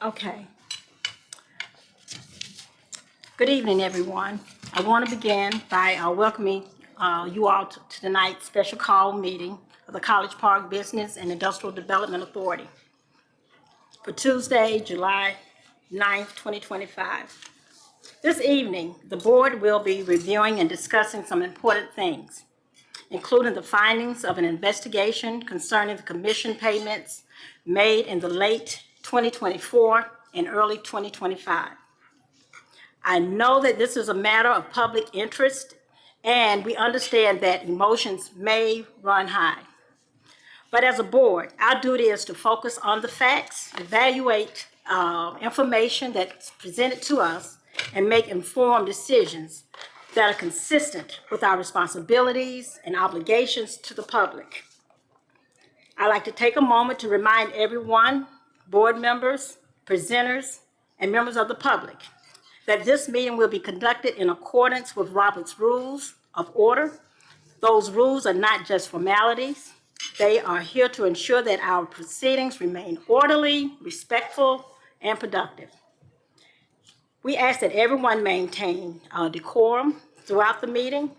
Okay. Good evening, everyone. I want to begin by welcoming you all to tonight's special call meeting of the College Park Business and Industrial Development Authority for Tuesday, July 9th, 2025. This evening, the board will be reviewing and discussing some important things, including the findings of an investigation concerning the commission payments made in the late 2024 and early 2025. I know that this is a matter of public interest, and we understand that emotions may run high. But as a board, our duty is to focus on the facts, evaluate information that's presented to us, and make informed decisions that are consistent with our responsibilities and obligations to the public. I'd like to take a moment to remind everyone, board members, presenters, and members of the public, that this meeting will be conducted in accordance with Robert's Rules of Order. Those rules are not just formalities. They are here to ensure that our proceedings remain orderly, respectful, and productive. We ask that everyone maintain decorum throughout the meeting.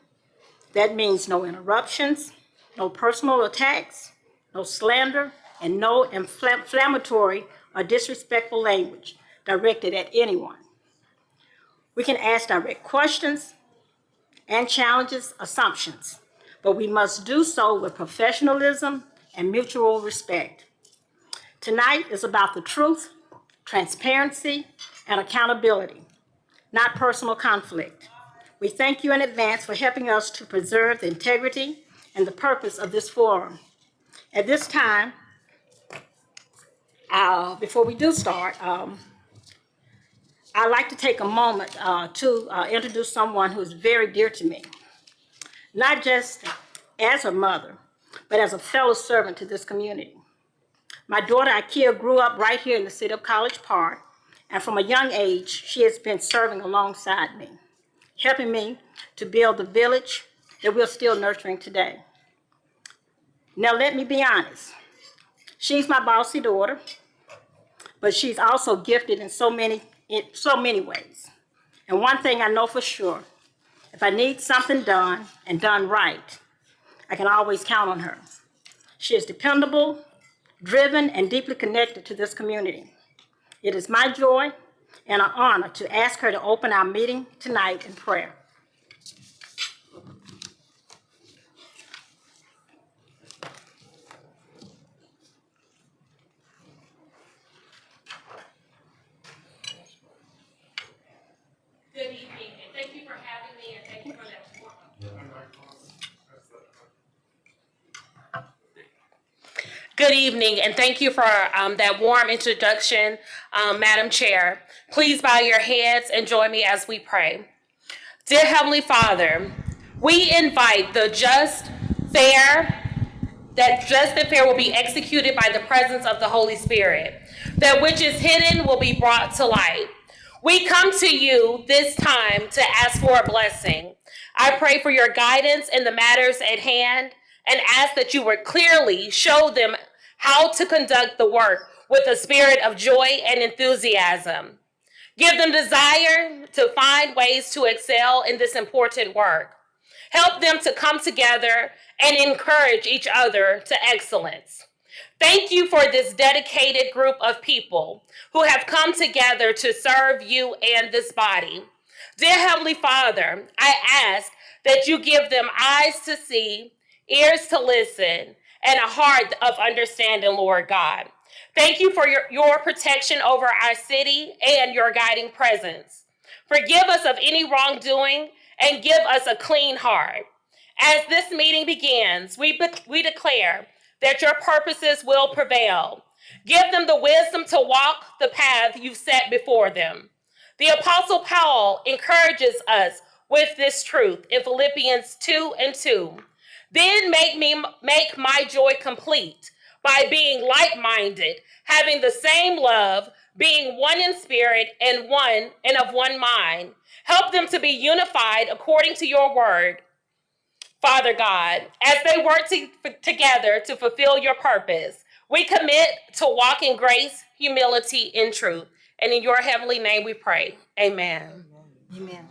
That means no interruptions, no personal attacks, no slander, and no inflammatory or disrespectful language directed at anyone. We can ask direct questions and challenges assumptions, but we must do so with professionalism and mutual respect. Tonight is about the truth, transparency, and accountability, not personal conflict. We thank you in advance for helping us to preserve the integrity and the purpose of this forum. At this time, before we do start, I'd like to take a moment to introduce someone who is very dear to me, not just as a mother, but as a fellow servant to this community. My daughter, Ikea, grew up right here in the city of College Park, and from a young age, she has been serving alongside me, helping me to build the village that we're still nurturing today. Now, let me be honest. She's my bossy daughter, but she's also gifted in so many ways. And one thing I know for sure, if I need something done and done right, I can always count on her. She is dependable, driven, and deeply connected to this community. It is my joy and an honor to ask her to open our meeting tonight in prayer. Good evening, and thank you for having me, and thank you for that support. Good evening, and thank you for that warm introduction, Madam Chair. Please bow your heads and join me as we pray. Dear Heavenly Father, we invite that just and fair will be executed by the presence of the Holy Spirit. That which is hidden will be brought to light. We come to you this time to ask for a blessing. I pray for your guidance in the matters at hand and ask that you would clearly show them how to conduct the work with a spirit of joy and enthusiasm. Give them desire to find ways to excel in this important work. Help them to come together and encourage each other to excellence. Thank you for this dedicated group of people who have come together to serve you and this body. Dear Heavenly Father, I ask that you give them eyes to see, ears to listen, and a heart of understanding, Lord God. Thank you for your protection over our city and your guiding presence. Forgive us of any wrongdoing and give us a clean heart. As this meeting begins, we declare that your purposes will prevail. Give them the wisdom to walk the path you've set before them. The Apostle Paul encourages us with this truth in Philippians 2:2. Then make my joy complete by being like-minded, having the same love, being one in spirit and of one mind. Help them to be unified according to your word, Father God, as they work together to fulfill your purpose. We commit to walk in grace, humility, and truth. And in your heavenly name we pray. Amen. Amen.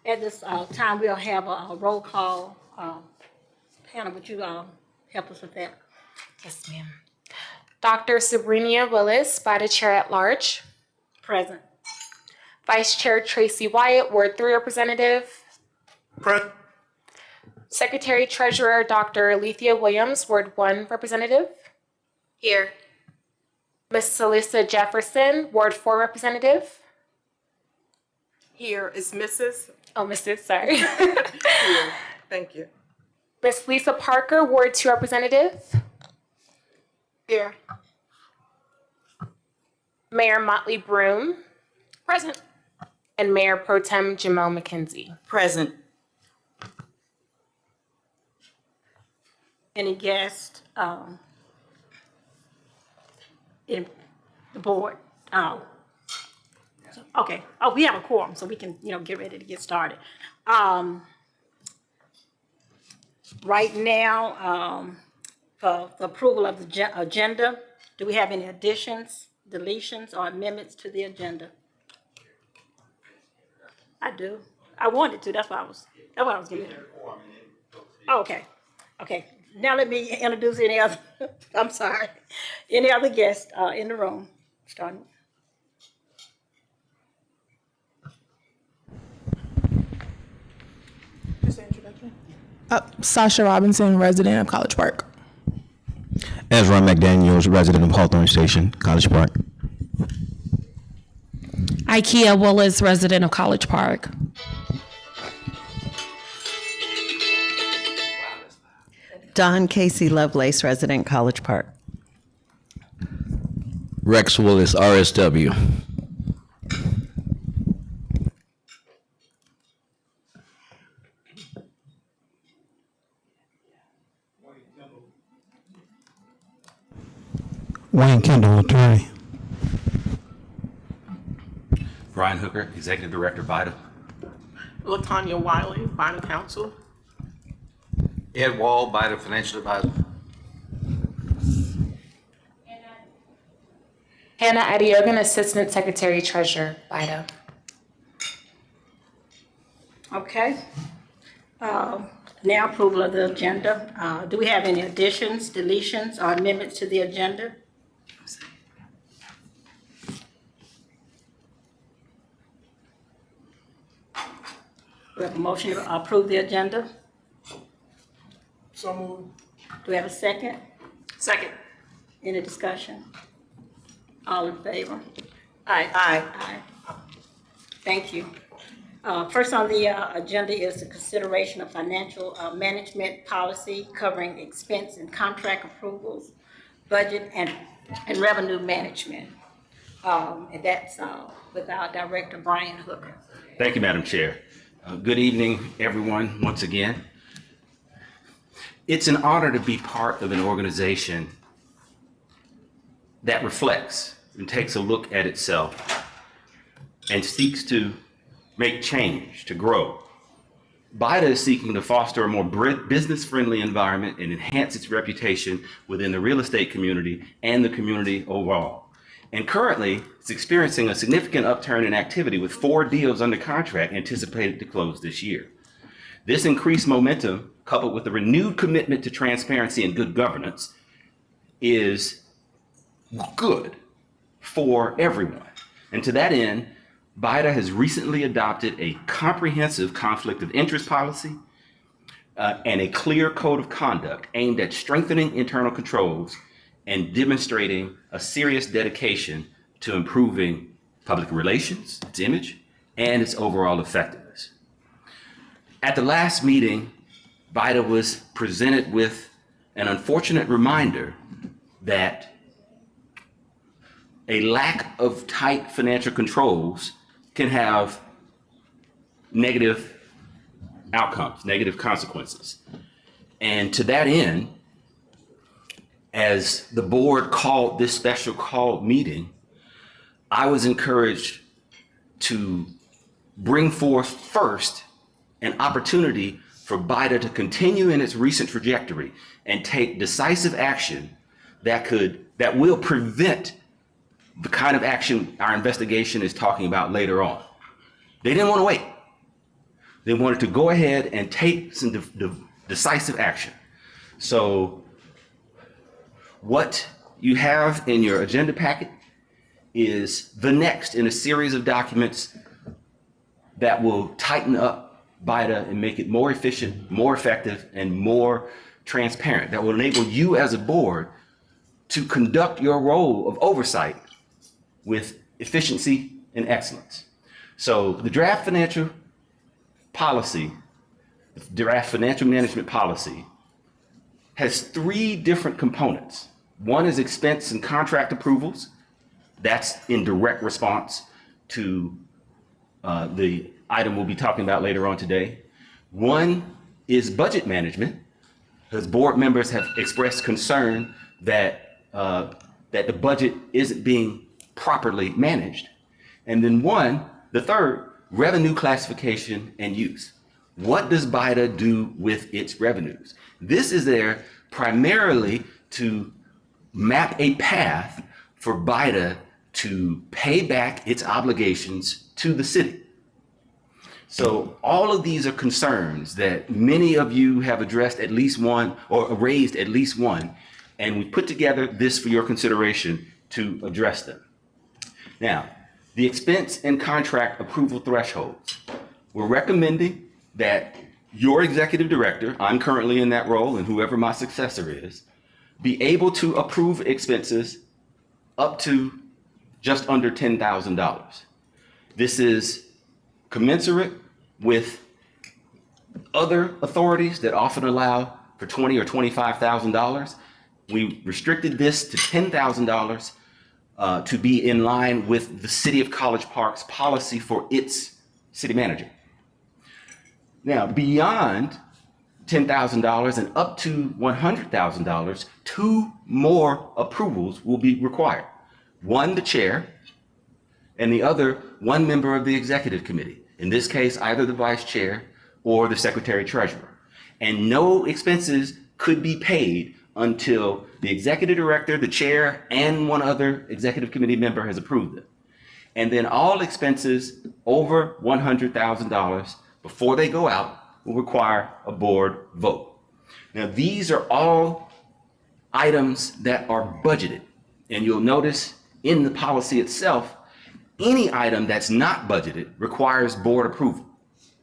At this time, we'll have a roll call. Hannah, would you help us with that? Yes, ma'am. Dr. Sabrina Willis, BIDA Chair at Large. Present. Vice Chair Tracy Wyatt, Ward 3 Representative. Present. Secretary Treasurer Dr. Alethea Williams, Ward 1 Representative. Here. Ms. Celissa Jefferson, Ward 4 Representative. Here is Mrs. Oh, Mrs. Sorry. Here. Thank you. Ms. Lisa Parker, Ward 2 Representative. Here. Mayor Motley Broom. Present. And Mayor Pro Tem Jamel McKenzie. Present. Any guests in the board? Okay. Oh, we have a quorum, so we can, get ready to get started. Right now, for the approval of the agenda, do we have any additions, deletions, or amendments to the agenda? I do. I wanted to. That's why I was getting it. Okay. Okay. Now let me introduce any other. I'm sorry. Any other guests in the room? Starting. Sasha Robinson, resident of College Park. Ezra McDaniels, resident of Hawthorne Station, College Park. Ikea Willis, resident of College Park. Don Casey Lovelace, resident, College Park. Rex Willis, RSW. Wayne Kendall, attorney. Brian Hooker, Executive Director, BIDA. LaTonya Wiley, BIDA Counsel. Ed Wall, BIDA Financial Advisor. Hannah Adiogan, Assistant Secretary Treasurer, BIDA. Okay. Now approval of the agenda. Do we have any additions, deletions, or amendments to the agenda? We have a motion to approve the agenda. So moved. Do we have a second? Second. Any discussion? All in favor? Aye. Aye. Thank you. First on the agenda is the consideration of financial management policy covering expense and contract approvals, budget and revenue management. And that's with our Director, Brian Hooker. Thank you, Madam Chair. Good evening, everyone, once again. It's an honor to be part of an organization that reflects and takes a look at itself and seeks to make change, to grow. BIDA is seeking to foster a more business-friendly environment and enhance its reputation within the real estate community and the community overall. And currently, it's experiencing a significant upturn in activity with 4 deals under contract anticipated to close this year. This increased momentum, coupled with a renewed commitment to transparency and good governance, is good for everyone. And to that end, BIDA has recently adopted a comprehensive conflict of interest policy and a clear code of conduct aimed at strengthening internal controls and demonstrating a serious dedication to improving public relations, its image, and its overall effectiveness. At the last meeting, BIDA was presented with an unfortunate reminder that a lack of tight financial controls can have negative outcomes, negative consequences. And to that end, as the board called this special call meeting, I was encouraged to bring forth first an opportunity for BIDA to continue in its recent trajectory and take decisive action that will prevent the kind of action our investigation is talking about later on. They didn't want to wait. They wanted to go ahead and take some decisive action. So what you have in your agenda packet is the next in a series of documents that will tighten up BIDA and make it more efficient, more effective, and more transparent. That will enable you as a board to conduct your role of oversight with efficiency and excellence. So the draft financial management policy has three different components. One is expense and contract approvals. That's in direct response to the item we'll be talking about later on today. One is budget management, because board members have expressed concern that the budget isn't being properly managed. And then the third, revenue classification and use. What does BIDA do with its revenues? This is there primarily to map a path for BIDA to pay back its obligations to the city. So all of these are concerns that many of you have addressed at least one or raised at least one, and we put together this for your consideration to address them. Now, the expense and contract approval thresholds. We're recommending that your executive director, I'm currently in that role, and whoever my successor is, be able to approve expenses up to just under $10,000. This is commensurate with other authorities that often allow for $20,000 or $25,000. We restricted this to $10,000 to be in line with the City of College Park's policy for its city manager. Now, beyond $10,000 and up to $100,000, two more approvals will be required. One, the chair, and the other, one member of the executive committee. In this case, either the vice chair or the secretary treasurer. And no expenses could be paid until the executive director, the chair, and one other executive committee member has approved them. And then all expenses over $100,000 before they go out will require a board vote. Now, these are all items that are budgeted. And you'll notice in the policy itself, any item that's not budgeted requires board approval,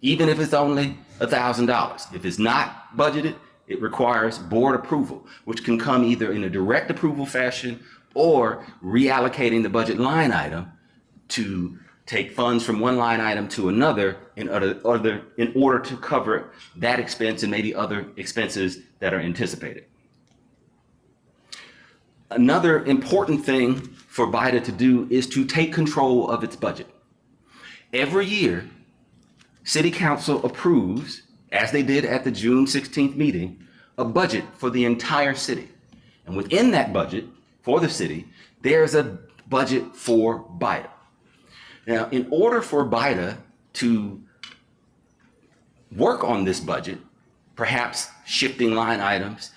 even if it's only $1,000. If it's not budgeted, it requires board approval, which can come either in a direct approval fashion or reallocating the budget line item to take funds from one line item to another in order to cover that expense and maybe other expenses that are anticipated. Another important thing for BIDA to do is to take control of its budget. Every year, City Council approves, as they did at the June 16th meeting, a budget for the entire city. And within that budget for the city, there's a budget for BIDA. Now, in order for BIDA to work on this budget, perhaps shifting line items,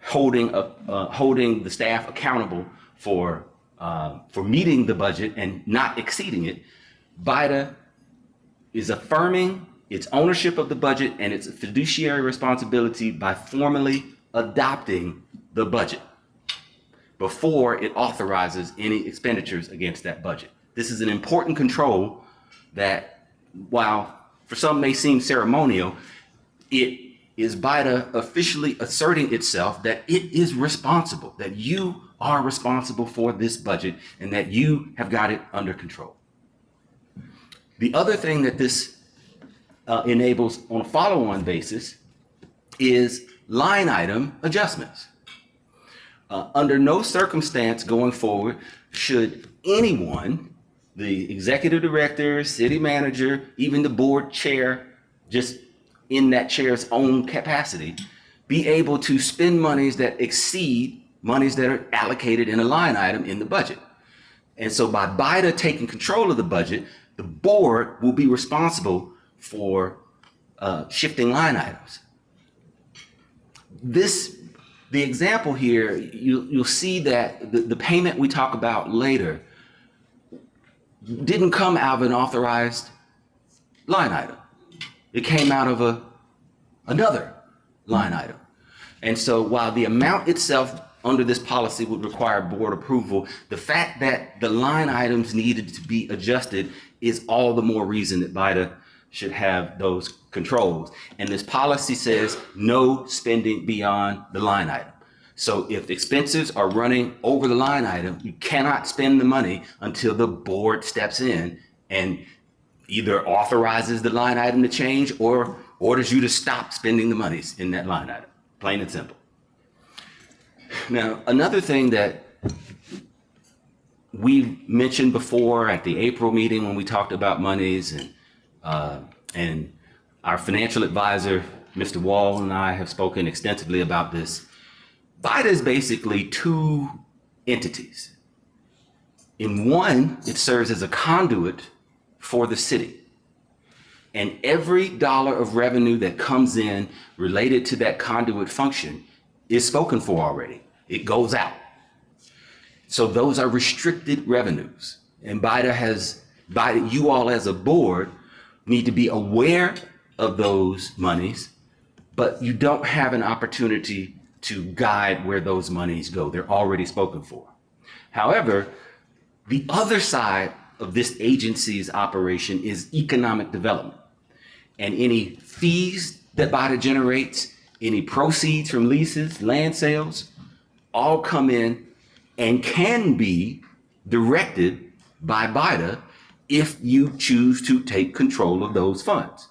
holding the staff accountable for meeting the budget and not exceeding it, BIDA is affirming its ownership of the budget and its fiduciary responsibility by formally adopting the budget before it authorizes any expenditures against that budget. This is an important control that, while for some may seem ceremonial, it is BIDA officially asserting itself that it is responsible, that you are responsible for this budget and that you have got it under control. The other thing that this enables on a follow-on basis is line item adjustments. Under no circumstance going forward should anyone, the executive director, city manager, even the board chair, just in that chair's own capacity, be able to spend monies that exceed monies that are allocated in a line item in the budget. And so by BIDA taking control of the budget, the board will be responsible for shifting line items. The example here, you'll see that the payment we talk about later didn't come out of an authorized line item. It came out of another line item. And so while the amount itself under this policy would require board approval, the fact that the line items needed to be adjusted is all the more reason that BIDA should have those controls. And this policy says no spending beyond the line item. So if expenses are running over the line item, you cannot spend the money until the board steps in and either authorizes the line item to change or orders you to stop spending the monies in that line item, plain and simple. Now, another thing that we mentioned before at the April meeting when we talked about monies, and our financial advisor, Mr. Wall, and I have spoken extensively about this. BIDA is basically two entities. In one, it serves as a conduit for the city. And every dollar of revenue that comes in related to that conduit function is spoken for already. It goes out. So those are restricted revenues. And BIDA, you all as a board need to be aware of those monies, but you don't have an opportunity to guide where those monies go. They're already spoken for. However, the other side of this agency's operation is economic development. And any fees that BIDA generates, any proceeds from leases, land sales, all come in and can be directed by BIDA if you choose to take control of those funds.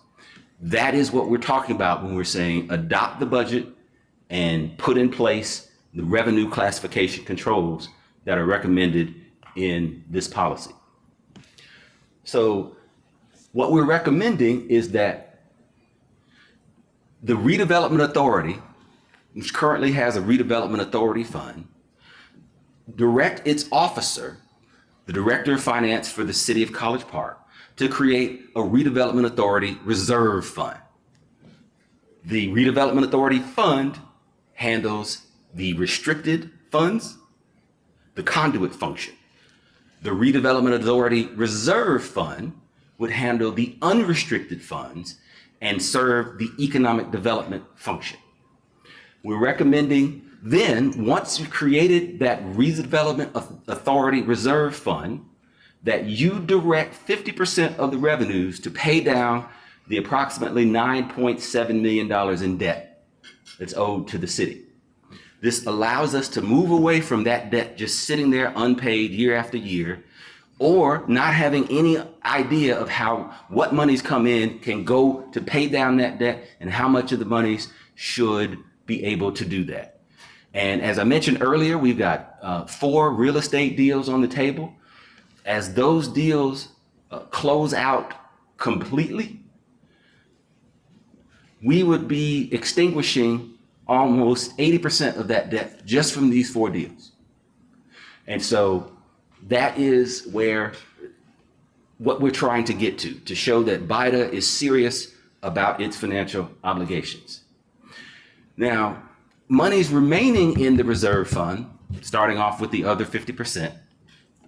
That is what we're talking about when we're saying adopt the budget and put in place the revenue classification controls that are recommended in this policy. So what we're recommending is that the redevelopment authority, which currently has a redevelopment authority fund, direct its officer, the director of finance for the city of College Park, to create a redevelopment authority reserve fund. The redevelopment authority fund handles the restricted funds, the conduit function. The redevelopment authority reserve fund would handle the unrestricted funds and serve the economic development function. We're recommending then, once you've created that redevelopment authority reserve fund, that you direct 50% of the revenues to pay down the approximately $9.7 million in debt that's owed to the city. This allows us to move away from that debt just sitting there unpaid year after year, or not having any idea of what monies come in can go to pay down that debt and how much of the monies should be able to do that. And as I mentioned earlier, we've got 4 real estate deals on the table. As those deals close out completely, we would be extinguishing almost 80% of that debt just from these 4 deals. And so that is what we're trying to get to show that BIDA is serious about its financial obligations. Now, monies remaining in the reserve fund, starting off with the other 50%,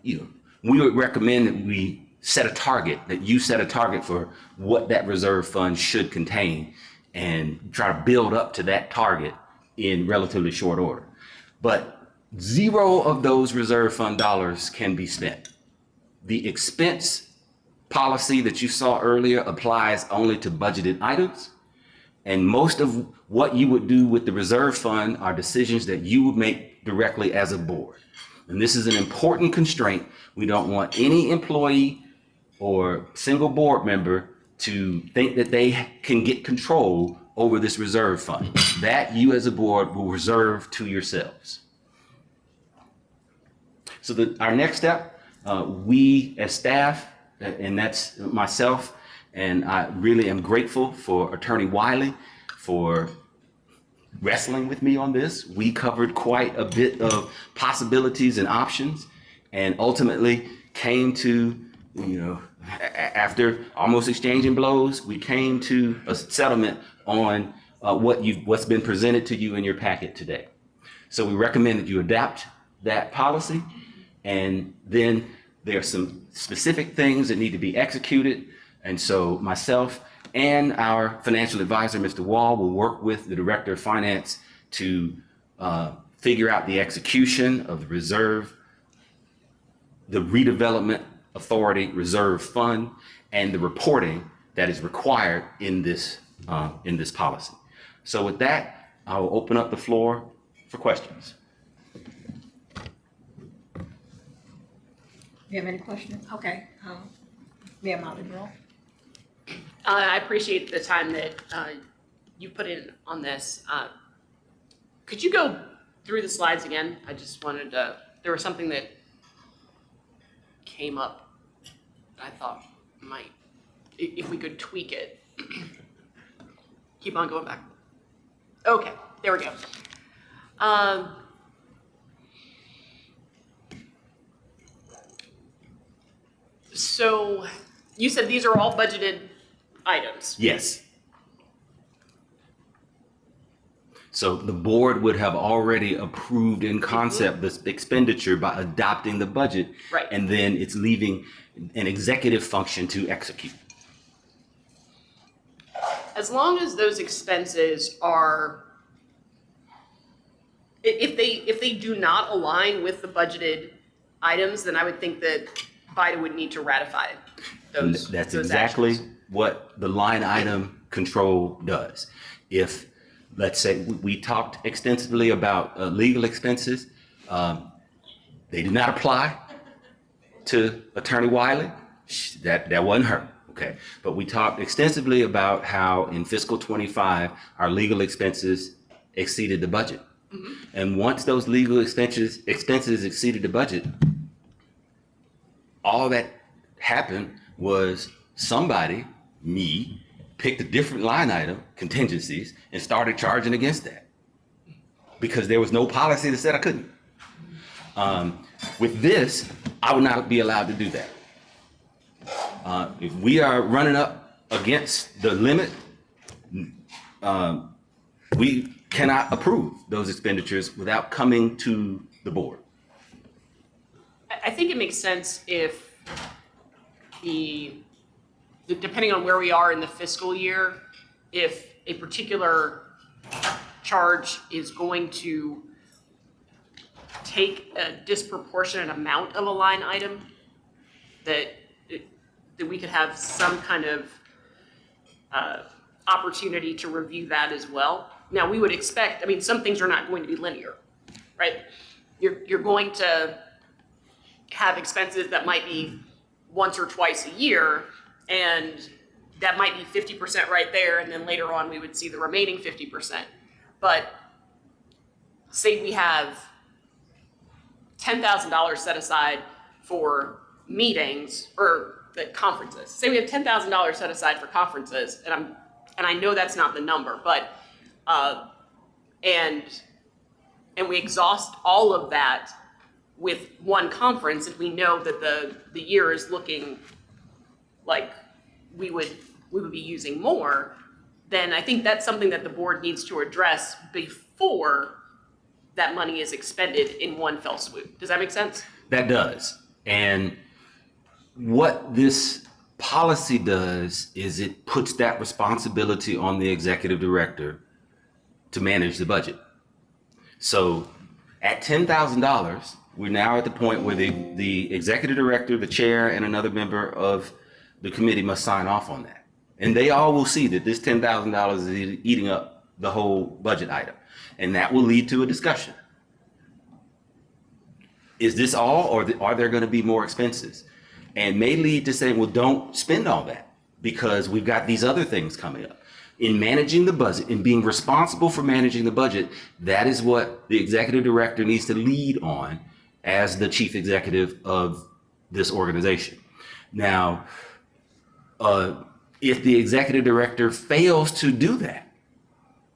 we would recommend that we set a target, that you set a target for what that reserve fund should contain and try to build up to that target in relatively short order. But 0 of those reserve fund dollars can be spent. The expense policy that you saw earlier applies only to budgeted items. And most of what you would do with the reserve fund are decisions that you would make directly as a board. And this is an important constraint. We don't want any employee or single board member to think that they can get control over this reserve fund. That you as a board will reserve to yourselves. So our next step, we as staff, and that's myself, and I really am grateful for Attorney Wiley for wrestling with me on this. We covered quite a bit of possibilities and options, and ultimately came to, After almost exchanging blows, we came to a settlement on what's been presented to you in your packet today. So we recommend that you adapt that policy, and then there are some specific things that need to be executed. And so myself and our financial advisor, Mr. Wall, will work with the Director of Finance to figure out the execution of the reserve, the redevelopment authority reserve fund, and the reporting that is required in this policy. So with that, I will open up the floor for questions. You have any questions? Okay. Mayor Molly-Brown. I appreciate the time that you put in on this. Could you go through the slides again? I just wanted to, there was something that came up I thought might, if we could tweak it. Keep on going back. Okay, there we go. So you said these are all budgeted items. Yes. So the board would have already approved in concept this expenditure by adopting the budget. Right. And then it's leaving an executive function to execute. As long as those expenses are, if they do not align with the budgeted items, then I would think that BIDA would need to ratify those. That's those exactly actions. what the line item control does. If, let's say, we talked extensively about legal expenses, they did not apply to Attorney Wiley. That wasn't her. Okay, but we talked extensively about how in fiscal 25, our legal expenses exceeded the budget. Mm-hmm. And once those legal expenses exceeded the budget, all that happened was somebody, me, picked a different line item, contingencies, and started charging against that because there was no policy that said I couldn't. With this, I would not be allowed to do that. If we are running up against the limit, we cannot approve those expenditures without coming to the board. I think it makes sense if depending on where we are in the fiscal year, if a particular charge is going to take a disproportionate amount of a line item, that we could have some kind of opportunity to review that as well. Now, we would expect, I mean, some things are not going to be linear, right? You're going to have expenses that might be once or twice a year, and that might be 50% right there, and then later on we would see the remaining 50%. But say we have $10,000 set aside for meetings or the conferences. Say we have $10,000 set aside for conferences, and I know that's not the number, but and we exhaust all of that with one conference, and we know that the year is looking like we would be using more, then I think that's something that the board needs to address before that money is expended in one fell swoop. Does that make sense? That does. And what this policy does is it puts that responsibility on the executive director to manage the budget. So at $10,000, we're now at the point where the executive director, the chair, and another member of the committee must sign off on that. And they all will see that this $10,000 is eating up the whole budget item. And that will lead to a discussion. Is this all, or are there going to be more expenses? And may lead to saying, well, don't spend all that because we've got these other things coming up. In managing the budget, in being responsible for managing the budget, that is what the executive director needs to lead on as the chief executive of this organization. Now, if the executive director fails to do that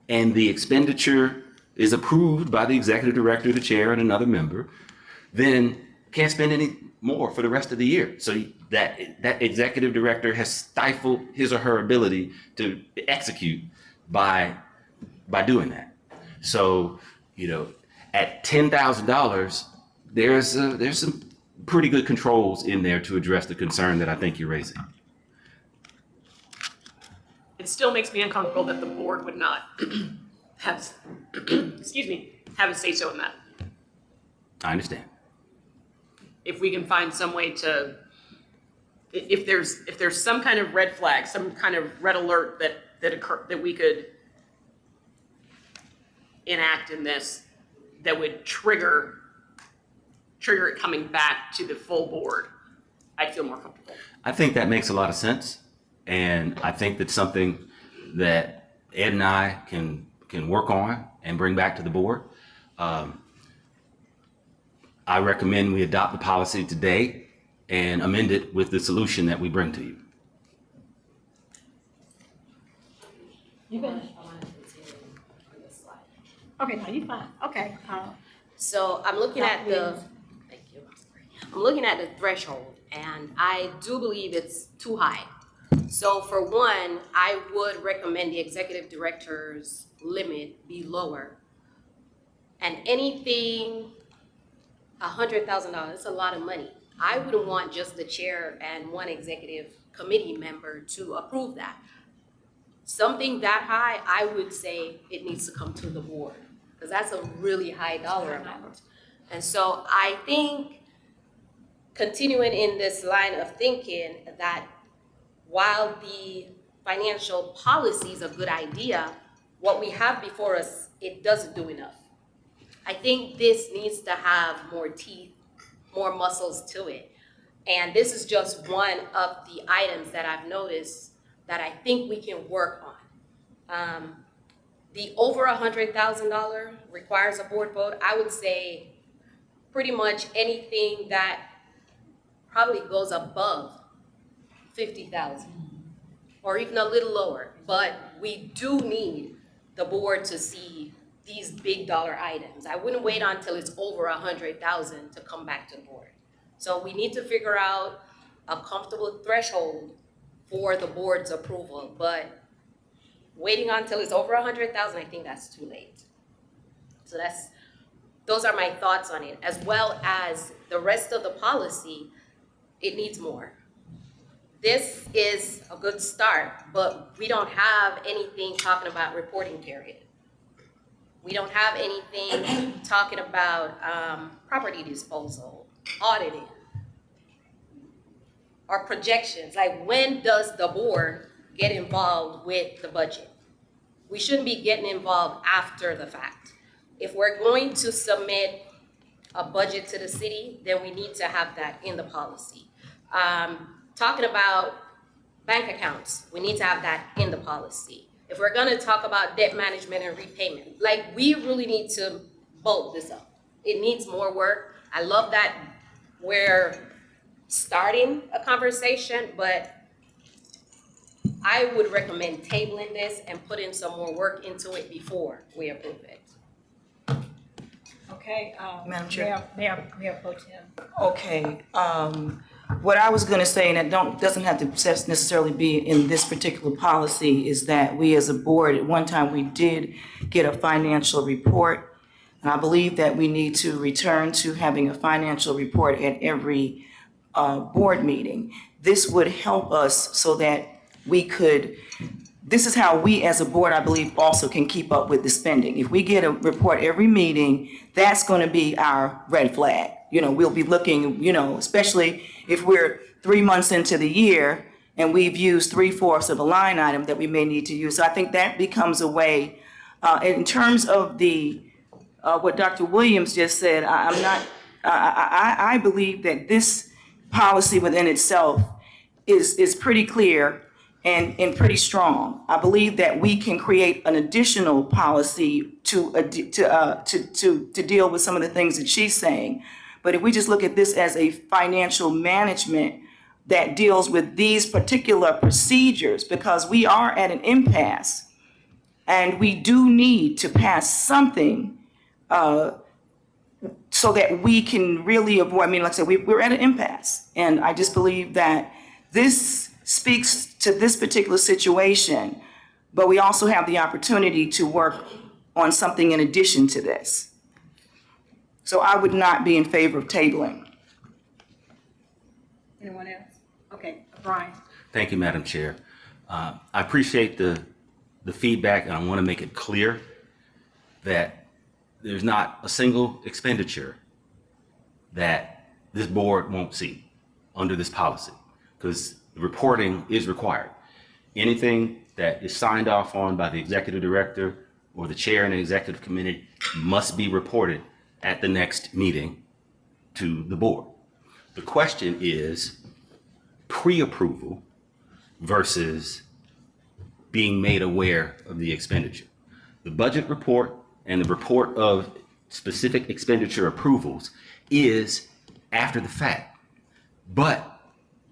and the expenditure is approved by the executive director, the chair, and another member, then can't spend any more for the rest of the year. So that executive director has stifled his or her ability to execute by doing that. So, at $10,000, there's some pretty good controls in there to address the concern that I think you're raising. It still makes me uncomfortable that the board would not have, have a say-so in that. I understand. If we can find some way to, if there's some kind of red flag, some kind of red alert that we could enact in this that would trigger it coming back to the full board, I'd feel more comfortable. I think that makes a lot of sense. And I think that's something that Ed and I can work on and bring back to the board. I recommend we adopt the policy today and amend it with the solution that we bring to you. You finished? Okay, no, you fine. Okay. So I'm looking at thank you. I'm looking at the threshold, and I do believe it's too high. So for one, I would recommend the executive director's limit be lower. And anything $100,000, it's a lot of money. I wouldn't want just the chair and one executive committee member to approve that. Something that high, I would say it needs to come to the board, because that's a really high dollar amount. And so I think continuing in this line of thinking that while the financial policy is a good idea, what we have before us, it doesn't do enough. I think this needs to have more teeth, more muscles to it. And this is just one of the items that I've noticed that I think we can work on. The over $100,000 requires a board vote. I would say pretty much anything that probably goes above 50,000 or even a little lower. But we do need the board to see these big dollar items. I wouldn't wait until it's over 100,000 to come back to the board. So we need to figure out a comfortable threshold for the board's approval, but waiting until it's over 100,000, I think that's too late. So those are my thoughts on it, as well as the rest of the policy. It needs more. This is a good start, but we don't have anything talking about reporting period. We don't have anything talking about property disposal, auditing, or projections. Like, when does the board get involved with the budget? We shouldn't be getting involved after the fact. If we're going to submit a budget to the city, then we need to have that in the policy. Talking about bank accounts, we need to have that in the policy. If we're gonna talk about debt management and repayment, like, we really need to bulk this up. It needs more work. I love that we're starting a conversation, but I would recommend tabling this and putting some more work into it before we approve it. Okay. Madam Chair. Mayor Pro Tem. Okay, what I was gonna say, and it doesn't have to necessarily be in this particular policy, is that we as a board, at one time, we did get a financial report. And I believe that we need to return to having a financial report at every board meeting. This would help us so that we could, this is how we as a board, I believe, also can keep up with the spending. If we get a report every meeting, that's gonna be our red flag. We'll be looking, especially if we're 3 months into the year and we've used 3/4 of a line item that we may need to use. So I think that becomes a way, in terms of what Dr. Williams just said, I believe that this policy within itself is pretty clear and pretty strong. I believe that we can create an additional policy to deal with some of the things that she's saying. But if we just look at this as a financial management that deals with these particular procedures, because we are at an impasse and we do need to pass something so that we can really avoid, I mean, like I said, we're at an impasse. And I just believe that this speaks to this particular situation, but we also have the opportunity to work on something in addition to this. So I would not be in favor of tabling. Anyone else? Okay, Brian. Thank you, Madam Chair. I appreciate the feedback, and I want to make it clear that there's not a single expenditure that this board won't see under this policy, because the reporting is required. Anything that is signed off on by the executive director or the chair and the executive committee must be reported at the next meeting to the board. The question is pre-approval versus being made aware of the expenditure. The budget report and the report of specific expenditure approvals is after the fact, but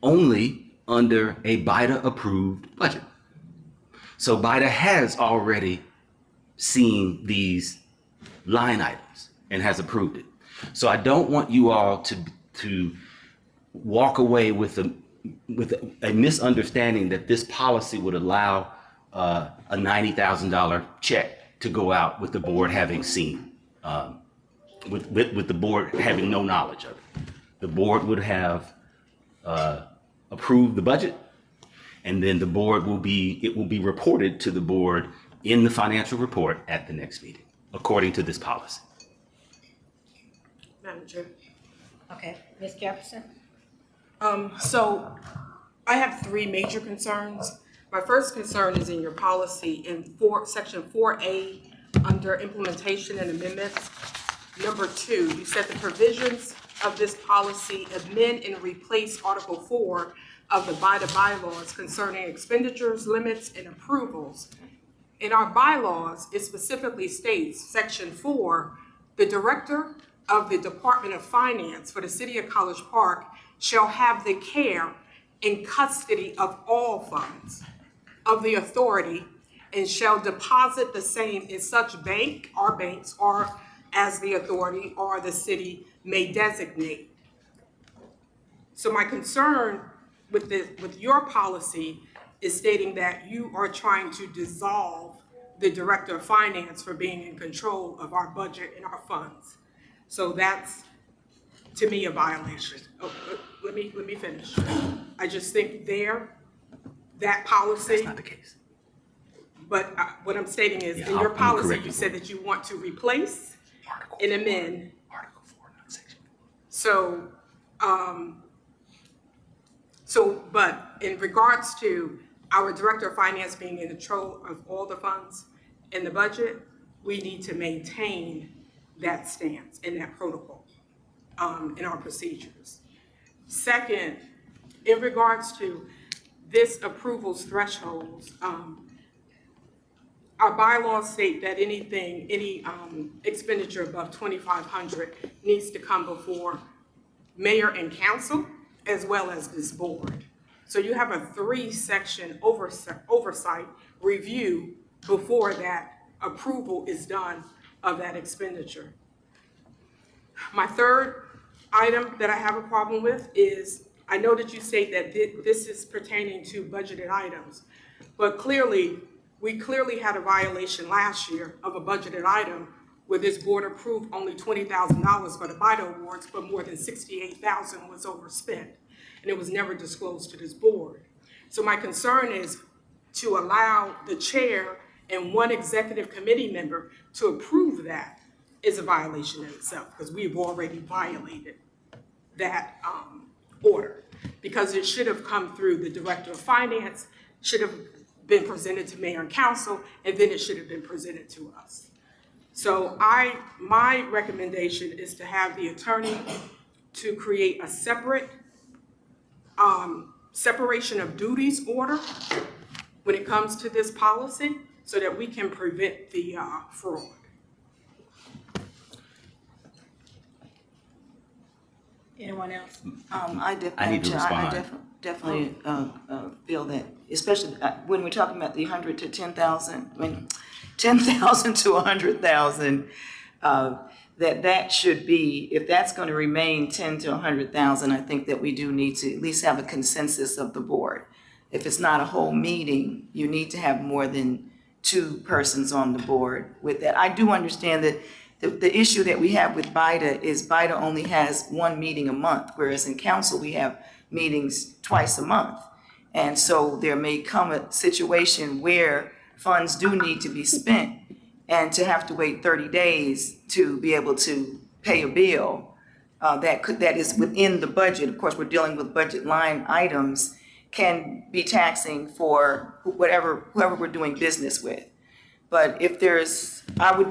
only under a BIDA approved budget. So BIDA has already seen these line items and has approved it. So I don't want you all to walk away with a misunderstanding that this policy would allow a $90,000 check to go out with the board having seen, with the board having no knowledge of it. The board would have approved the budget, and then the board will be reported to the board in the financial report at the next meeting, according to this policy. Madam Chair. Okay, Ms. Jefferson. So I have three major concerns. My first concern is in your policy in section 4A under implementation and amendments. Number 2, you said the provisions of this policy amend and replace Article 4 of the BIDA bylaws concerning expenditures, limits, and approvals. In our bylaws, it specifically states, section 4, the director of the Department of Finance for the City of College Park shall have the care and custody of all funds of the authority and shall deposit the same in such bank or banks or as the authority or the city may designate. So my concern with your policy is stating that you are trying to dissolve the director of finance for being in control of our budget and our funds. So that's, to me, a violation. Oh, let me finish. I just think that policy. That's not the case. But what I'm stating is, in your policy, you said that you want to replace and amend. Article 4, not section 4. But in regards to our director of finance being in control of all the funds in the budget, we need to maintain that stance and that protocol in our procedures. Second, in regards to this approvals thresholds, our bylaws state that any expenditure above $2,500 needs to come before mayor and council, as well as this board. So you have a 3-section oversight review before that approval is done of that expenditure. My third item that I have a problem with is, I know that you state that this is pertaining to budgeted items, but we clearly had a violation last year of a budgeted item where this board approved only $20,000 for the BIDA awards, but more than $68,000 was overspent, and it was never disclosed to this board. So my concern is to allow the chair and one executive committee member to approve that is a violation in itself, because we've already violated that order, because it should have come through the director of finance, should have been presented to mayor and council, and then it should have been presented to us. So my recommendation is to have the attorney to create a separate separation of duties order when it comes to this policy, so that we can prevent the fraud. Anyone else? I need to respond. definitely feel that, especially when we're talking about the 100 to 10,000, I mean, 10,000 to 100,000, that should be, if that's going to remain 10 to 100,000, I think that we do need to at least have a consensus of the board. If it's not a whole meeting, you need to have more than 2 persons on the board with that. I do understand that the issue that we have with BIDA is BIDA only has 1 meeting a month, whereas in council we have meetings twice a month. And so there may come a situation where funds do need to be spent, and to have to wait 30 days to be able to pay a bill that is within the budget. Of course, we're dealing with budget line items, can be taxing for whoever we're doing business with. But if there's, I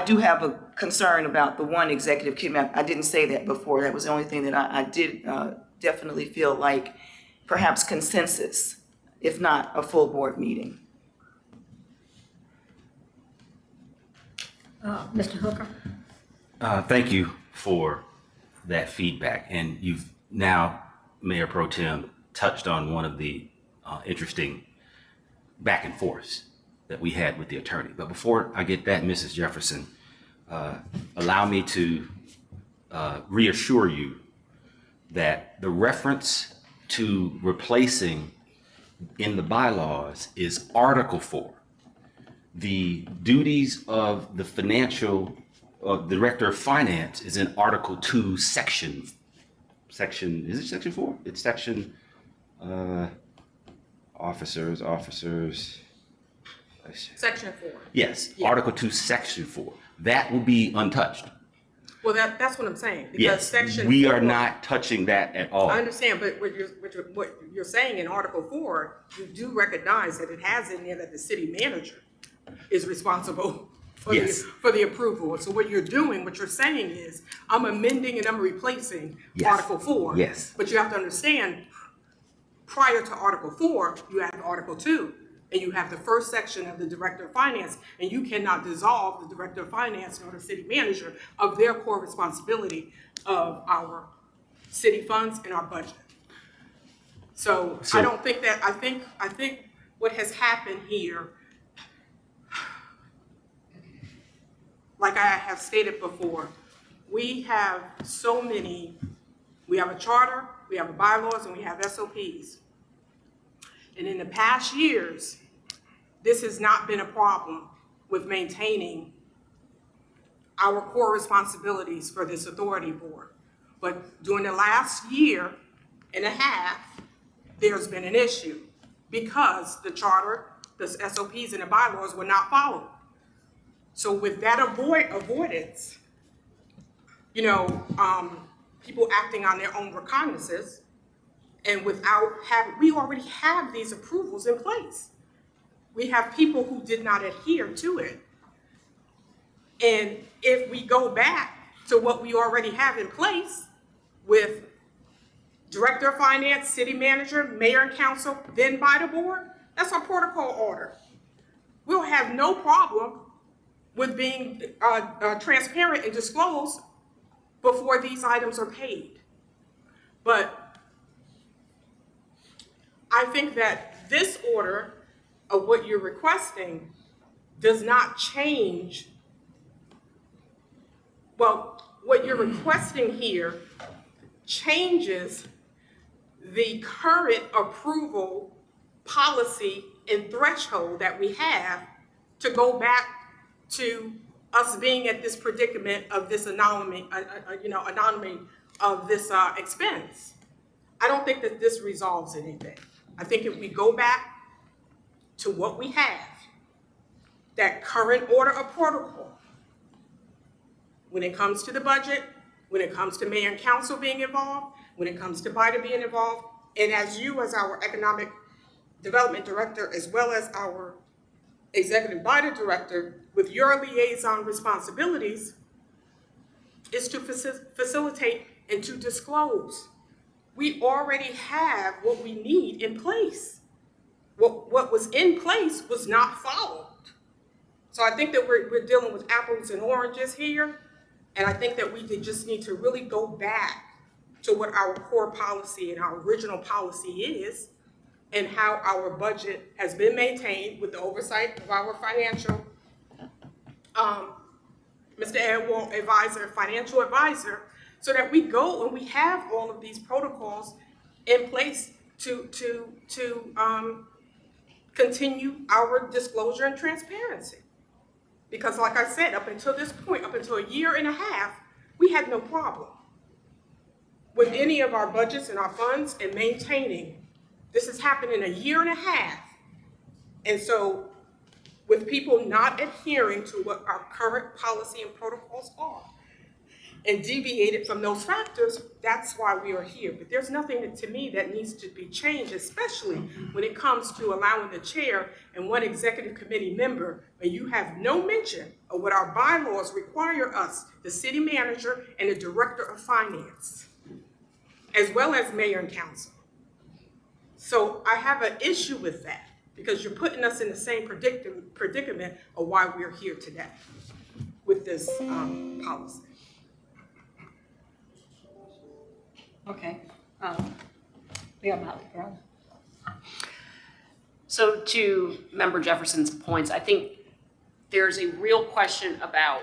do have a concern about the one executive committee. I didn't say that before. That was the only thing that I did definitely feel like perhaps consensus, if not a full board meeting. Mr. Hooker? Thank you for that feedback. And you've now, Mayor Pro Tem, touched on one of the interesting back and forths that we had with the attorney. But before I get that, Mrs. Jefferson, allow me to reassure you that the reference to replacing in the bylaws is Article 4. The duties of the Director of Finance is in Article 2, section, is it section 4? It's section, officers. Section 4. Yes, Yeah. Article 2, section 4. That will be untouched. Well, that's what I'm saying. Because Yes, section we 4, are not touching that at all. I understand, but what you're saying in Article 4, you do recognize that it has in there that the city manager is responsible for Yes. the approval. So what you're saying is, I'm amending and I'm replacing Yes. Article 4. Yes. But you have to understand, prior to Article 4, you have Article 2, and you have the first section of the Director of Finance, and you cannot dissolve the Director of Finance nor the city manager of their core responsibility of our city funds and our budget. So I don't think that, I think what has happened here, like I have stated before, we have we have a charter, we have bylaws, and we have SOPs. And in the past years, this has not been a problem with maintaining our core responsibilities for this authority board. But during the last year and a half, there's been an issue because the charter, the SOPs, and the bylaws were not followed. So with that avoidance, people acting on their own recognizances, and we already have these approvals in place. We have people who did not adhere to it. And if we go back to what we already have in place with Director of Finance, City Manager, Mayor and Council, then by the board, that's our protocol order. We'll have no problem with being transparent and disclosed before these items are paid. But I think that this order of what you're requesting does not change. Well, what you're requesting here changes the current approval policy and threshold that we have to go back to us being at this predicament of this anomaly of this expense. I don't think that this resolves anything. I think if we go back to what we have, that current order of protocol, when it comes to the budget, when it comes to mayor and council being involved, when it comes to BIDA being involved, and as you as our economic development director, as well as our executive BIDA director, with your liaison responsibilities, is to facilitate and to disclose. We already have what we need in place. What was in place was not followed. So I think that we're dealing with apples and oranges here, and I think that we just need to really go back to what our core policy and our original policy is, and how our budget has been maintained with the oversight of our financial Mr. Edward, advisor, financial advisor, so that we go and we have all of these protocols in place to continue our disclosure and transparency. Because like I said, up until this point, up until a year and a half, we had no problem with any of our budgets and our funds and maintaining. This has happened in a year and a half. And so with people not adhering to what our current policy and protocols are and deviated from those factors, that's why we are here. But there's nothing that, to me, that needs to be changed, especially when it comes to allowing the chair and one executive committee member, and you have no mention of what our bylaws require us, the city manager and the director of finance, as well as mayor and council. So I have an issue with that, because you're putting us in the same predicament of why we're here today with this policy. Okay. Mayor Motley, So to Member Jefferson's points, I think there's a real question about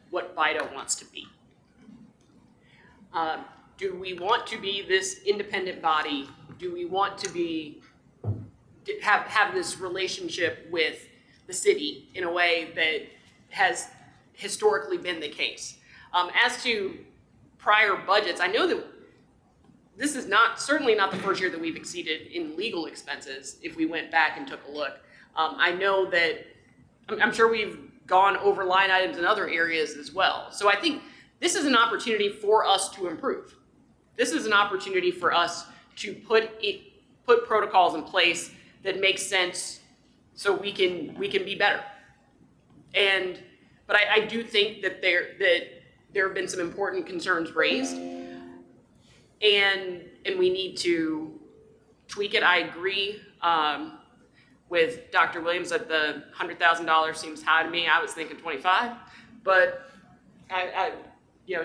what BIDA wants to be. Do we want to be this independent body? Do we want to be have this relationship with the city in a way that has historically been the case? As to prior budgets, I know that this is certainly not the first year that we've exceeded in legal expenses if we went back and took a look. I know that, I'm sure we've gone over line items in other areas as well. So I think this is an opportunity for us to improve. This is an opportunity for us to put protocols in place that make sense so we can be better. But I do think that there have been some important concerns raised. And we need to tweak it. I agree with Dr. Williams that the $100,000 seems high to me. I was thinking 25, but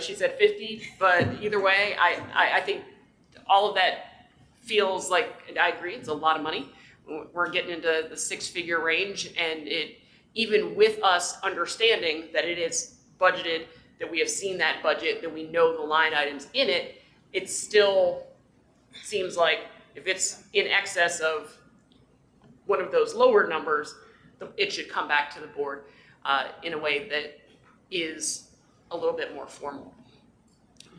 she said 50. But either way, I think all of that feels like, I agree, it's a lot of money. We're getting into the six-figure range, and even with us understanding that it is budgeted, that we have seen that budget, that we know the line items in it, it still seems like if it's in excess of one of those lower numbers, it should come back to the board in a way that is a little bit more formal.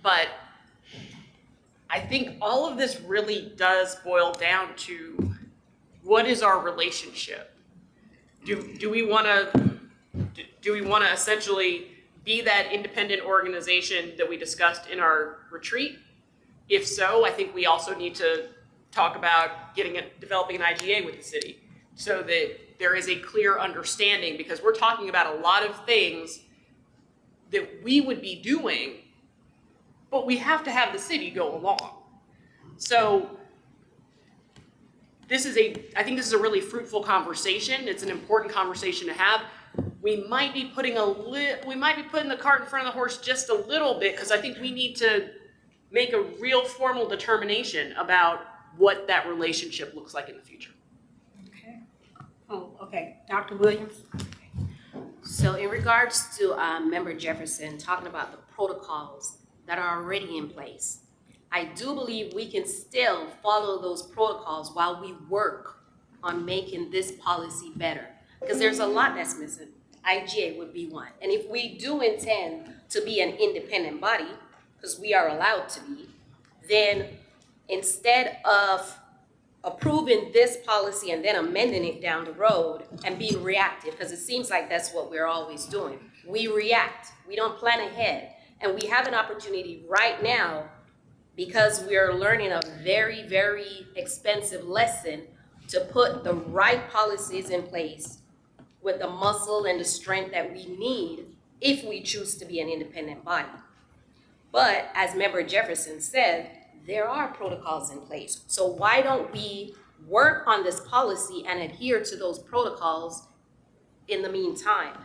But I think all of this really does boil down to what is our relationship? Do we want to essentially be that independent organization that we discussed in our retreat? If so, I think we also need to talk about developing an IGA with the city so that there is a clear understanding, because we're talking about a lot of things that we would be doing, but we have to have the city go along. So I think this is a really fruitful conversation. It's an important conversation to have. We might be putting the cart in front of the horse just a little bit, because I think we need to make a real formal determination about what that relationship looks like in the future. Okay. Okay. Dr. Williams? So in regards to Member Jefferson talking about the protocols that are already in place, I do believe we can still follow those protocols while we work on making this policy better, because there's a lot that's missing. IGA would be one. And if we do intend to be an independent body, because we are allowed to be, then instead of approving this policy and then amending it down the road and being reactive, because it seems like that's what we're always doing. We react, we don't plan ahead. And we have an opportunity right now, because we are learning a very, very expensive lesson, to put the right policies in place with the muscle and the strength that we need if we choose to be an independent body. But as Member Jefferson said, there are protocols in place. So why don't we work on this policy and adhere to those protocols in the meantime?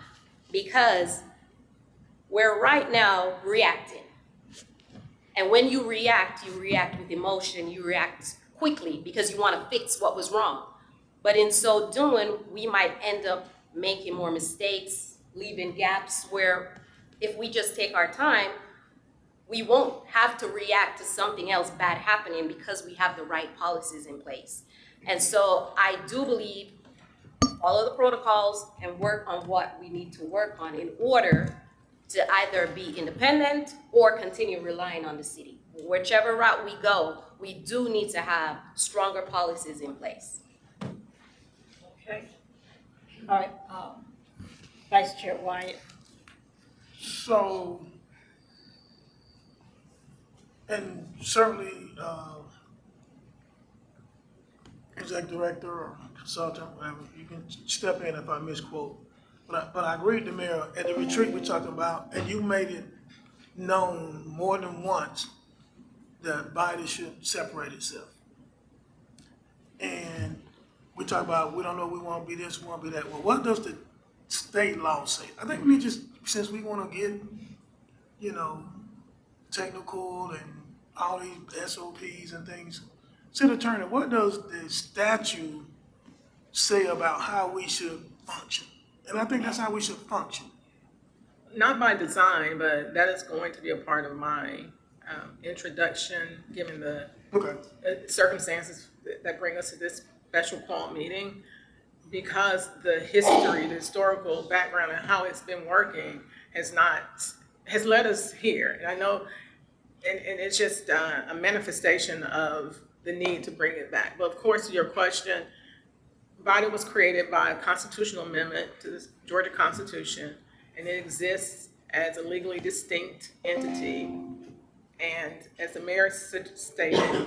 Because we're right now reacting. And when you react with emotion, you react quickly because you want to fix what was wrong. But in so doing, we might end up making more mistakes, leaving gaps where if we just take our time, we won't have to react to something else bad happening because we have the right policies in place. And so I do believe follow the protocols and work on what we need to work on in order to either be independent or continue relying on the city. Whichever route we go, we do need to have stronger policies in place. Okay. All right, Vice Chair Wyatt. So, and certainly, exec director or consultant, whatever, you can step in if I misquote. But I agree with the mayor at the retreat we're talking about, and you made it known more than once that BIDA should separate itself. And we talk about, we don't know, we want to be this, we want to be that. Well, what does the state law say? I think we just, since we want to get, you know, technical and all these SOPs and things, City Attorney, what does the statute say about how we should function? And I think that's how we should function. Not by design, but that is going to be a part of my introduction, given the circumstances that bring us to this special call meeting, because the history, the historical background and how it's been working has led us here. And I know, and it's just a manifestation of the need to bring it back. But of course, to your question, BIDA was created by a constitutional amendment to the Georgia Constitution, and it exists as a legally distinct entity. And as the mayor stated,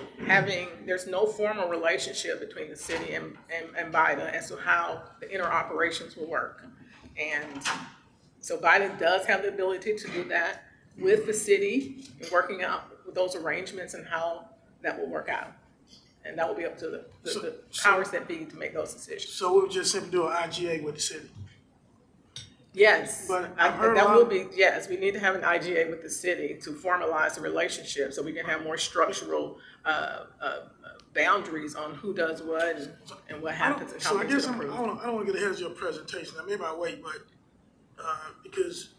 there's no formal relationship between the city and BIDA as to how the interoperations will work. And so BIDA does have the ability to do that with the city, and working out those arrangements and how that will work out. And that will be up to the powers that be to make those decisions. So we would just simply do an IGA with the city? Yes, but yes, we need to have an IGA with the city to formalize the relationship so we can have more structural boundaries on who does what and what happens and how so I guess I don't want to get ahead of your presentation. Maybe I'll wait, but because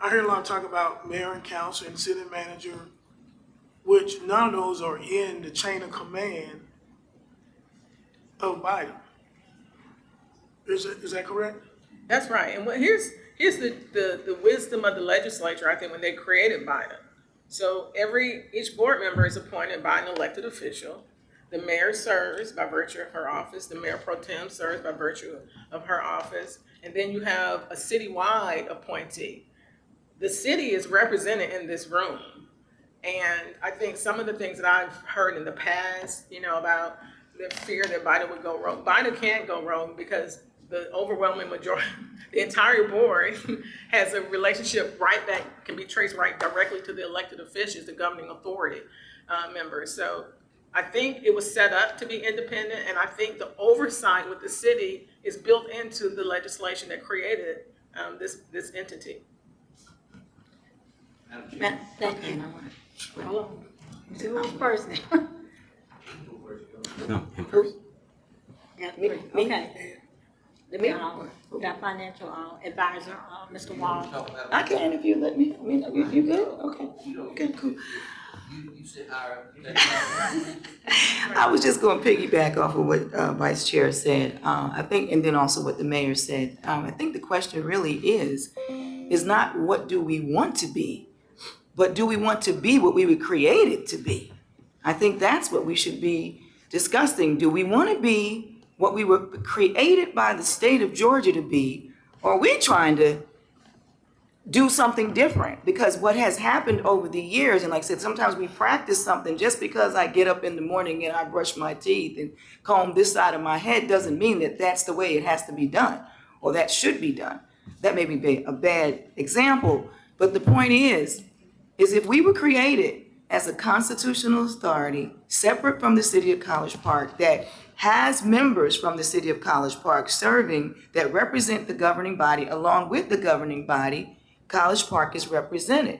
I hear a lot of talk about mayor and council and city manager, which none of those are in the chain of command of BIDA. Is that correct? That's right. And here's the wisdom of the legislature, I think, when they created BIDA. So each board member is appointed by an elected official. The mayor serves by virtue of her office. The mayor pro tem serves by virtue of her office. And then you have a citywide appointee. The city is represented in this room. And I think some of the things that I've heard in the past, about the fear that BIDA would go rogue. BIDA can't go rogue because the overwhelming majority, the entire board has a relationship can be traced right directly to the elected officials, the governing authority members. So I think it was set up to be independent, and I think the oversight with the city is built into the legislation that created this entity. Thank you. Hold on. Who's first now? No, him first. Okay. We got financial advisor, Mr. Wall. I can if you let me. You good? Okay. Okay, cool. I was just going to piggyback off of what Vice Chair said. I think, and then also what the mayor said. I think the question really is not what do we want to be, but do we want to be what we were created to be? I think that's what we should be discussing. Do we want to be what we were created by the state of Georgia to be, or are we trying to do something different? Because what has happened over the years, and like I said, sometimes we practice something just because I get up in the morning and I brush my teeth and comb this side of my head doesn't mean that that's the way it has to be done or that should be done. That may be a bad example, but the point is if we were created as a constitutional authority separate from the city of College Park that has members from the city of College Park serving that represent the governing body, along with the governing body, College Park is represented.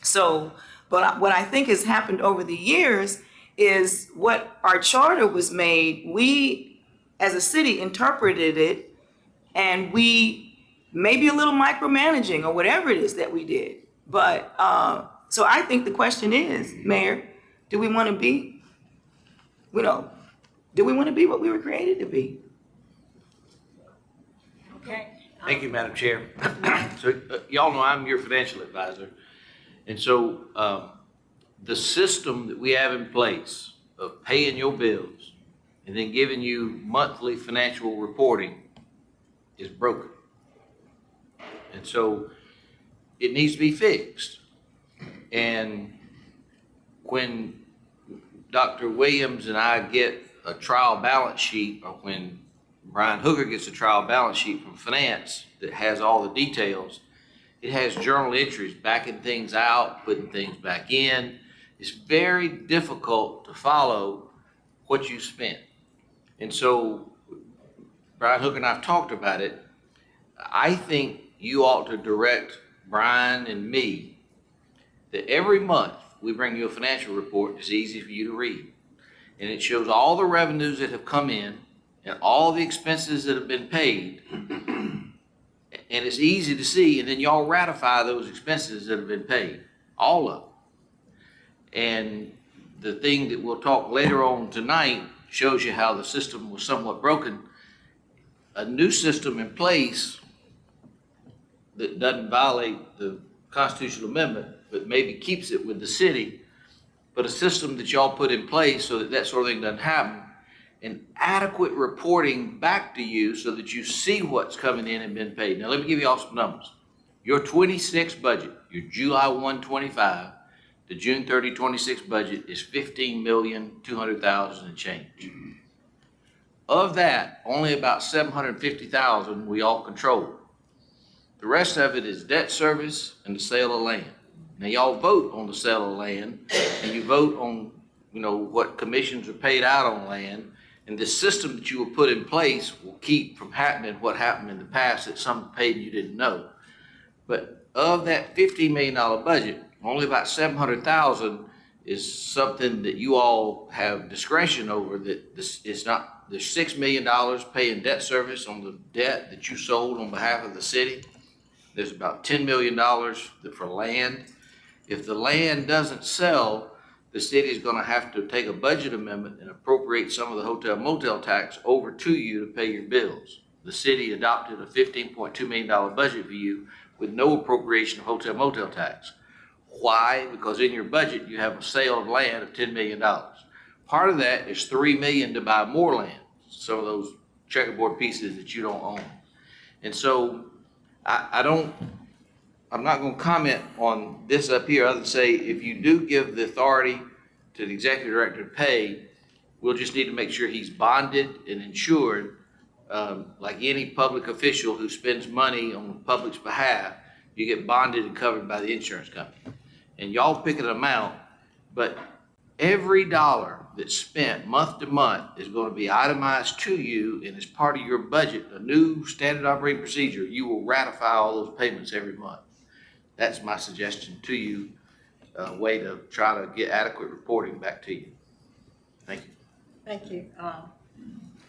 So, but what I think has happened over the years is what our charter was made, we as a city interpreted it, and we maybe a little micromanaging or whatever it is that we did. But, so I think the question is, Mayor, do we want to be, do we want to be what we were created to be? Okay. Thank you, Madam Chair. So y'all know I'm your financial advisor. And so the system that we have in place of paying your bills and then giving you monthly financial reporting is broken. And so it needs to be fixed. And when Dr. Williams and I get a trial balance sheet, or when Brian Hooker gets a trial balance sheet from finance that has all the details, it has journal entries, backing things out, putting things back in. It's very difficult to follow what you spent. And so Brian Hooker and I have talked about it. I think you ought to direct Brian and me that every month we bring you a financial report that's easy for you to read. And it shows all the revenues that have come in and all the expenses that have been paid. And it's easy to see, and then y'all ratify those expenses that have been paid, all of them. And the thing that we'll talk later on tonight shows you how the system was somewhat broken. A new system in place that doesn't violate the constitutional amendment, but maybe keeps it with the city, but a system that y'all put in place so that that sort of thing doesn't happen, and adequate reporting back to you so that you see what's coming in and been paid. Now, let me give you all some numbers. Your 26 budget, your July 1, 25, the June 30, 26 budget is $15,200,000 and change. Of that, only about $750,000 we all control. The rest of it is debt service and the sale of land. Now, y'all vote on the sale of land, and you vote on, what commissions are paid out on land, and the system that you will put in place will keep from happening what happened in the past that some paid you didn't know. But of that $15 million budget, only about $700,000 is something that you all have discretion over. That this is not. There's $6 million paying debt service on the debt that you sold on behalf of the city. There's about $10 million for land. If the land doesn't sell, the city is going to have to take a budget amendment and appropriate some of the hotel motel tax over to you to pay your bills. The city adopted a $15.2 million budget for you with no appropriation of hotel motel tax. Why? Because in your budget you have a sale of land of $10 million. Part of that is $3 million to buy more land, some of those checkerboard pieces that you don't own. And so I'm not going to comment on this up here other than say if you do give the authority to the executive director to pay, we'll just need to make sure he's bonded and insured, like any public official who spends money on the public's behalf. You get bonded and covered by the insurance company. And y'all pick an amount, but every dollar that's spent month to month is going to be itemized to you, and as part of your budget, a new standard operating procedure, you will ratify all those payments every month. That's my suggestion to you, a way to try to get adequate reporting back to you. Thank you. Thank you.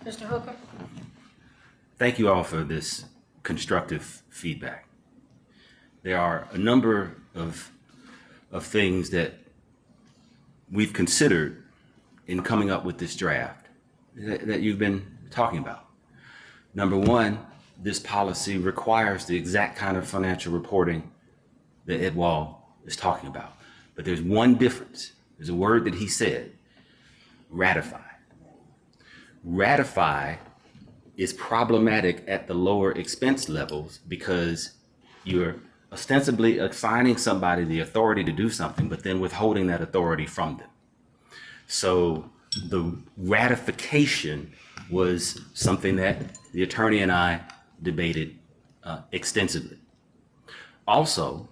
Mr. Hooker? Thank you all for this constructive feedback. There are a number of things that we've considered in coming up with this draft that you've been talking about. Number one, this policy requires the exact kind of financial reporting that Ed Wall is talking about. But there's one difference. There's a word that he said, ratify. Ratify is problematic at the lower expense levels because you're ostensibly assigning somebody the authority to do something, but then withholding that authority from them. So the ratification was something that the attorney and I debated extensively. Also,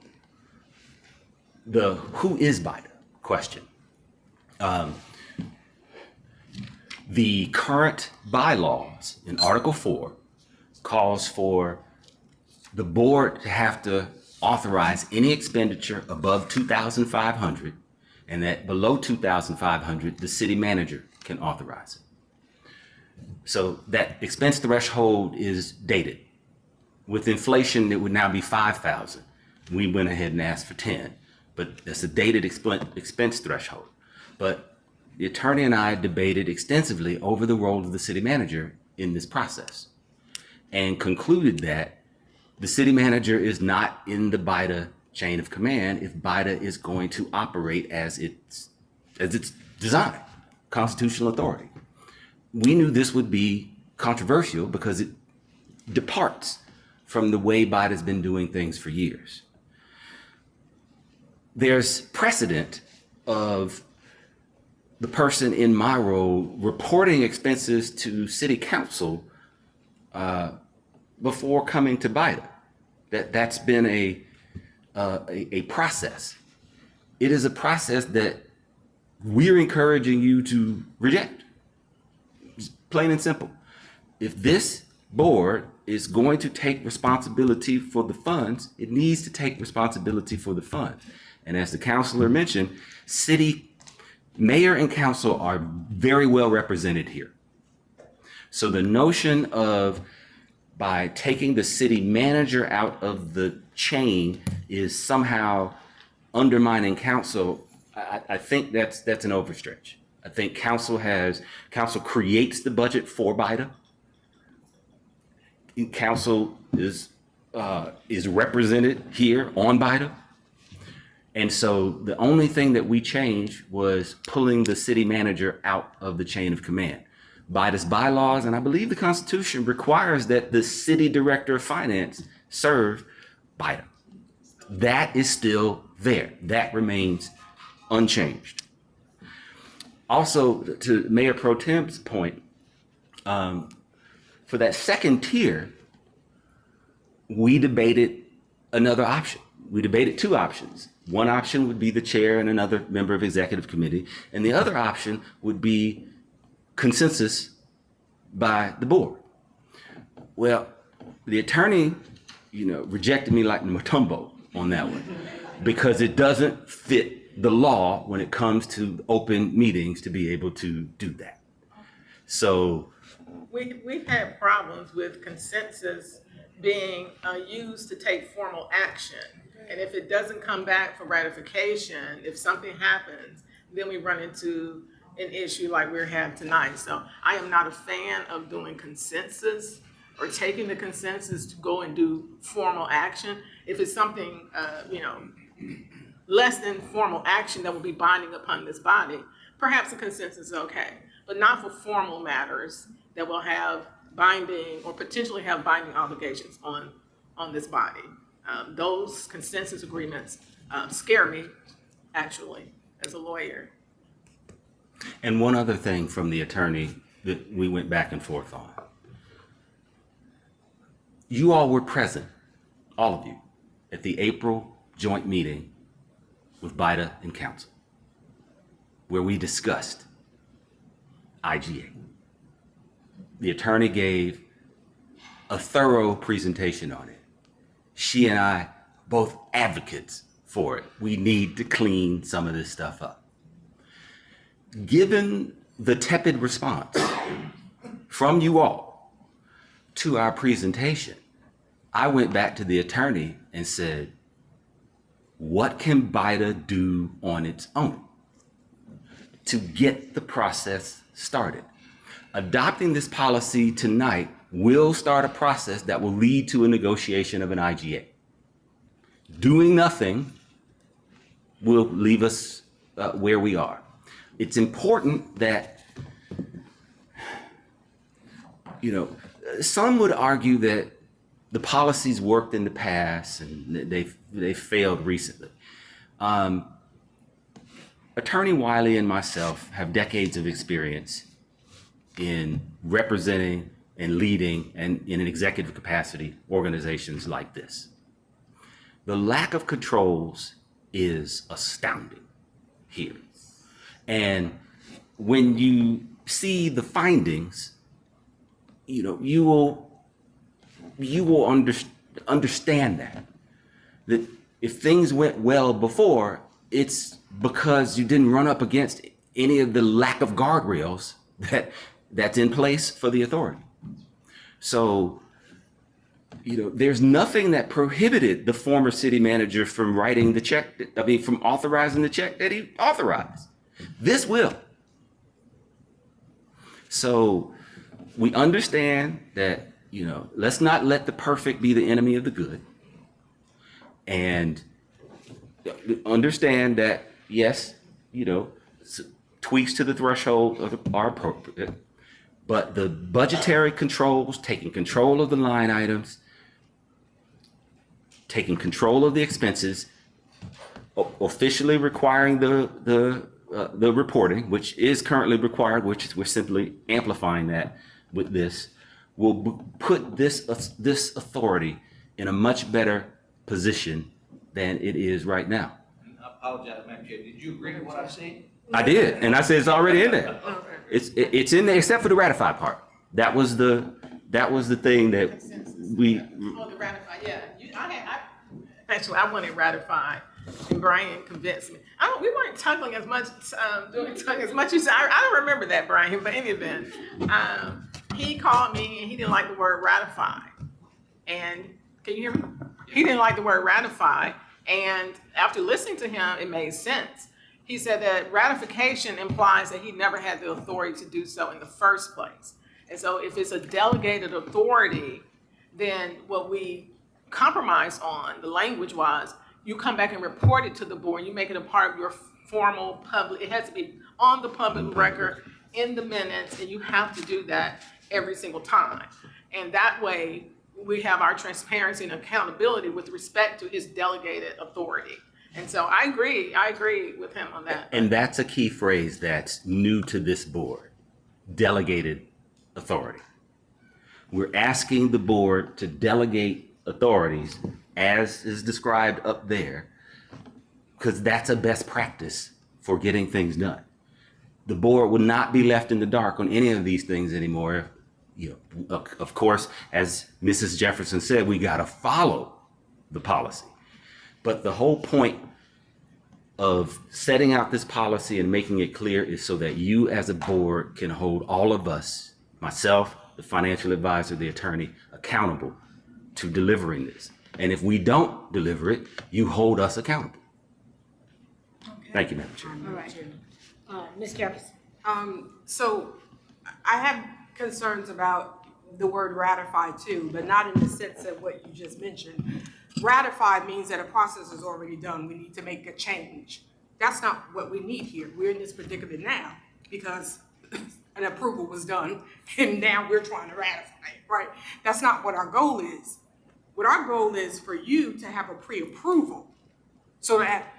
the who is BIDA question. The current bylaws in Article 4 calls for the board to have to authorize any expenditure above $2,500, and that below $2,500, the city manager can authorize it. So that expense threshold is dated. With inflation, it would now be 5,000. We went ahead and asked for 10, but that's a dated expense threshold. But the attorney and I debated extensively over the role of the city manager in this process and concluded that the city manager is not in the BIDA chain of command if BIDA is going to operate as it's designed, constitutional authority. We knew this would be controversial because it departs from the way BIDA's been doing things for years. There's precedent of the person in my role reporting expenses to city council before coming to BIDA. That's been a process. It is a process that we're encouraging you to reject. It's plain and simple. If this board is going to take responsibility for the funds, it needs to take responsibility for the funds. And as the counselor mentioned, city mayor and council are very well represented here. So the notion of by taking the city manager out of the chain is somehow undermining council, I think that's an overstretch. I think council creates the budget for BIDA. Council is represented here on BIDA. And so the only thing that we changed was pulling the city manager out of the chain of command. BIDA's bylaws, and I believe the Constitution requires that the city director of finance serve BIDA. That is still there. That remains unchanged. Also, to Mayor Pro Tem's point, for that second tier, we debated another option. We debated two options. One option would be the chair and another member of executive committee, and the other option would be consensus by the board. Well, the attorney, rejected me like Matumbo on that one because it doesn't fit the law when it comes to open meetings to be able to do that. So we've had problems with consensus being used to take formal action. And if it doesn't come back for ratification, if something happens, then we run into an issue like we're having tonight. So I am not a fan of doing consensus or taking the consensus to go and do formal action. If it's something, less than formal action that will be binding upon this body, perhaps a consensus is okay, but not for formal matters that will have binding or potentially have binding obligations on this body. Those consensus agreements scare me, actually, as a lawyer. And one other thing from the attorney that we went back and forth on. You all were present, all of you, at the April joint meeting with BIDA and council, where we discussed IGA. The attorney gave a thorough presentation on it. She and I, both advocates for it. We need to clean some of this stuff up. Given the tepid response from you all to our presentation, I went back to the attorney and said, what can BIDA do on its own to get the process started? Adopting this policy tonight will start a process that will lead to a negotiation of an IGA. Doing nothing will leave us where we are. It's important that, some would argue that the policies worked in the past and they failed recently. Attorney Wiley and myself have decades of experience in representing and leading and in an executive capacity organizations like this. The lack of controls is astounding here. And when you see the findings, you will understand that if things went well before, it's because you didn't run up against any of the lack of guardrails that's in place for the authority. So there's nothing that prohibited the former city manager from writing the check, from authorizing the check that he authorized. This will. So we understand that, let's not let the perfect be the enemy of the good. And understand that, yes, tweaks to the threshold are appropriate, but the budgetary controls, taking control of the line items, taking control of the expenses, officially requiring the reporting, which is currently required, which we're simply amplifying that with this, will put this authority in a much better position than it is right now. I apologize, Madam Chair. Did you agree with what I said? I did, and I said it's already in there. It's in there except for the ratify part. That was the thing that we. Oh, the ratify, yeah. Actually, I wanted ratified, and Brian convinced me. We weren't tugging as much, as much as I don't remember that, Brian. But in any event, he called me and he didn't like the word ratify. And can you hear me? He didn't like the word ratify. And after listening to him, it made sense. He said that ratification implies that he never had the authority to do so in the first place. And so if it's a delegated authority, then what we compromised on, the language was, you come back and report it to the board, you make it a part of your formal public, it has to be on the public record, in the minutes, and you have to do that every single time. And that way, we have our transparency and accountability with respect to his delegated authority. And so I agree with him on that. And that's a key phrase that's new to this board, delegated authority. We're asking the board to delegate authorities as is described up there, because that's a best practice for getting things done. The board would not be left in the dark on any of these things anymore. Of course, as Mrs. Jefferson said, we got to follow the policy. But the whole point of setting out this policy and making it clear is so that you as a board can hold all of us, myself, the financial advisor, the attorney, accountable to delivering this. And if we don't deliver it, you hold us accountable. Okay. Thank you, Madam Chair. All right. Ms. Jefferson. So I have concerns about the word ratify too, but not in the sense of what you just mentioned. Ratify means that a process is already done. We need to make a change. That's not what we need here. We're in this predicament now because an approval was done and now we're trying to ratify it, right? That's not what our goal is. What our goal is for you to have a pre-approval so that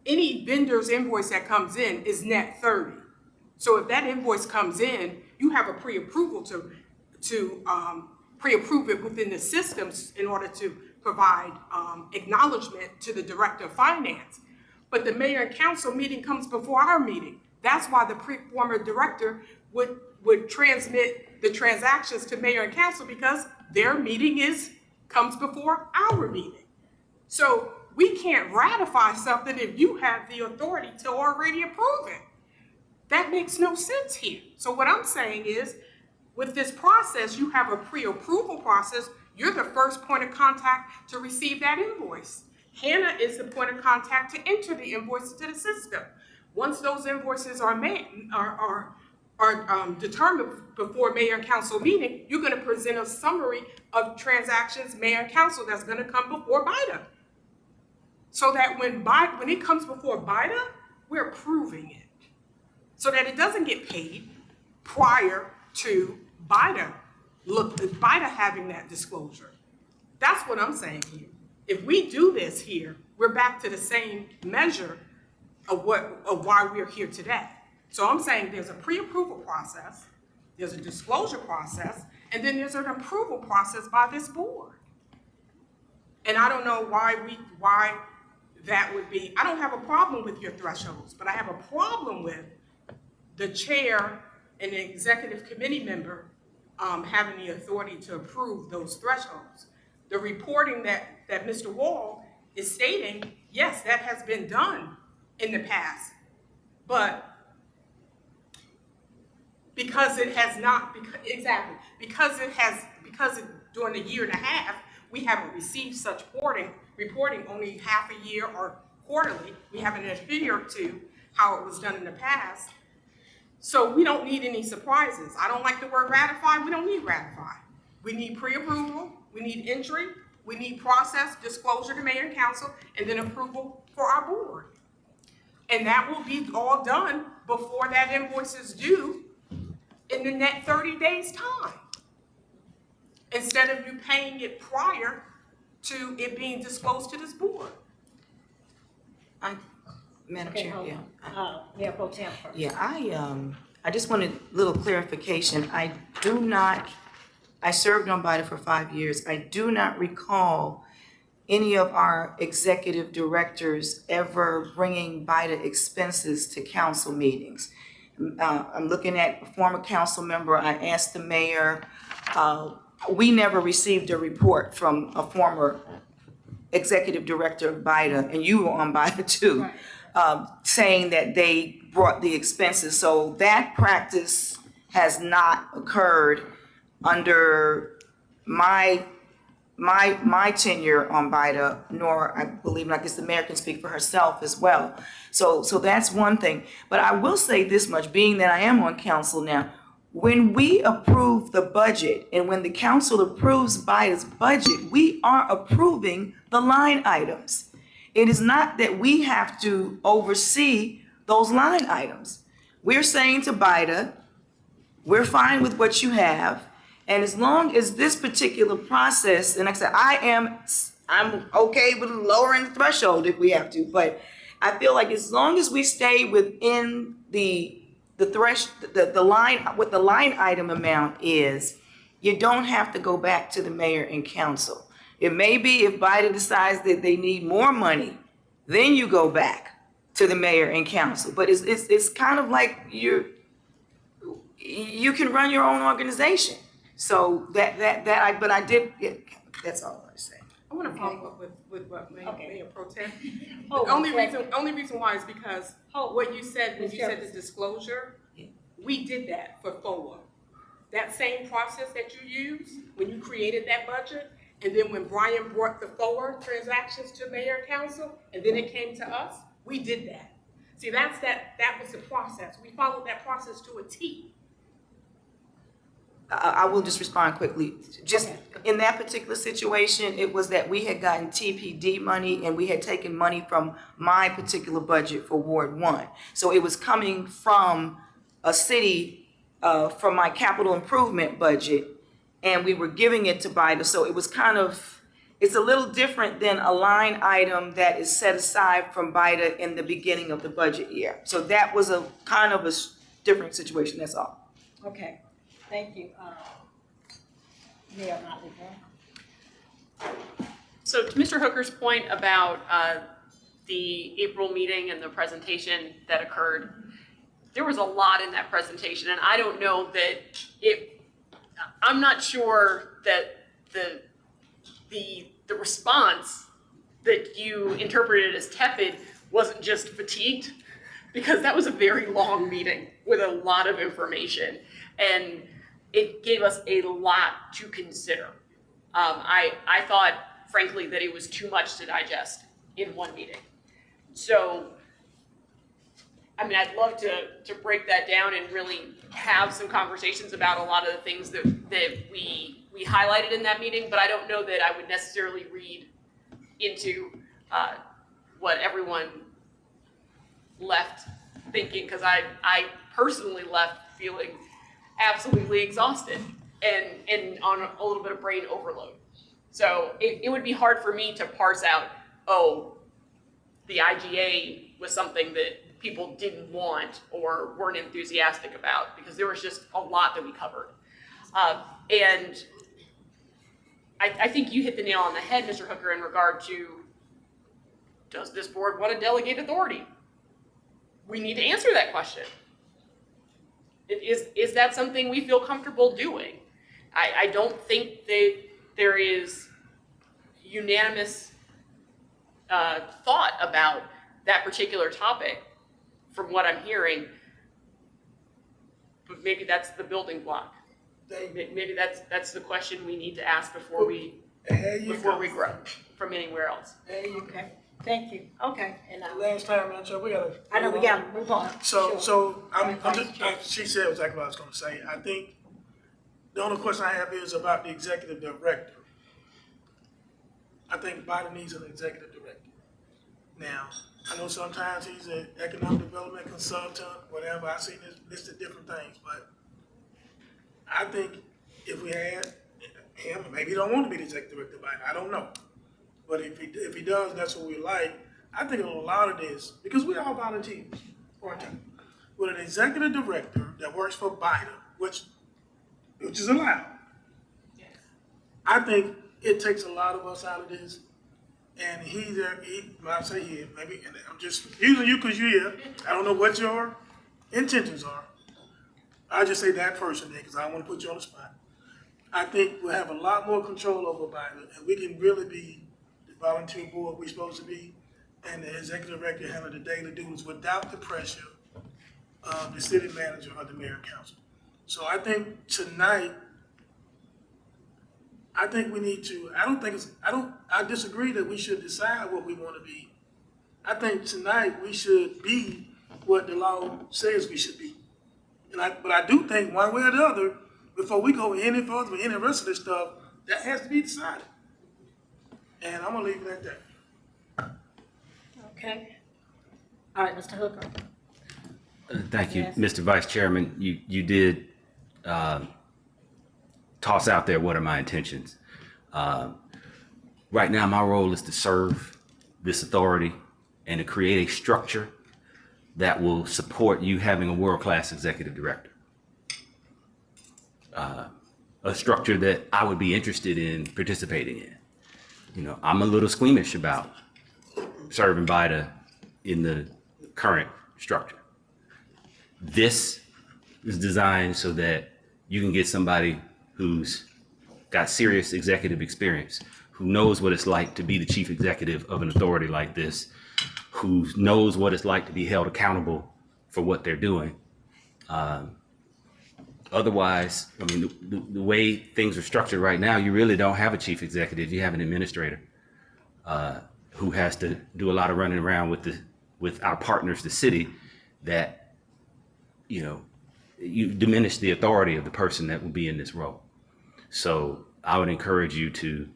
any vendor's invoice that comes in is net 30. So if that invoice comes in, you have a pre-approval to pre-approve it within the systems in order to provide acknowledgement to the director of finance. But the mayor and council meeting comes before our meeting. That's why the former director would transmit the transactions to mayor and council, because their meeting comes before our meeting. So we can't ratify something if you have the authority to already approve it. That makes no sense here. So what I'm saying is, with this process, you have a pre-approval process. You're the first point of contact to receive that invoice. Hannah is the point of contact to enter the invoice into the system. Once those invoices are determined before mayor and council meeting, you're going to present a summary of transactions, mayor and council, that's going to come before BIDA. So that when it comes before BIDA, we're approving it. So that it doesn't get paid prior to BIDA having that disclosure. That's what I'm saying here. If we do this here, we're back to the same measure of why we're here today. So I'm saying there's a pre-approval process, there's a disclosure process, and then there's an approval process by this board. And I don't know why that would be. I don't have a problem with your thresholds, but I have a problem with the chair and the executive committee member having the authority to approve those thresholds. The reporting that Mr. Wall is stating, yes, that has been done in the past, but because it has not, because during a year and a half, we haven't received such reporting only half a year or quarterly. We haven't adhered to how it was done in the past. So we don't need any surprises. I don't like the word ratify. We don't need ratify. We need pre-approval, we need entry, we need process, disclosure to mayor and council, and then approval for our board. And that will be all done before that invoice is due in the net 30 days time. Instead of you paying it prior to it being disclosed to this board. Madam Okay, Chair, hold yeah. on. Mayor Pro Tem first. Yeah, I just wanted a little clarification. I served on BIDA for 5 years. I do not recall any of our executive directors ever bringing BIDA expenses to council meetings. I'm looking at a former council member. I asked the mayor. We never received a report from a former executive director of BIDA, and you were on BIDA too, saying that they brought the expenses. So that practice has not occurred under my tenure on BIDA, nor I believe, and I guess the mayor can speak for herself as well. So that's one thing. But I will say this much, being that I am on council now, when we approve the budget and when the council approves BIDA's budget, we are approving the line items. It is not that we have to oversee those line items. We're saying to BIDA, we're fine with what you have, and as long as this particular process, and like I said, I'm okay with lowering the threshold if we have to, but I feel like as long as we stay within the line, what the line item amount is, you don't have to go back to the mayor and council. It may be if BIDA decides that they need more money, then you go back to the mayor and council. But it's kind of like you can run your own organization. So but I did. Yeah, that's all I say. I want to follow up with what Mayor Pro Tem. Hold The on, only reason why is because what you said when you said the disclosure, we did that for FOA. That same process that you used when you created that budget, and then when Brian brought the FOA transactions to mayor and council, and then it came to us, we did that. See, that was the process. We followed that process to a T. I will just respond quickly. Just in that particular situation, it was that we had gotten TPD money and we had taken money from my particular budget for Ward 1. So it was coming from a city, from my capital improvement budget, and we were giving it to BIDA. So it was it's a little different than a line item that is set aside from BIDA in the beginning of the budget year. So that was a kind of a different situation, that's all. Okay, thank you. Mayor Motley. So to Mr. Hooker's point about the April meeting and the presentation that occurred, there was a lot in that presentation, and I don't know that I'm not sure that the response that you interpreted as tepid wasn't just fatigued, because that was a very long meeting with a lot of information, and it gave us a lot to consider. I thought, frankly, that it was too much to digest in one meeting. So, I mean, I'd love to break that down and really have some conversations about a lot of the things that we highlighted in that meeting, but I don't know that I would necessarily read into what everyone left thinking, because I personally left feeling absolutely exhausted and on a little bit of brain overload. So it would be hard for me to parse out, the IGA was something that people didn't want or weren't enthusiastic about, because there was just a lot that we covered. And I think you hit the nail on the head, Mr. Hooker, in regard to, does this board want to delegate authority? We need to answer that question. Is that something we feel comfortable doing? I don't think that there is unanimous thought about that particular topic from what I'm hearing, but maybe that's the building block. Maybe that's the question we need to ask before we There you before go. we grow from anywhere else. There you go. Thank you. Okay, and Last time, Madam Chair, we gotta. I know we gotta move on. So, Sure. I'm just, she said exactly what I was gonna say. I think the only question I have is about the executive director. I think BIDA needs an executive director. Now, I know sometimes he's an economic development consultant, whatever. I've seen this listed different things, but I think if we had him, maybe he don't want to be the executive director of BIDA, I don't know. But if he does, that's what we like. I think a lot of this, because we all volunteers, with an executive director that works for BIDA, which is allowed. I think it takes a lot of us out of this. And when I say he, maybe, and I'm just using you because you're here. I don't know what your intentions are. I just say that person there because I don't want to put you on the spot. I think we'll have a lot more control over BIDA, and we can really be the volunteer board we're supposed to be, and the executive director handle the daily duties without the pressure of the city manager or the mayor and council. So I think tonight, I think we need to, I disagree that we should decide what we want to be. I think tonight we should be what the law says we should be. But I do think one way or the other, before we go any further with any rest of this stuff, that has to be decided. And I'm gonna leave it at that. Okay. All right, Mr. Hooker. Thank you, Yes. Mr. Vice Chairman. You did toss out there what are my intentions. Right now, my role is to serve this authority and to create a structure that will support you having a world-class executive director. A structure that I would be interested in participating in. You know, I'm a little squeamish about serving BIDA in the current structure. This is designed so that you can get somebody who's got serious executive experience, who knows what it's like to be the chief executive of an authority like this, who knows what it's like to be held accountable for what they're doing. Otherwise, I mean, the way things are structured right now, you really don't have a chief executive. You have an administrator who has to do a lot of running around with our partners, the city, that, you know, you diminish the authority of the person that will be in this role. So I would encourage you to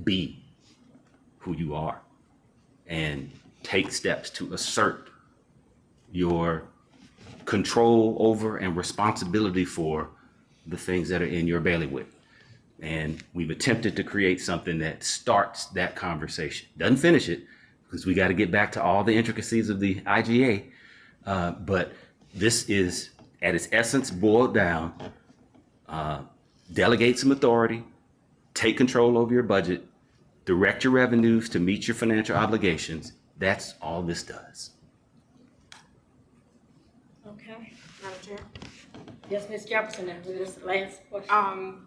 be who you are and take steps to assert your control over and responsibility for the things that are in your bailiwick. And we've attempted to create something that starts that conversation. Doesn't finish it, because we got to get back to all the intricacies of the IGA. But this is, at its essence, boiled down. Delegate some authority, take control over your budget, direct your revenues to meet your financial obligations. That's all this does. Okay, Madam Chair. Yes, Ms. Jefferson, and this last question.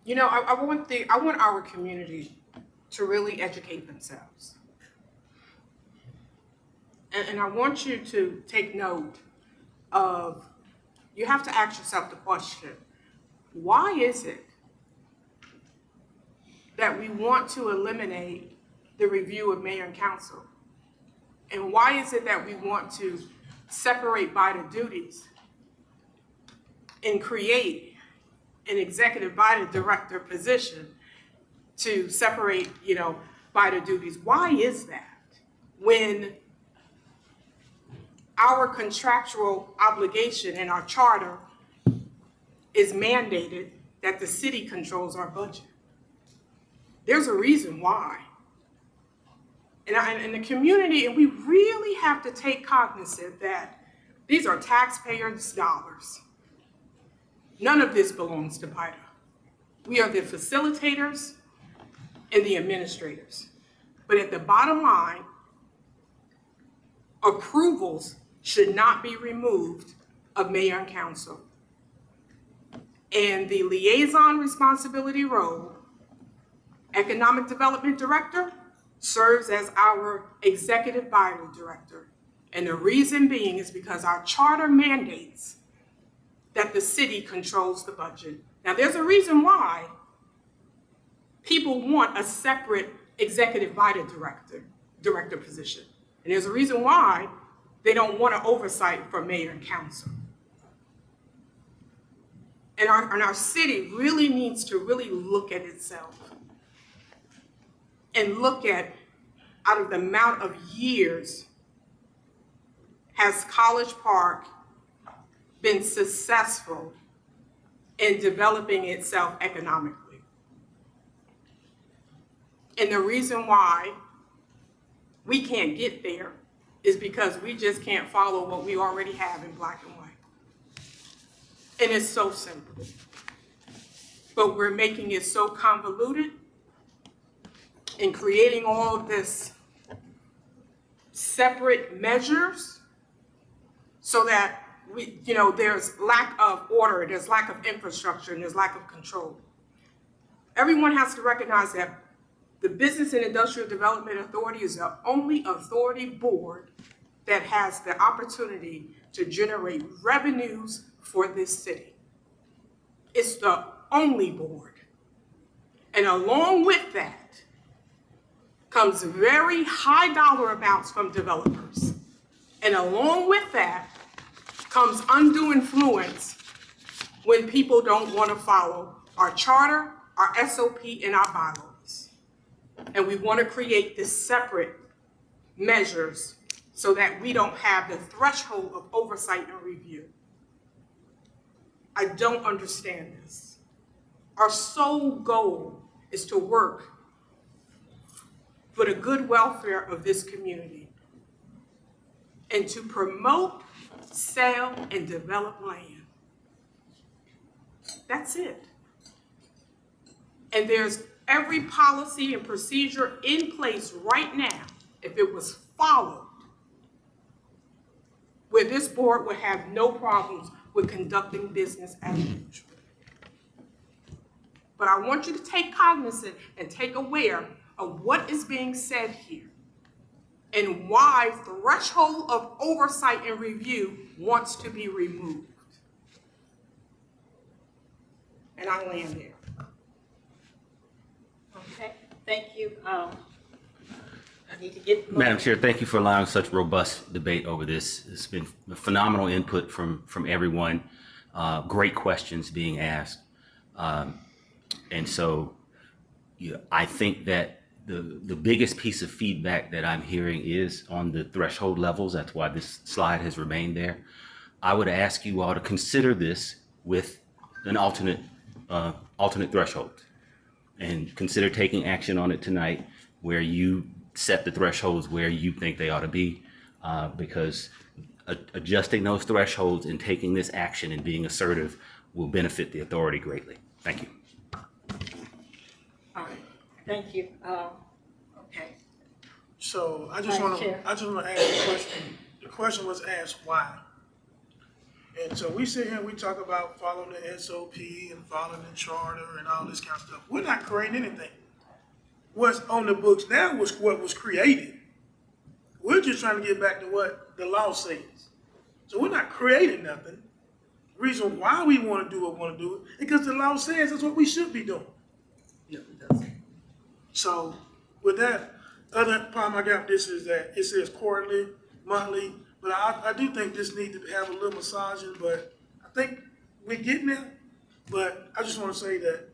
You know, I want our community to really educate themselves. And I want you to take note of, you have to ask yourself the question, why is it that we want to eliminate the review of mayor and council? And why is it that we want to separate BIDA duties and create an executive BIDA director position to separate, you know, BIDA duties? Why is that? When our contractual obligation in our charter is mandated that the city controls our budget. There's a reason why. And the community, and we really have to take cognizance that these are taxpayers' dollars. None of this belongs to BIDA. We are the facilitators and the administrators. But at the bottom line, approvals should not be removed of mayor and council. And the liaison responsibility role, economic development director, serves as our executive BIDA director. And the reason being is because our charter mandates that the city controls the budget. Now, there's a reason why people want a separate executive BIDA director position. And there's a reason why they don't want an oversight for mayor and council. And our city really needs to really look at itself and look at, out of the amount of years, has College Park been successful in developing itself economically? And the reason why we can't get there is because we just can't follow what we already have in black and white. And it's so simple. But we're making it so convoluted and creating all of this separate measures so that there's lack of order, there's lack of infrastructure, and there's lack of control. Everyone has to recognize that the Business and Industrial Development Authority is the only authority board that has the opportunity to generate revenues for this city. It's the only board. And along with that comes very high dollar amounts from developers. And along with that comes undue influence when people don't want to follow our charter, our SOP, and our bylaws. And we want to create this separate measures so that we don't have the threshold of oversight and review. I don't understand this. Our sole goal is to work for the good welfare of this community and to promote, sell, and develop land. That's it. And there's every policy and procedure in place right now, if it was followed, where this board would have no problems with conducting business as usual. But I want you to take cognizance and take aware of what is being said here and why threshold of oversight and review wants to be removed. And I land there. Okay, thank you. I need to get. Madam Chair, thank you for allowing such robust debate over this. It's been phenomenal input from everyone, great questions being asked. And so I think that the biggest piece of feedback that I'm hearing is on the threshold levels. That's why this slide has remained there. I would ask you all to consider this with an alternate threshold and consider taking action on it tonight where you set the thresholds where you think they ought to be, because adjusting those thresholds and taking this action and being assertive will benefit the authority greatly. Thank you. All right, thank you. Okay. So I just want to ask a question. The question was asked why. And so we sit here and we talk about following the SOP and following the charter and all this kind of stuff. We're not creating anything. What's on the books now was what was created. We're just trying to get back to what the law says. So we're not creating nothing. The reason why we want to do what we want to do is because the law says that's what we should be doing. Yeah, it does. So with that, other problem I got with this is that it says quarterly, monthly, but I do think this needs to have a little massaging, but I think we're getting there. But I just want to say that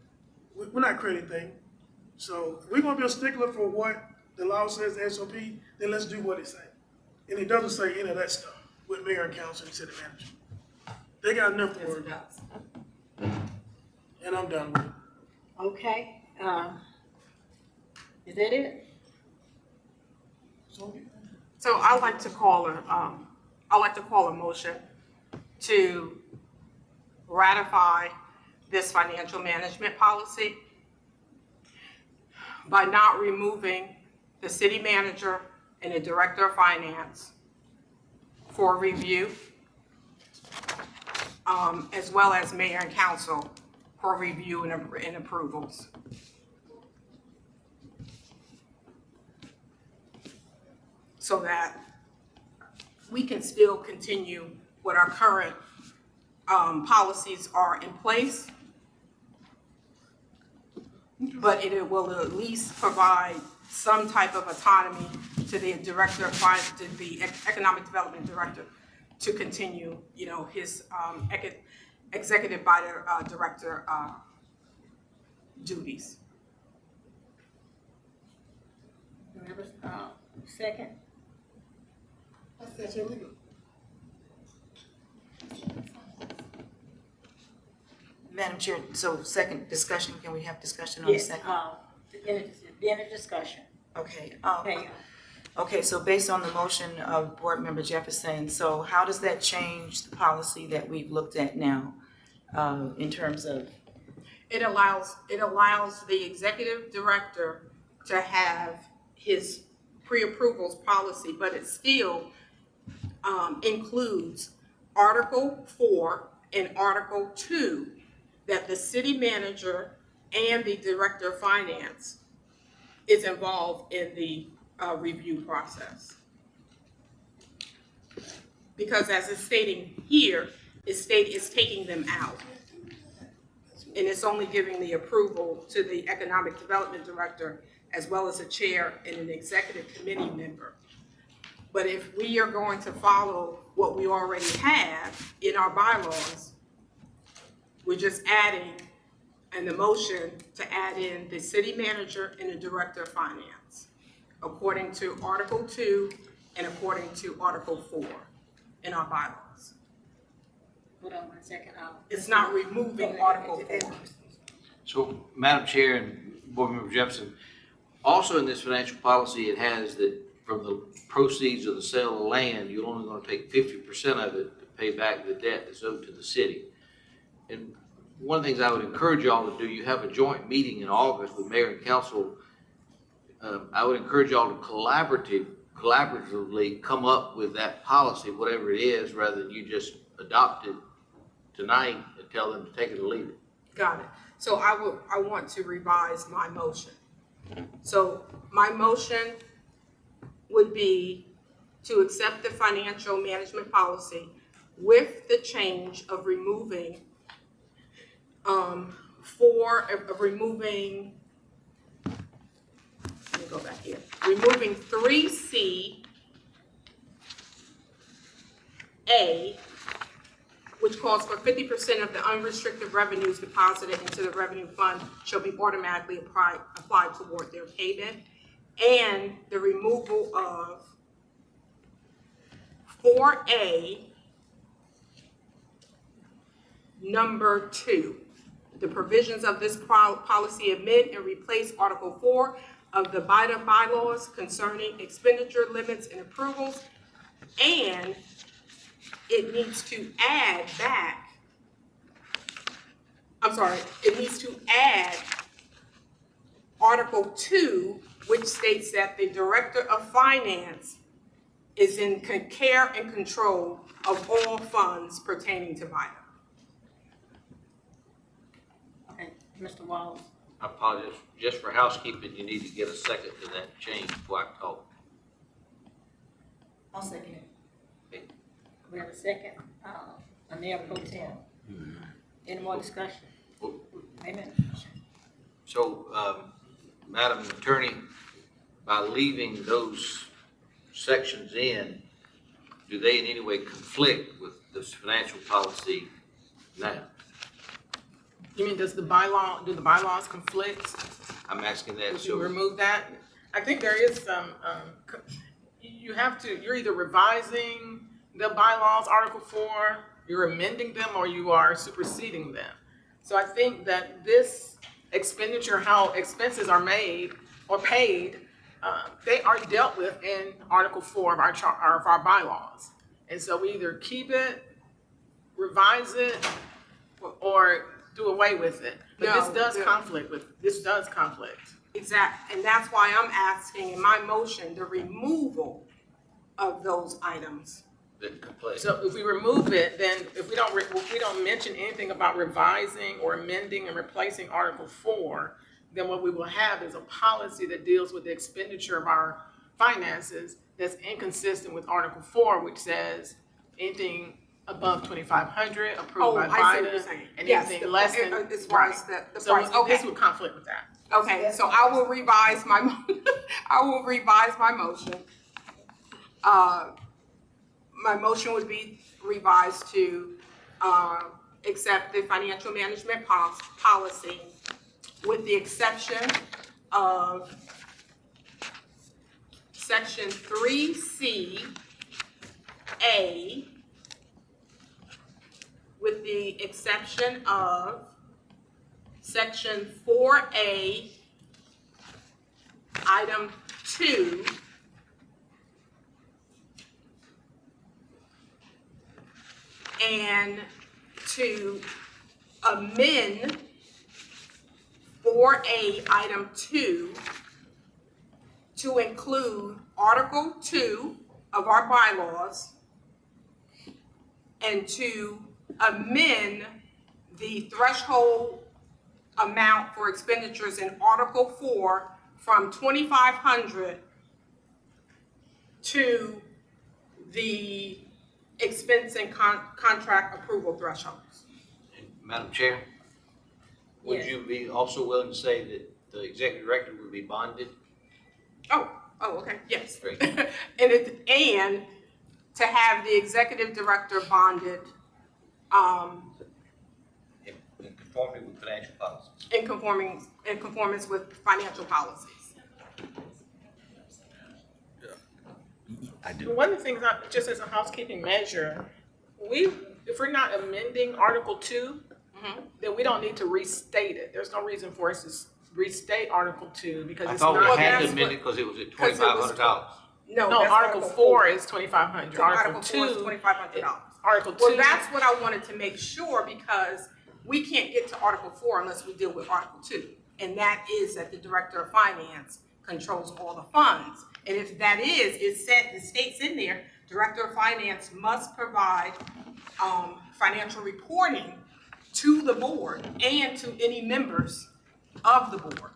we're not creating anything. So if we're going to be a stickler for what the law says, the SOP, then let's do what it says. And it doesn't say any of that stuff with mayor and council and city manager. They got enough to worry about. And I'm done with it. Okay. Is that it? So I'd like to call a motion to ratify this financial management policy by not removing the city manager and the director of finance for review, as well as mayor and council for review and approvals. So that we can still continue with our current policies are in place, but it will at least provide some type of autonomy to the director of finance, to the economic development director, to continue, you know, his executive BIDA director duties. Second? That's illegal. Madam Chair, so second discussion, can we have discussion on the Yes, second? the end of discussion. Okay, Okay. okay, so based on the motion of Board Member Jefferson, so how does that change the policy that we've looked at now, in terms of? It allows the executive director to have his pre-approvals policy, but it still includes Article 4 and Article 2, that the city manager and the director of finance is involved in the review process. Because as it's stating here, it's taking them out. And it's only giving the approval to the economic development director, as well as a chair and an executive committee member. But if we are going to follow what we already have in our bylaws, we're just adding, and the motion to add in the city manager and the director of finance, according to Article 2 and according to Article 4 in our bylaws. Hold on one second. It's not removing Article 4. So, Madam Chair and Board Member Jefferson, also in this financial policy, it has that from the proceeds of the sale of land, you're only gonna take 50% of it to pay back the debt that's owed to the city. And one of the things I would encourage y'all to do, you have a joint meeting in August with mayor and council. I would encourage y'all to collaboratively come up with that policy, whatever it is, rather than you just adopt it tonight and tell them to take it or leave it. Got it. So I want to revise my motion. So my motion would be to accept the financial management policy with the change of removing let me go back here. Removing 3C(a), which calls for 50% of the unrestricted revenues deposited into the revenue fund shall be automatically applied toward their payment, and the removal of 4A, number 2. The provisions of this policy amend and replace Article 4 of the BIDA bylaws concerning expenditure limits and approvals, and it needs to add back, it needs to add Article 2, which states that the Director of Finance is in care and control of all funds pertaining to BIDA. Okay, Mr. Wallace. I apologize, just for housekeeping, you need to get a second to that change before I talk. I'll second it. We have a second, Mayor Pro Tem. Any more discussion? Amen. So, Madam Attorney, by leaving those sections in, do they in any way conflict with this financial policy now? You mean, do the bylaws conflict? I'm asking that. Would you remove that? I think there is some, you're either revising the bylaws, Article 4, you're amending them, or you are superseding them. So I think that this expenditure, how expenses are made or paid, they are dealt with in Article 4 of our bylaws. And so we either keep it, revise it, or do away with it. But this does conflict. Exactly, and that's why I'm asking in my motion the removal of those items. So if we remove it, then if we don't mention anything about revising or amending and replacing Article 4, then what we will have is a policy that deals with the expenditure of our finances that's inconsistent with Article 4, which says anything above 2,500 approved by I see what BIDA, you're saying. and Yes, anything less than, as far as the So price, okay. this would conflict with that. Okay, so I will revise my, I will revise my motion. My motion would be revised to, accept the financial management policy with the exception of section 3C(a), with the exception of section 4A, item 2, and to amend 4A, item 2, to include Article 2 of our bylaws, and to amend the threshold amount for expenditures in Article 4 from 2,500 to the expense and contract approval thresholds. Madam Chair, would you be also willing to say that the executive director would be bonded? Oh, okay, yes. Great. And to have the executive director bonded, In conformity with financial policies. in conformance with financial policies. I do. One of the things, just as a housekeeping measure, if we're not amending Article 2, then we don't need to restate it. There's no reason for us to restate Article 2 because I it's thought not. we had to amend it because it was at $2,500. No, No, that's Article 4 is 2,500. Article 4 is $2,500. Article 2. Well, that's what I wanted to make sure, because we can't get to Article 4 unless we deal with Article 2. And that is that the Director of Finance controls all the funds. And if that is, it states in there, Director of Finance must provide financial reporting to the board and to any members of the board.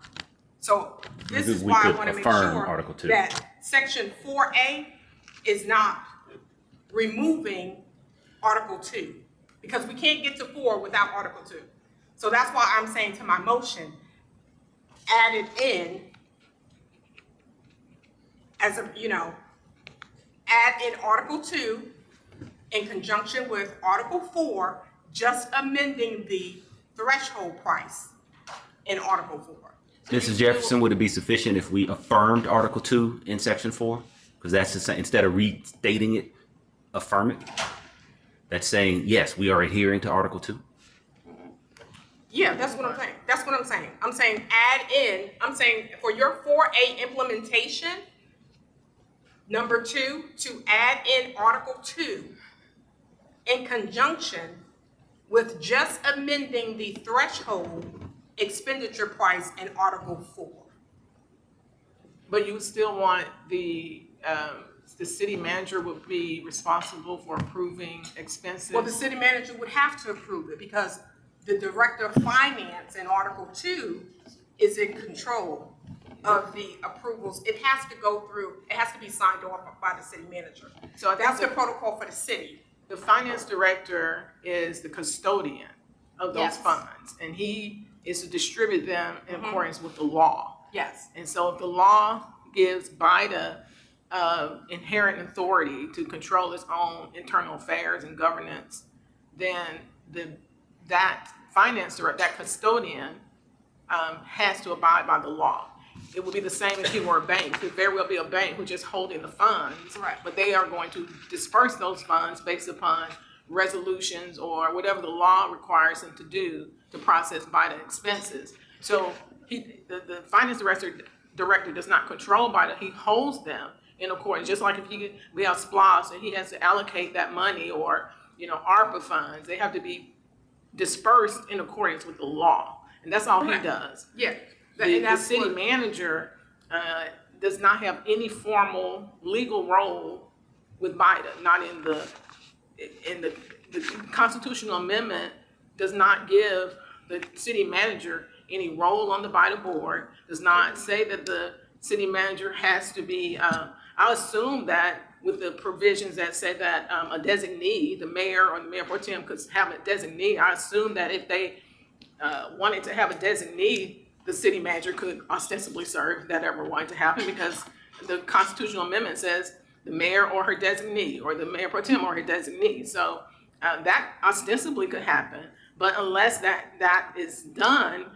So this is We why I could want to make affirm sure Article 2. that Section 4A is not removing Article 2, because we can't get to 4 without Article 2. So that's why I'm saying to my motion, add it in as a, add in Article 2 in conjunction with Article 4, just amending the threshold price in Article 4. Mrs. Jefferson, would it be sufficient if we affirmed Article 2 in Section 4? Because that's the same, instead of restating it, affirm it. That's saying, yes, we are adhering to Article 2. Yeah, that's what I'm saying. That's what I'm saying. I'm saying I'm saying for your 4A implementation, number 2, to add in Article 2 in conjunction with just amending the threshold expenditure price in Article 4. But you still want the city manager would be responsible for approving expenses? Well, the city manager would have to approve it because the Director of Finance in Article 2 is in control of the approvals. It has to go through, it has to be signed off by the city manager. So that's the protocol for the city. The finance director is the custodian of those Yes. funds, and he is to distribute them in accordance with the law. Yes. And so if the law gives BIDA inherent authority to control its own internal affairs and governance, then that finance director, that custodian, has to abide by the law. It would be the same if he were a bank. It could very well be a bank who's just holding the funds, Right. but they are going to disperse those funds based upon resolutions or whatever the law requires them to do to process BIDA expenses. So the finance director does not control BIDA. He holds them in accordance, just like if we have SPLOS and he has to allocate that money, or ARPA funds, they have to be dispersed in accordance with the law. And that's all he does. Yeah. The city manager does not have any formal legal role with BIDA, not in the constitutional amendment does not give the city manager any role on the BIDA board, does not say that the city manager has to be, I assume that with the provisions that said that a designee, the mayor or the mayor pro tem could have a designee. I assume that if they wanted to have a designee, the city manager could ostensibly serve if that ever wanted to happen, because the constitutional amendment says the mayor or her designee, or the mayor pro tem or her designee. So that ostensibly could happen, but unless that is done,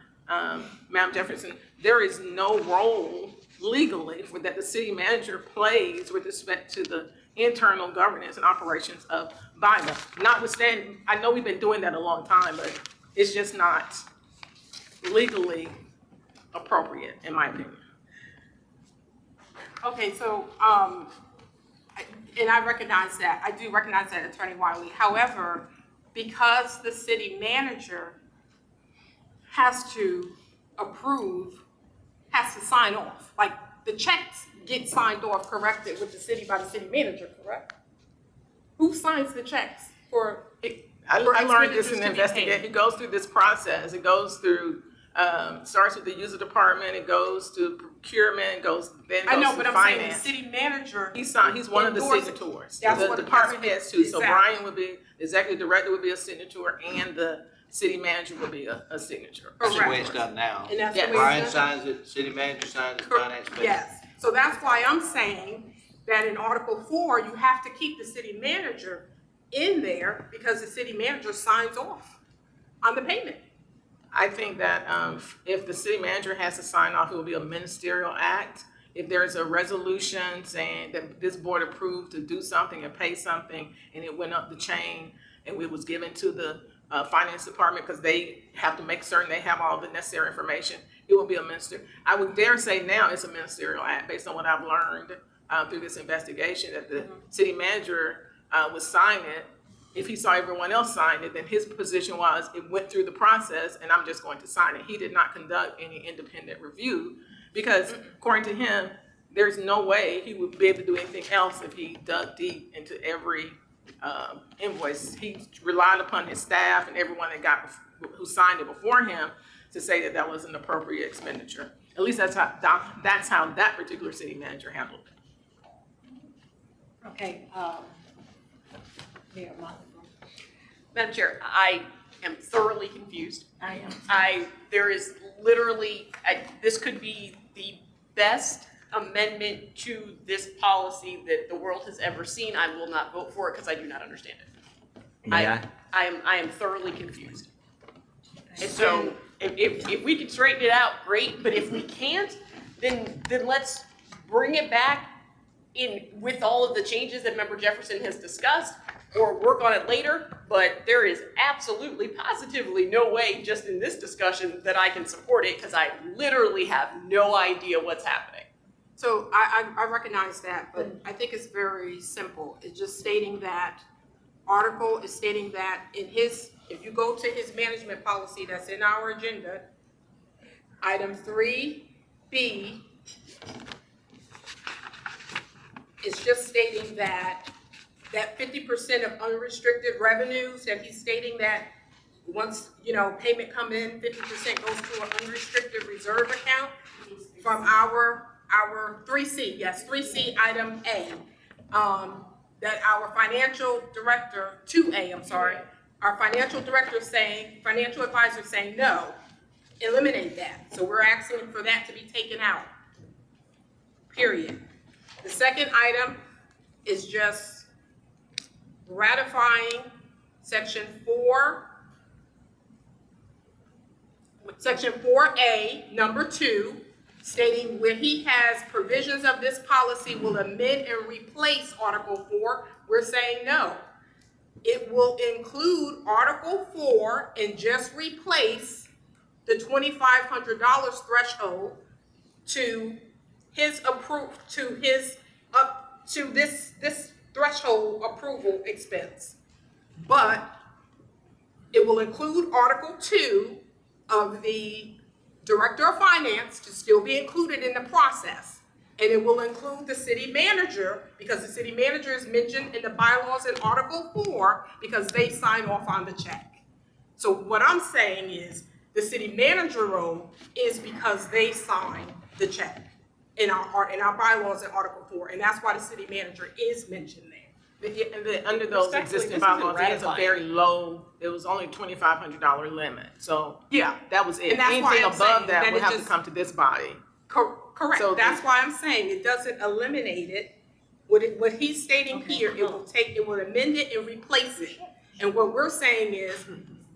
Madam Jefferson, there is no role legally that the city manager plays with respect to the internal governance and operations of BIDA. Notwithstanding, I know we've been doing that a long time, but it's just not legally appropriate, in my opinion. Okay, so, and I recognize that, I do recognize that, Attorney Wiley. However, because the city manager has to approve, has to sign off, like the checks get signed off, corrected with the city by the city manager, correct? Who signs the checks for? I learned this in the investigation. It goes through this process. It goes through, starts with the user department, it goes to procurement, then it goes to finance. I know, but I'm saying the city manager. He's one of the signatories. The department heads too. So Brian would be, the executive director would be a signature, and the city manager would be a signature. That's the way it's done now. And that's the way Brian it's done? signs it, city manager signs it, finance manager. Yes, so that's why I'm saying that in Article 4, you have to keep the city manager in there, because the city manager signs off on the payment. I think that if the city manager has to sign off, it will be a ministerial act. If there's a resolution saying that this board approved to do something and pay something, and it went up the chain, and it was given to the finance department, because they have to make certain they have all the necessary information, it will be a minister. I would dare say now it's a ministerial act, based on what I've learned through this investigation, that the city manager would sign it. If he saw everyone else sign it, then his position was, it went through the process and I'm just going to sign it. He did not conduct any independent review, because according to him, there's no way he would be able to do anything else if he dug deep into every invoice. He relied upon his staff and everyone who signed it before him to say that that was an appropriate expenditure. At least that's how that particular city manager handled it. Okay, Mayor Monica. Madam Chair, I am thoroughly confused. I am. There is literally, this could be the best amendment to this policy that the world has ever seen. I will not vote for it because I do not understand it. I am thoroughly confused. And so if we can straighten it out, great. But if we can't, then let's bring it back in with all of the changes that Member Jefferson has discussed, or work on it later. But there is absolutely, positively no way just in this discussion that I can support it, because I literally have no idea what's happening. So I recognize that, but I think it's very simple. It's just stating that, article is stating that in his, if you go to his management policy that's in our agenda, item 3B, it's just stating that 50% of unrestricted revenues, that he's stating that once, payment come in, 50% goes to an unrestricted reserve account from our 3C, yes, 3C item A, that our financial director, 2A, I'm sorry, our financial director saying, financial advisor saying, no, eliminate that. So we're asking for that to be taken out, period. The second item is just ratifying section 4A, number 2, stating where he has provisions of this policy will amend and replace Article 4. We're saying no. It will include Article 4 and just replace the $2,500 threshold to his this threshold approval expense. But it will include Article 2 of the Director of Finance to still be included in the process. And it will include the city manager, because the city manager is mentioned in the bylaws in Article 4 because they sign off on the check. So what I'm saying is the city manager role is because they sign the check. in our bylaws in Article 4, and that's why the city manager is mentioned there. Under those Respectfully, existing this isn't bylaws, it is a ratifying. very low, it was only $2,500 limit, so. Yeah. That was it. And that's why Anything I'm above saying that that would it have to just- come to this body. Correct, So that's why I'm saying it doesn't eliminate it. What he's stating here, it will amend it and replace it. And what we're saying is,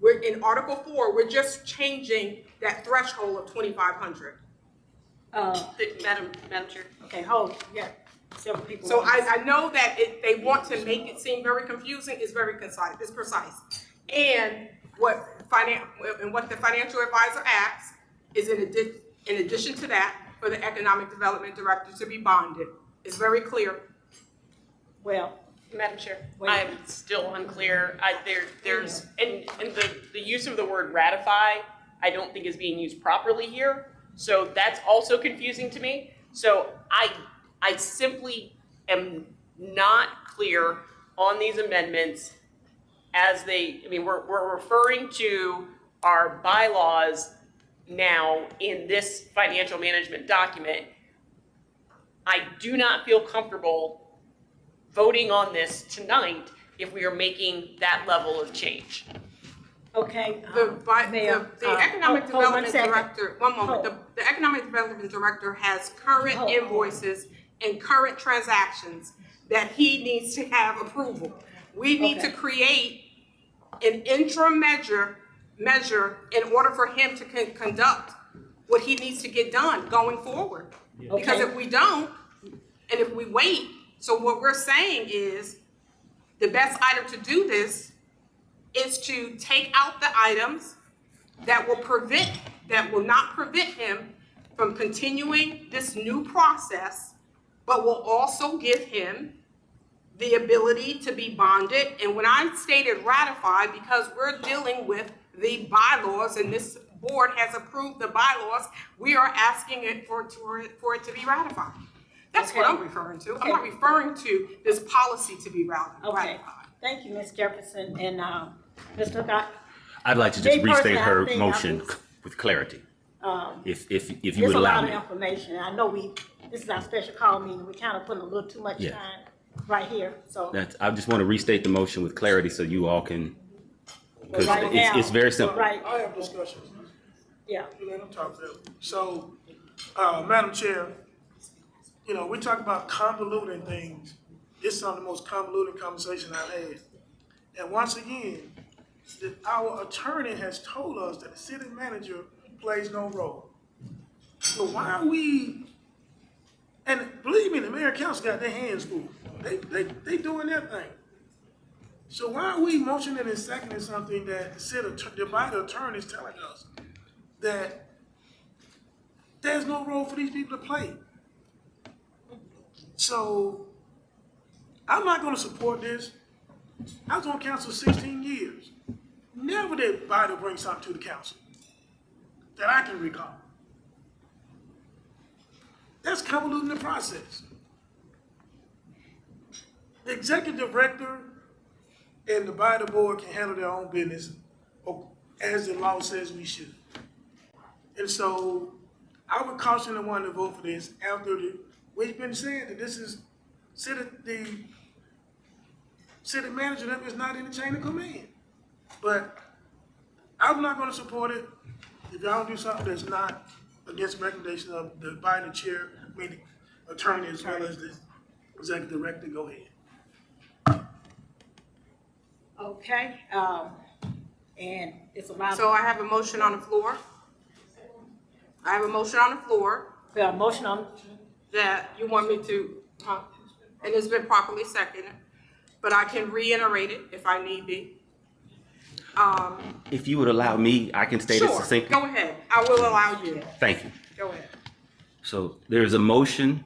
we're in Article 4, we're just changing that threshold of 2,500. Madam Chair. Okay, hold, yeah, several people. So I know that they want to make it seem very confusing, it's very concise, it's precise. And what the financial advisor asks is in addition to that, for the economic development director to be bonded. It's very clear. Well, Madam Chair, Wait. I'm still unclear. There's the use of the word ratify, I don't think is being used properly here. So that's also confusing to me. So I simply am not clear on these amendments as we're referring to our bylaws now in this financial management document. I do not feel comfortable voting on this tonight if we are making that level of change. okay. The economic hold one development second. director, one moment, the economic development director has current invoices and current transactions that he needs to have approval. We need to create an interim measure in order for him to conduct what he needs to get done going forward. Because if we don't, and if we wait, so what we're saying is, the best item to do this is to take out the items that will not prevent him from continuing this new process, but will also give him the ability to be bonded. And when I stated ratify, because we're dealing with the bylaws and this board has approved the bylaws, we are asking it for it to be ratified. That's what I'm referring to. I'm not referring to this policy to be ratified. Okay, thank you, Ms. Jefferson, and Mr. Scott. I'd like to just restate her motion with clarity. If you would allow me. There's a lot of information, and I know this is our special call meeting, we're kind of putting a little too much time right here, so. I just want to restate the motion with clarity so you all can, because Right now, it's very simple. Right, I have discussions. yeah. You let them talk to them. So, Madam Chair, we talk about convoluting things. This is some of the most convoluted conversation I've had. And once again, our attorney has told us that the city manager plays no role. So why are we, and believe me, the mayor and council got their hands full. They doing their thing. So why are we motioning and seconding something that the BIDA attorney is telling us that there's no role for these people to play? So I'm not going to support this. I was on council 16 years. Never did BIDA bring something to the council that I can recall. That's convoluting the process. The executive director and the BIDA board can handle their own business as the law says we should. And so I would caution the one to vote for this after we've been saying that this is the city manager that is not in the chain of command. But I'm not going to support it if y'all do something that's not against the recommendation of the BIDA chair, the attorney as well as the executive director. Go ahead. Okay, and it's a lot. So I have a motion on the floor. I have a motion on the floor. We have a motion on. That you want me to, and it's been properly seconded, but I can reiterate it if I need be. If you would allow me, I can state it succinctly. Go ahead. I will allow you. Thank you. Go ahead. So there's a motion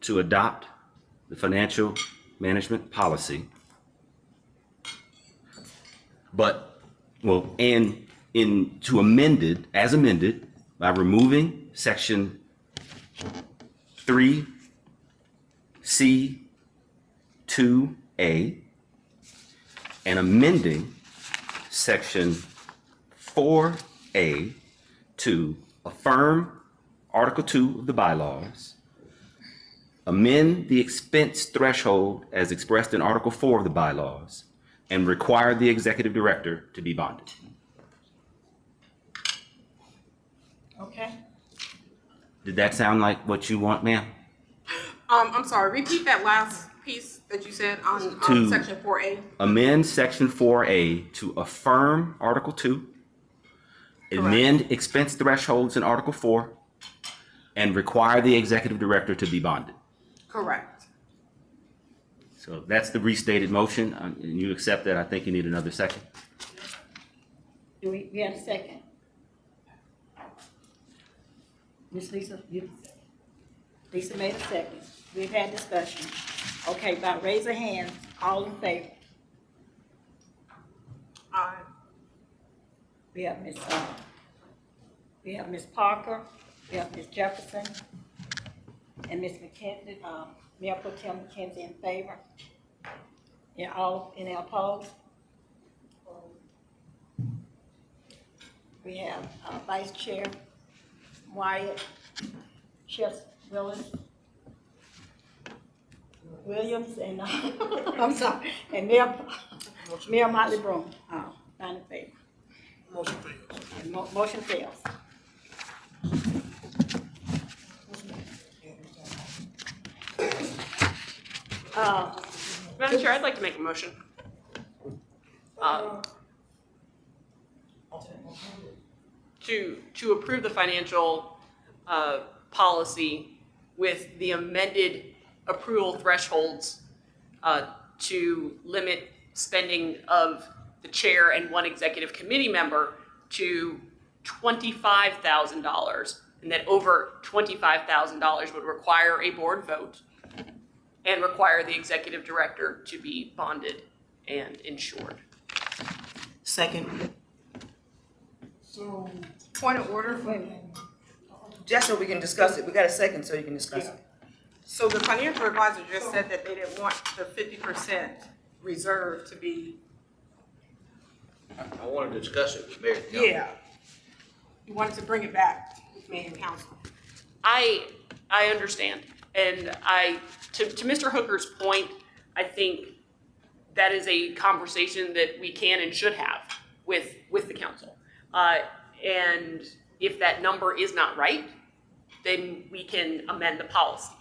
to adopt the financial management policy. To amend it, as amended, by removing section 3C2A and amending section 4A to affirm Article 2 of the bylaws, amend the expense threshold as expressed in Article 4 of the bylaws, and require the executive director to be bonded. Okay. Did that sound like what you want, ma'am? I'm sorry, repeat that last piece that you said on To section 4A. amend Section 4A to affirm Article 2, amend expense thresholds in Article 4, and require the executive director to be bonded. Correct. So that's the restated motion, and you accept that. I think you need another second. Do we have a second? Ms. Lisa, Lisa made a second. We've had discussion. Okay, by raise of hands, all in favor? Aye. We have Miss Parker, we have Miss Jefferson, and Miss McKenzie, Mayor Pro Tem McKenzie in favor. And all, any opposed? We have Vice Chair Wyatt, Chess Williams, and I'm sorry, and Mayor Motley Broom. Nine in favor. Motion fails. And motion fails. Madam Chair, I'd like to make a motion. To approve the financial policy with the amended approval thresholds to limit spending of the chair and one executive committee member to $25,000, and that over $25,000 would require a board vote and require the executive director to be bonded and insured. Second. So, point of order. Just so we can discuss it. We got a second so you can discuss it. So the financial advisor just said that they didn't want the 50% reserve to be. I want to discuss it with Mayor and Council. Yeah. You wanted to bring it back with me and council. I understand, and to Mr. Hooker's point, I think that is a conversation that we can and should have with the council. And if that number is not right, then we can amend the policy.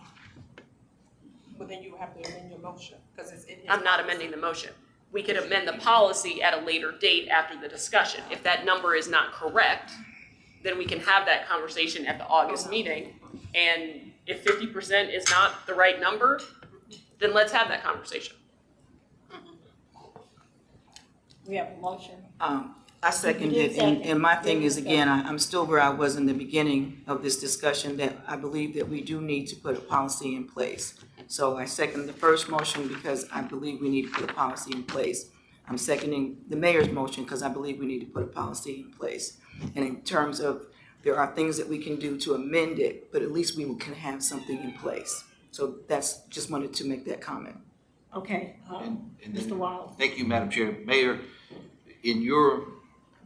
But then you have to amend your motion, because it's in his. I'm not amending the motion. We could amend the policy at a later date after the discussion. If that number is not correct, then we can have that conversation at the August meeting. And if 50% is not the right number, then let's have that conversation. We have a motion. I second it, and my thing is, again, I'm still where I was in the beginning of this discussion, that I believe that we do need to put a policy in place. So I second the first motion because I believe we need to put a policy in place. I'm seconding the mayor's motion because I believe we need to put a policy in place. And in terms of, there are things that we can do to amend it, but at least we can have something in place. So that's, just wanted to make that comment. Okay, Mr. Wiley. Thank you, Madam Chair. Mayor, in your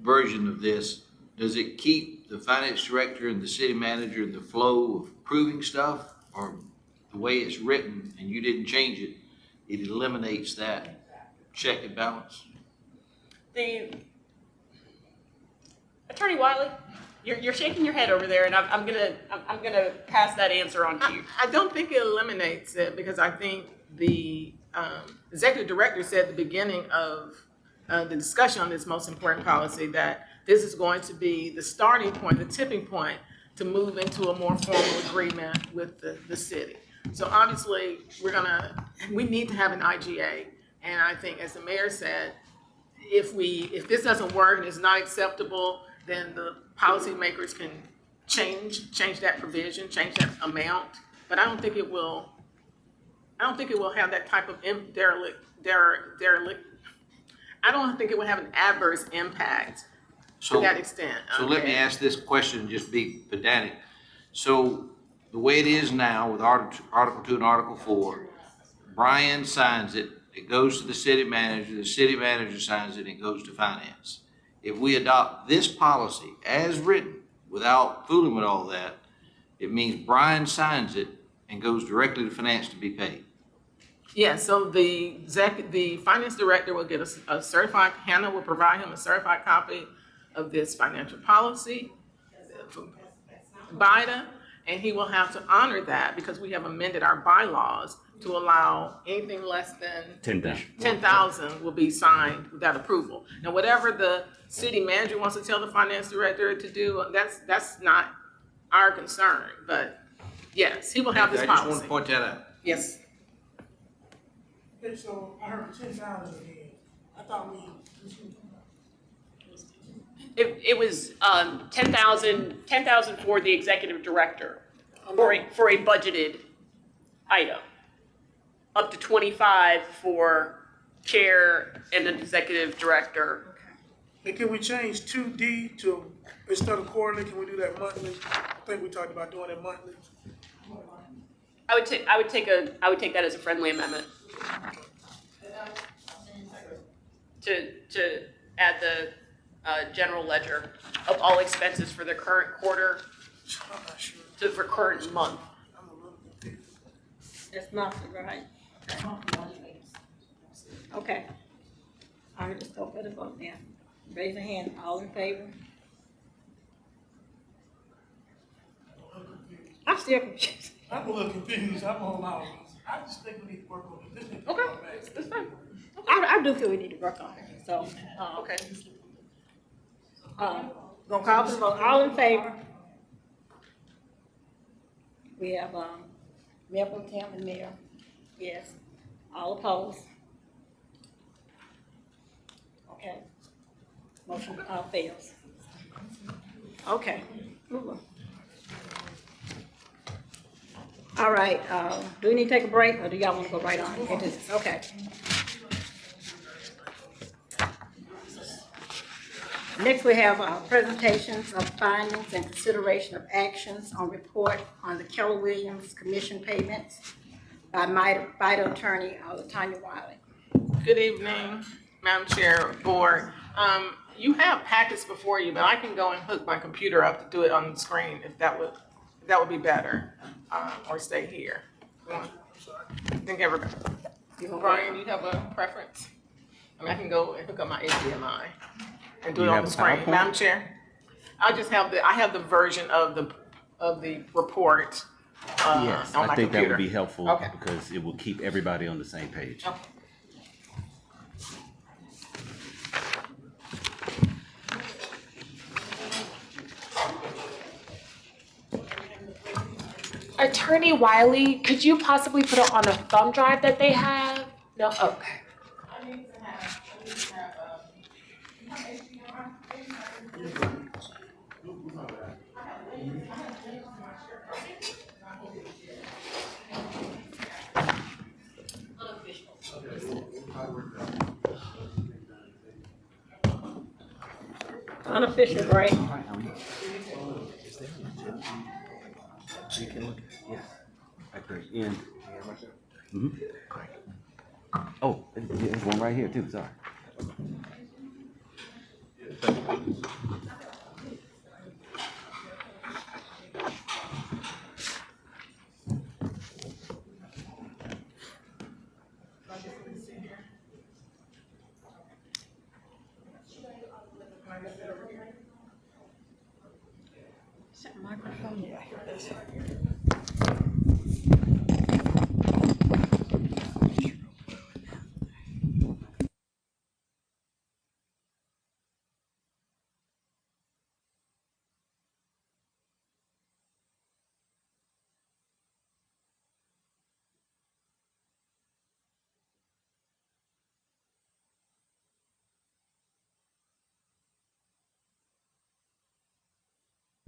version of this, does it keep the finance director and the city manager in the flow of approving stuff? Or the way it's written and you didn't change it, it eliminates that check and balance? Attorney Wiley, you're shaking your head over there, and I'm gonna pass that answer on to you. I don't think it eliminates it, because I think the executive director said at the beginning of the discussion on this most important policy that this is going to be the starting point, the tipping point to move into a more formal agreement with the city. So obviously, we need to have an IGA. And I think, as the mayor said, if this doesn't work and it's not acceptable, then the policymakers can change that provision, change that amount. But I don't think it will have that type of I don't think it would have an adverse impact to that extent. So let me ask this question and just be pedantic. So the way it is now with Article 2 and Article 4, Brian signs it, it goes to the city manager signs it, and it goes to finance. If we adopt this policy as written, without fooling with all that, it means Brian signs it and goes directly to finance to be paid. Yeah, so the finance director will get a certified, Hannah will provide him a certified copy of this financial policy from BIDA, and he will have to honor that because we have amended our bylaws to allow anything less than 10,000 will be signed without approval. Now, whatever the city manager wants to tell the finance director to do, that's not our concern, but yes, he will have this I policy. just want to point that out. Yes. Okay, so I heard 10,000 again. I thought we. It was 10,000 for the executive director for a budgeted item. Up to 25 for chair and an executive director. And can we change 2D to, instead of quarterly, can we do that monthly? I think we talked about doing it monthly. I would take that as a friendly amendment. To add the general ledger of all expenses for the current quarter for current month. That's monthly, right? Okay. All right, let's go for the vote now. Raise your hand, all in favor? I'm still confused. I'm a little confused. I'm on all these. I just think we need to work on it. Okay, that's fine. I do feel we need to work on it, so, Okay. Gonna call for the vote, all in favor? We have, Mayor Pro Tem and Mayor, yes, all opposed? Okay, motion, fails. Okay, move on. All right, do we need to take a break, or do y'all wanna go right on? Okay. Next, we have presentations of findings and consideration of actions on report on the Keller Williams commission payments by BIDA attorney LaTonya Wiley. Good evening, Madam Chair, Board. You have packets before you, but I can go and hook my computer up to do it on the screen if that would be better, or stay here. I think everybody. Brian, you have a preference? I mean, I can go and hook up my HDMI and do it on the screen. Madam Chair, I have the version of the report Yes, on my I think computer. that would be helpful Okay. because it will keep everybody on the same page. Okay. Attorney Wiley, could you possibly put it on a thumb drive that they have? No? Okay. Unofficial break. You can look, yes, at the end. Oh, there's one right here too, sorry. Microphone, yeah, I hear this.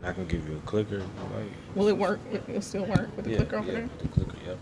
I can give you a clicker. Like, Will it work? It'll still work with the clicker over there? the clicker, yep.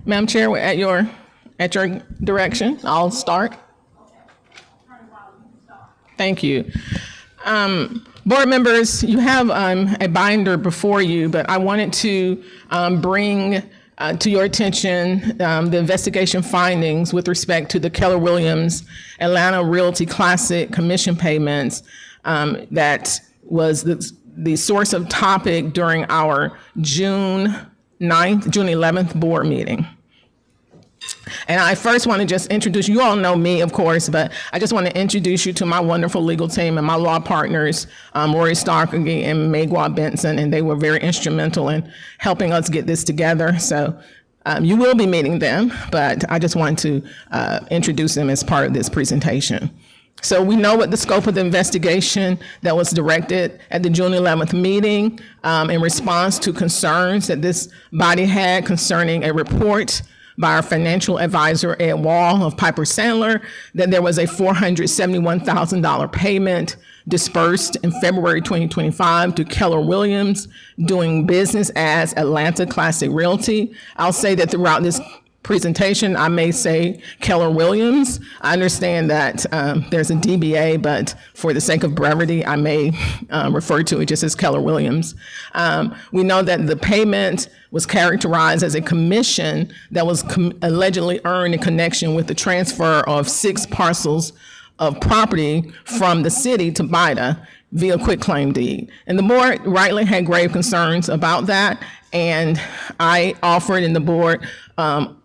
Madam Chair, at your direction, I'll start. Thank you. Board members, you have a binder before you, but I wanted to bring to your attention the investigation findings with respect to the Keller Williams Atlanta Realty Classic commission payments that was the source of topic during our June 11th board meeting. And I first want to just introduce, you all know me, of course, but I just want to introduce you to my wonderful legal team and my law partners, Rory Starkey and Megwa Benson, and they were very instrumental in helping us get this together. So you will be meeting them, but I just want to introduce them as part of this presentation. So we know what the scope of the investigation that was directed at the June 11th meeting in response to concerns that this body had concerning a report by our financial advisor, Ed Wall of Piper Sandler, that there was a $471,000 payment dispersed in February 2025 to Keller Williams doing business as Atlanta Classic Realty. I'll say that throughout this presentation, I may say Keller Williams. I understand that there's a DBA, but for the sake of brevity, I may refer to it just as Keller Williams. We know that the payment was characterized as a commission that was allegedly earned in connection with the transfer of 6 parcels of property from the city to BIDA via quitclaim deed. And the board rightly had grave concerns about that. And I offered, and the board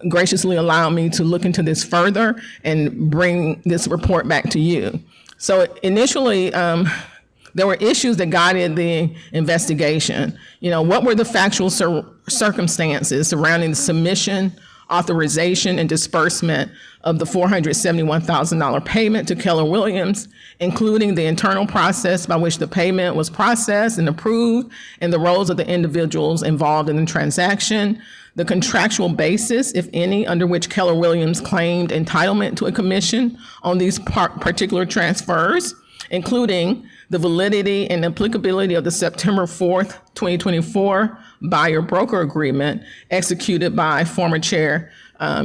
graciously allowed me to look into this further and bring this report back to you. So initially, there were issues that guided the investigation. You know, what were the factual circumstances surrounding the submission, authorization, and disbursement of the $471,000 payment to Keller Williams, including the internal process by which the payment was processed and approved, and the roles of the individuals involved in the transaction, the contractual basis, if any, under which Keller Williams claimed entitlement to a commission on these particular transfers, including the validity and applicability of the September 4th, 2024 buyer-broker agreement executed by former Chair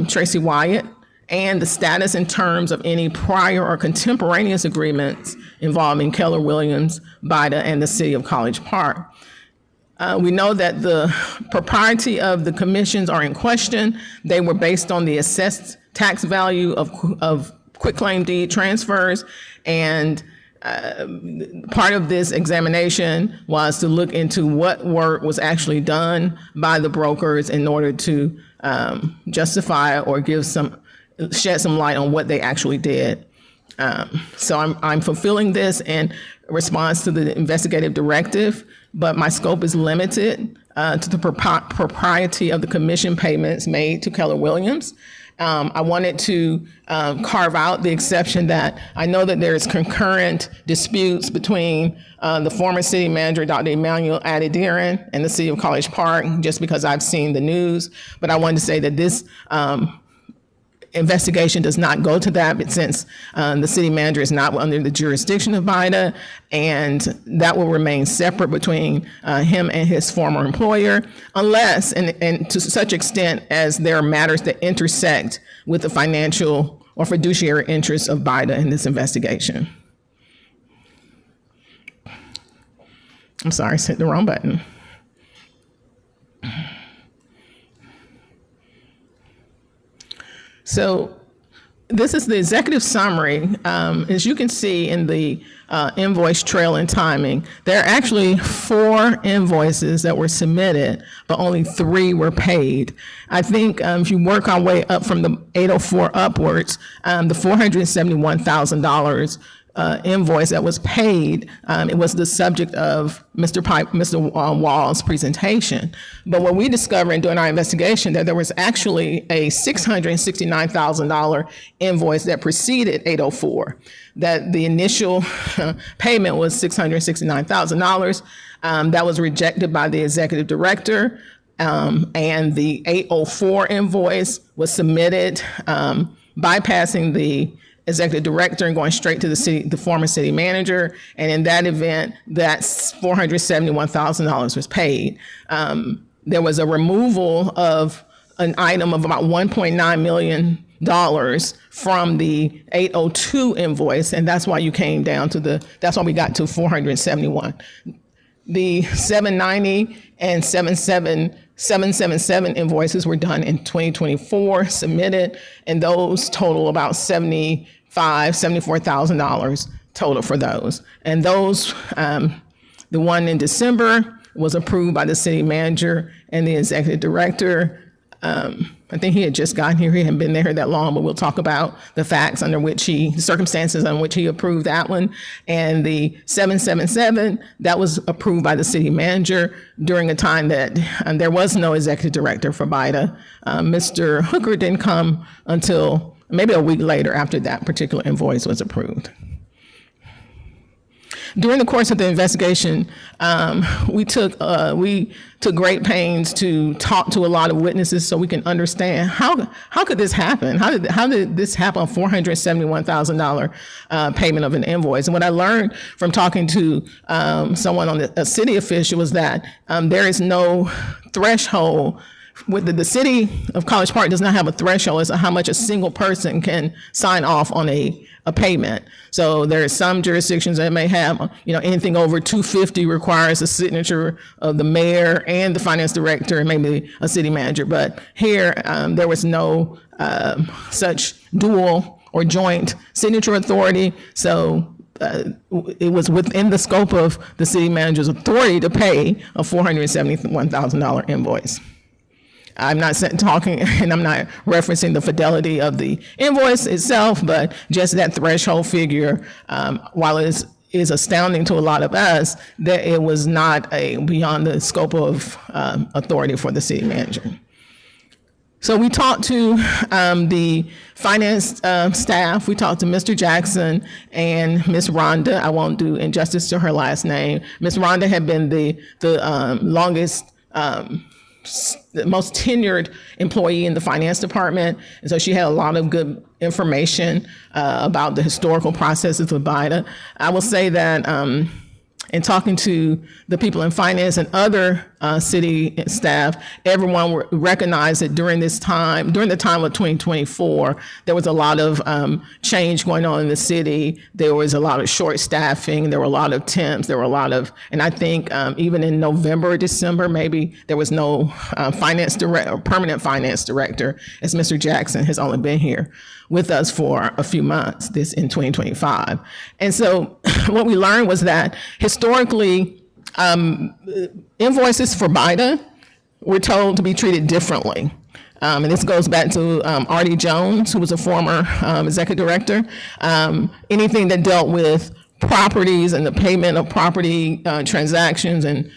Tracy Wyatt, and the status and terms of any prior or contemporaneous agreements involving Keller Williams, BIDA, and the City of College Park. We know that the propriety of the commissions are in question. They were based on the assessed tax value of quitclaim deed transfers, and part of this examination was to look into what work was actually done by the brokers in order to justify or shed some light on what they actually did. So I'm fulfilling this in response to the investigative directive, but my scope is limited to the propriety of the commission payments made to Keller Williams. I wanted to carve out the exception that I know that there's concurrent disputes between the former city manager, Dr. Emmanuel Adediran, and the City of College Park, just because I've seen the news. But I wanted to say that this investigation does not go to that, but since the city manager is not under the jurisdiction of BIDA, and that will remain separate between him and his former employer, unless, and to such extent as there are matters that intersect with the financial or fiduciary interests of BIDA in this investigation. I'm sorry, I hit the wrong button. So this is the executive summary. As you can see in the invoice trail and timing, there are actually 4 invoices that were submitted, but only 3 were paid. I think if you work our way up from the 804 upwards, the $471,000 invoice that was paid, it was the subject of Mr. Wall's presentation. But what we discovered in doing our investigation, that there was actually a $669,000 invoice that preceded 804. That the initial payment was $669,000. That was rejected by the executive director. And the 804 invoice was submitted, bypassing the executive director and going straight to the former city manager. And in that event, that $471,000 was paid. There was a removal of an item of about $1.9 million from the 802 invoice, and that's why you came down to that's why we got to 471. The 790 and 777 invoices were done in 2024, submitted, and those total about $74,000 total for those. And those, the one in December was approved by the city manager and the executive director. I think he had just gotten here. He hadn't been there that long, but we'll talk about the facts under which circumstances on which he approved that one. And the 777, that was approved by the city manager during a time that there was no executive director for BIDA. Mr. Hooker didn't come until maybe a week later after that particular invoice was approved. During the course of the investigation, we took great pains to talk to a lot of witnesses so we can understand how could this happen? How did this happen? A $471,000 payment of an invoice. And what I learned from talking to someone a city official was that there is no threshold. With the city of College Park does not have a threshold as to how much a single person can sign off on a payment. So there are some jurisdictions that may have, anything over 250 requires a signature of the mayor and the finance director and maybe a city manager. But here, there was no such dual or joint signature authority. So it was within the scope of the city manager's authority to pay a $471,000 invoice. I'm not talking, and I'm not referencing the fidelity of the invoice itself, but just that threshold figure, while it is astounding to a lot of us, that it was not beyond the scope of authority for the city manager. So we talked to the finance staff. We talked to Mr. Jackson and Ms. Rhonda. I won't do injustice to her last name. Ms. Rhonda had been the longest, the most tenured employee in the finance department. And so she had a lot of good information about the historical processes of BIDA. I will say that in talking to the people in finance and other city staff, everyone recognized that during the time of 2024, there was a lot of change going on in the city. There was a lot of short staffing. There were a lot of temps. There were a lot of, and I think even in November or December, maybe there was no permanent finance director, as Mr. Jackson has only been here with us for a few months, this in 2025. And so what we learned was that historically, invoices for BIDA were told to be treated differently. And this goes back to Artie Jones, who was a former executive director. Anything that dealt with properties and the payment of property transactions and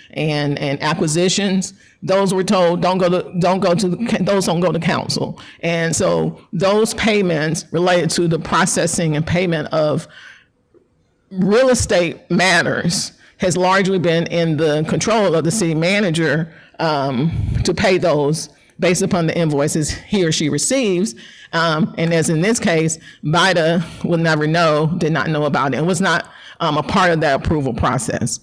acquisitions, those were told those don't go to council. And so those payments related to the processing and payment of real estate matters has largely been in the control of the city manager to pay those based upon the invoices he or she receives. And as in this case, BIDA did not know about it. It was not a part of that approval process.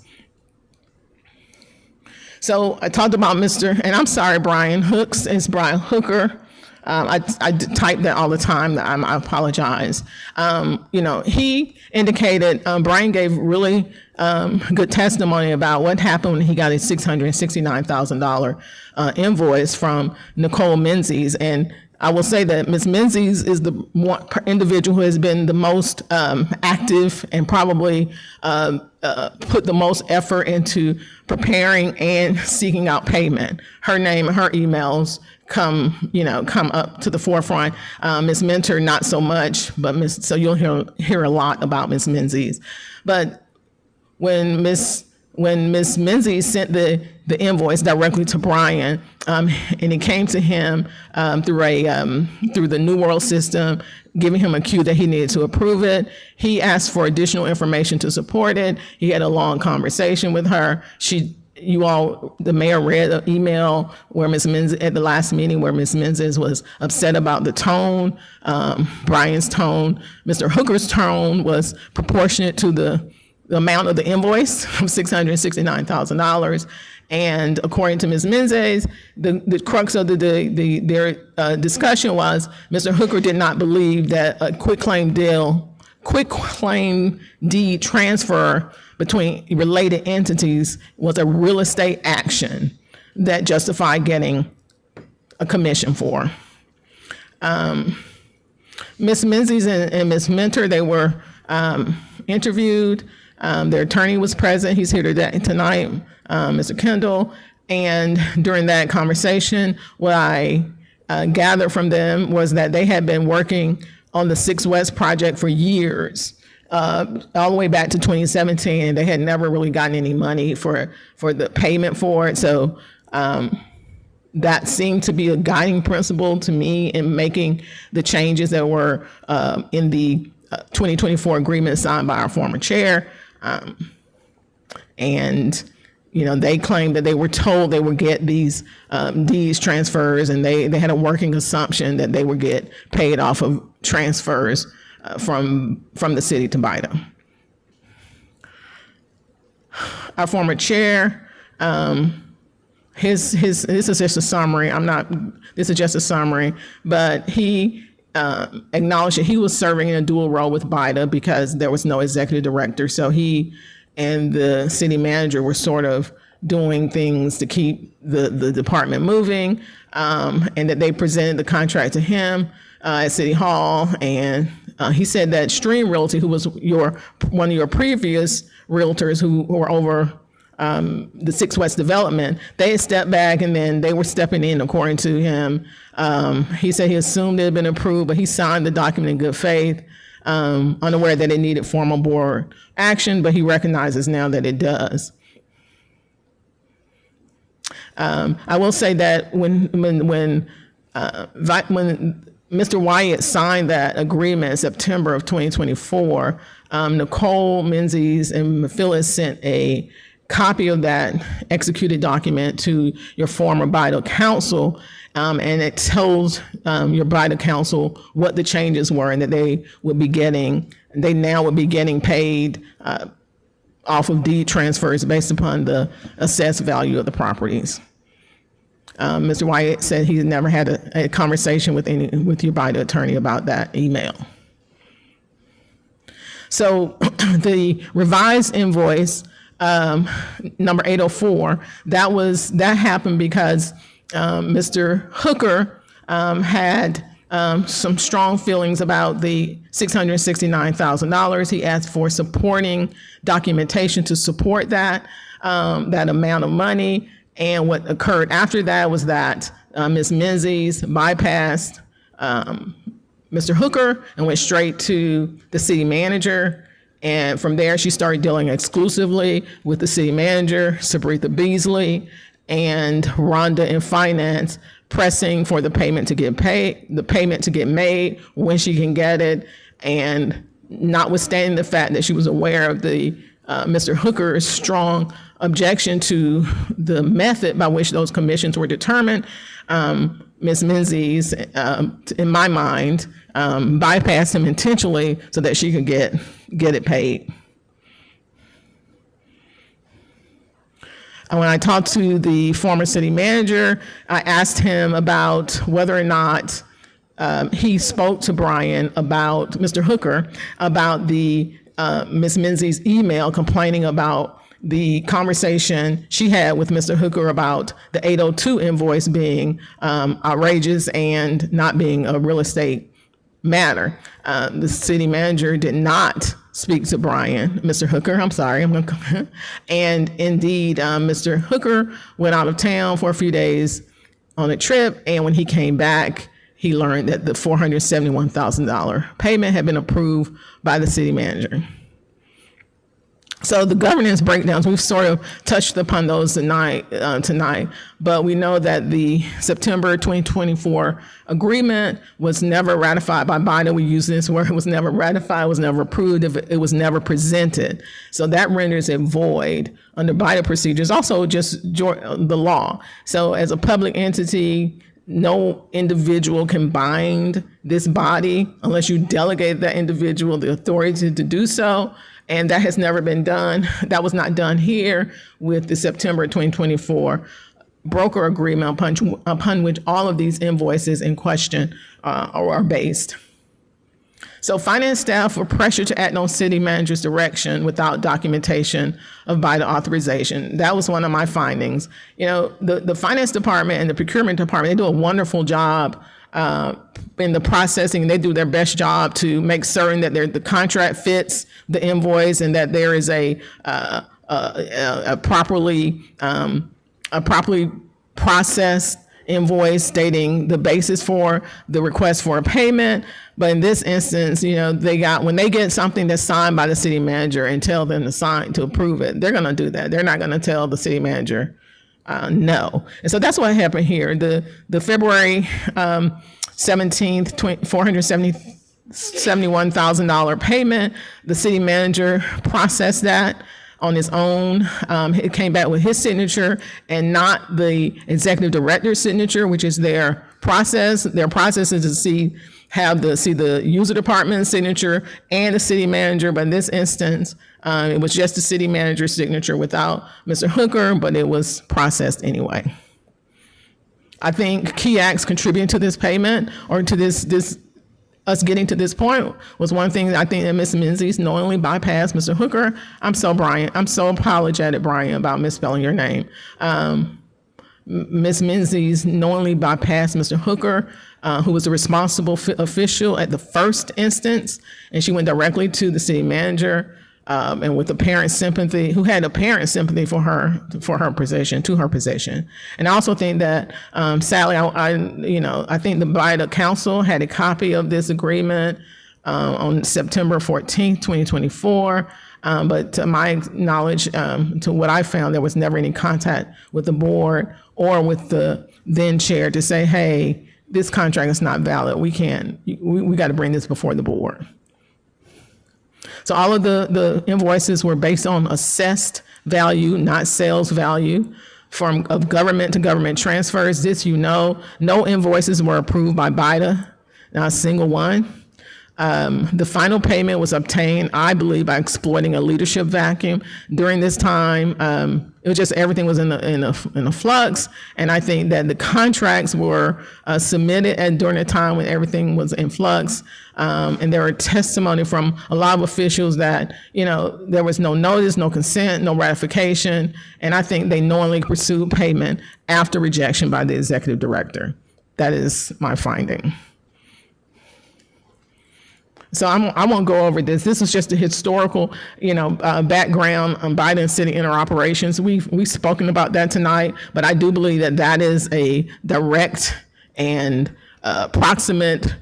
So I talked about and I'm sorry, Brian Hooks, it's Brian Hooker. I type that all the time. I apologize. He indicated, Brian gave really good testimony about what happened when he got a $669,000 invoice from Nicole Menzies. And I will say that Ms. Menzies is the individual who has been the most active and probably put the most effort into preparing and seeking out payment. Her name and her emails come up to the forefront. Ms. Mentor, not so much, but so you'll hear a lot about Ms. Menzies. But when Ms. Menzies sent the invoice directly to Brian, and it came to him through the New World system, giving him a cue that he needed to approve it. He asked for additional information to support it. He had a long conversation with her. The mayor read an email where Ms. Menzies, at the last meeting, where Ms. Menzies was upset about the tone, Brian's tone. Mr. Hooker's tone was proportionate to the amount of the invoice of $669,000. And according to Ms. Menzies, the crux of their discussion was Mr. Hooker did not believe that a quitclaim deed transfer between related entities was a real estate action that justified getting a commission for. Ms. Menzies and Ms. Mentor, they were interviewed. Their attorney was present. He's here tonight, Mr. Kendall. And during that conversation, what I gathered from them was that they had been working on the 6 West project for years, all the way back to 2017. And they had never really gotten any money for the payment for it. So that seemed to be a guiding principle to me in making the changes that were in the 2024 agreement signed by our former chair. And, you know, they claimed that they were told they would get these deeds transfers, and they had a working assumption that they would get paid off of transfers from the city to BIDA. Our former chair, this is just a summary. This is just a summary, but he acknowledged that he was serving in a dual role with BIDA because there was no executive director. So he and the city manager were sort of doing things to keep the department moving, and that they presented the contract to him at City Hall. And he said that Stream Realty, who was one of your previous realtors who were over the 6 West development, they had stepped back and then they were stepping in according to him. He said he assumed it had been approved, but he signed the document in good faith, unaware that it needed formal board action, but he recognizes now that it does. I will say that when Mr. Wyatt signed that agreement in September of 2024, Nicole Menzies and Phyllis sent a copy of that executed document to your former BIDA counsel, and it tells your BIDA counsel what the changes were and that they now would be getting paid off of deed transfers based upon the assessed value of the properties. Mr. Wyatt said he never had a conversation with your BIDA attorney about that email. So the revised invoice number 804, that happened because Mr. Hooker had some strong feelings about the $669,000. He asked for supporting documentation to support that amount of money. And what occurred after that was that Ms. Menzies bypassed Mr. Hooker and went straight to the city manager. And from there, she started dealing exclusively with the city manager, Sabretha Beasley, and Rhonda in finance, pressing for the payment to get made when she can get it. And notwithstanding the fact that she was aware of the Mr. Hooker's strong objection to the method by which those commissions were determined, Ms. Menzies, in my mind, bypassed him intentionally so that she could get it paid. And when I talked to the former city manager, I asked him about whether or not he spoke to Brian about Mr. Hooker, about the Ms. Menzies' email complaining about the conversation she had with Mr. Hooker about the 802 invoice being outrageous and not being a real estate matter. The city manager did not speak to Mr. Hooker, and indeed, Mr. Hooker went out of town for a few days on a trip, and when he came back, he learned that the $471,000 payment had been approved by the city manager. So the governance breakdowns, we've sort of touched upon those tonight, but we know that the September 2024 agreement was never ratified by BIDA. We use this word, it was never ratified, was never approved, it was never presented. So that renders it void under BIDA procedures, also just the law. So as a public entity, no individual can bind this body unless you delegate that individual the authority to do so. And that has never been done. That was not done here with the September 2024 broker agreement upon which all of these invoices in question are based. So finance staff were pressured to act on city manager's direction without documentation of BIDA authorization. That was one of my findings. You know, the finance department and the procurement department, they do a wonderful job in the processing. They do their best job to make certain that the contract fits the invoice and that there is a properly processed invoice stating the basis for the request for a payment. But in this instance, you know, when they get something that's signed by the city manager and tell them to approve it, they're going to do that. They're not going to tell the city manager no. And so that's what happened here. The February 17th, $471,000 payment, the city manager processed that on his own. It came back with his signature and not the executive director's signature, which is their process. Their process is to see the user department's signature and the city manager. But in this instance, it was just the city manager's signature without Mr. Hooker, but it was processed anyway. I think key acts contributing to this payment or to this us getting to this point was one thing I think that Ms. Menzies knowingly bypassed Mr. Hooker. I'm so apologetic, Brian, about misspelling your name. Ms. Menzies knowingly bypassed Mr. Hooker, who was the responsible official at the first instance, and she went directly to the city manager, and with apparent sympathy, who had apparent sympathy for her position. And I also think that, sadly, I think the BIDA Council had a copy of this agreement on September 14th, 2024. But to my knowledge, to what I found, there was never any contact with the board or with the then chair to say, hey, this contract is not valid. We got to bring this before the board. So all of the invoices were based on assessed value, not sales value, of government to government transfers. No invoices were approved by BIDA, not a single one. The final payment was obtained, I believe, by exploiting a leadership vacuum. During this time, it was just everything was in a flux, and I think that the contracts were submitted during a time when everything was in flux, and there were testimony from a lot of officials that there was no notice, no consent, no ratification, and I think they knowingly pursued payment after rejection by the executive director. That is my finding. So I won't go over this. This is just a historical, background on BIDA and city interoperations. We've spoken about that tonight, but I do believe that is a direct and proximate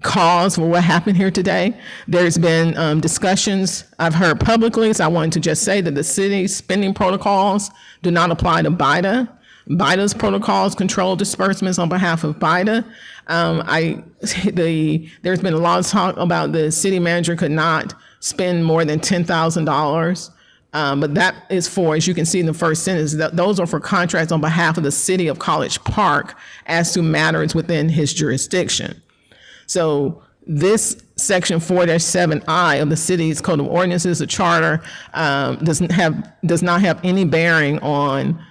cause for what happened here today. There's been discussions I've heard publicly, so I wanted to just say that the city's spending protocols do not apply to BIDA. BIDA's protocols control disbursements on behalf of BIDA. There's been a lot of talk about the city manager could not spend more than $10,000. But that is for, as you can see in the first sentence, those are for contracts on behalf of the city of College Park as to matters within his jurisdiction. So this section 4-7I of the city's code of ordinances, the charter, does not have any bearing on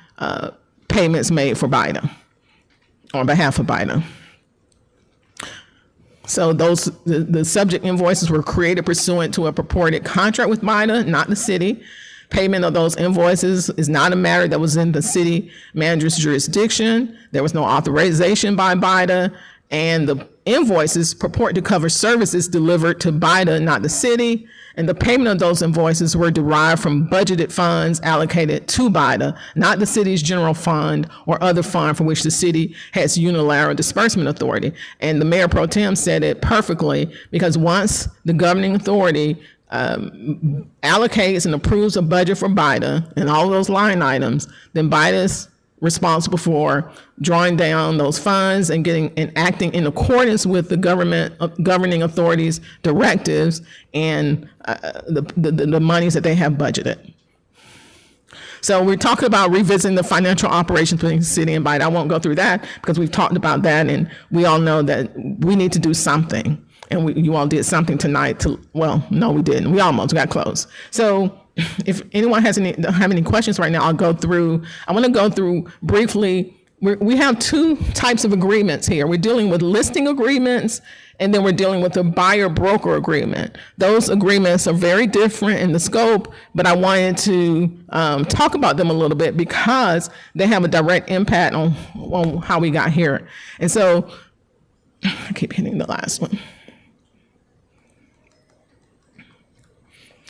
payments made for BIDA, on behalf of BIDA. So the subject invoices were created pursuant to a purported contract with BIDA, not the city. Payment of those invoices is not a matter that was in the city manager's jurisdiction. There was no authorization by BIDA, and the invoices purport to cover services delivered to BIDA, not the city. And the payment of those invoices were derived from budgeted funds allocated to BIDA, not the city's general fund or other fund for which the city has unilateral disbursement authority. And the mayor pro tem said it perfectly, because once the governing authority allocates and approves a budget for BIDA and all those line items, then BIDA's responsible for drawing down those funds and acting in accordance with the governing authority's directives and the monies that they have budgeted. So we're talking about revisiting the financial operations between the city and BIDA. I won't go through that because we've talked about that, and we all know that we need to do something. and you all did something tonight to, well, no, we didn't. We almost got close. So if anyone have any questions right now, I want to go through briefly. We have two types of agreements here. We're dealing with listing agreements, and then we're dealing with a buyer-broker agreement. Those agreements are very different in the scope, but I wanted to talk about them a little bit because they have a direct impact on how we got here. And so, I keep hitting the last one.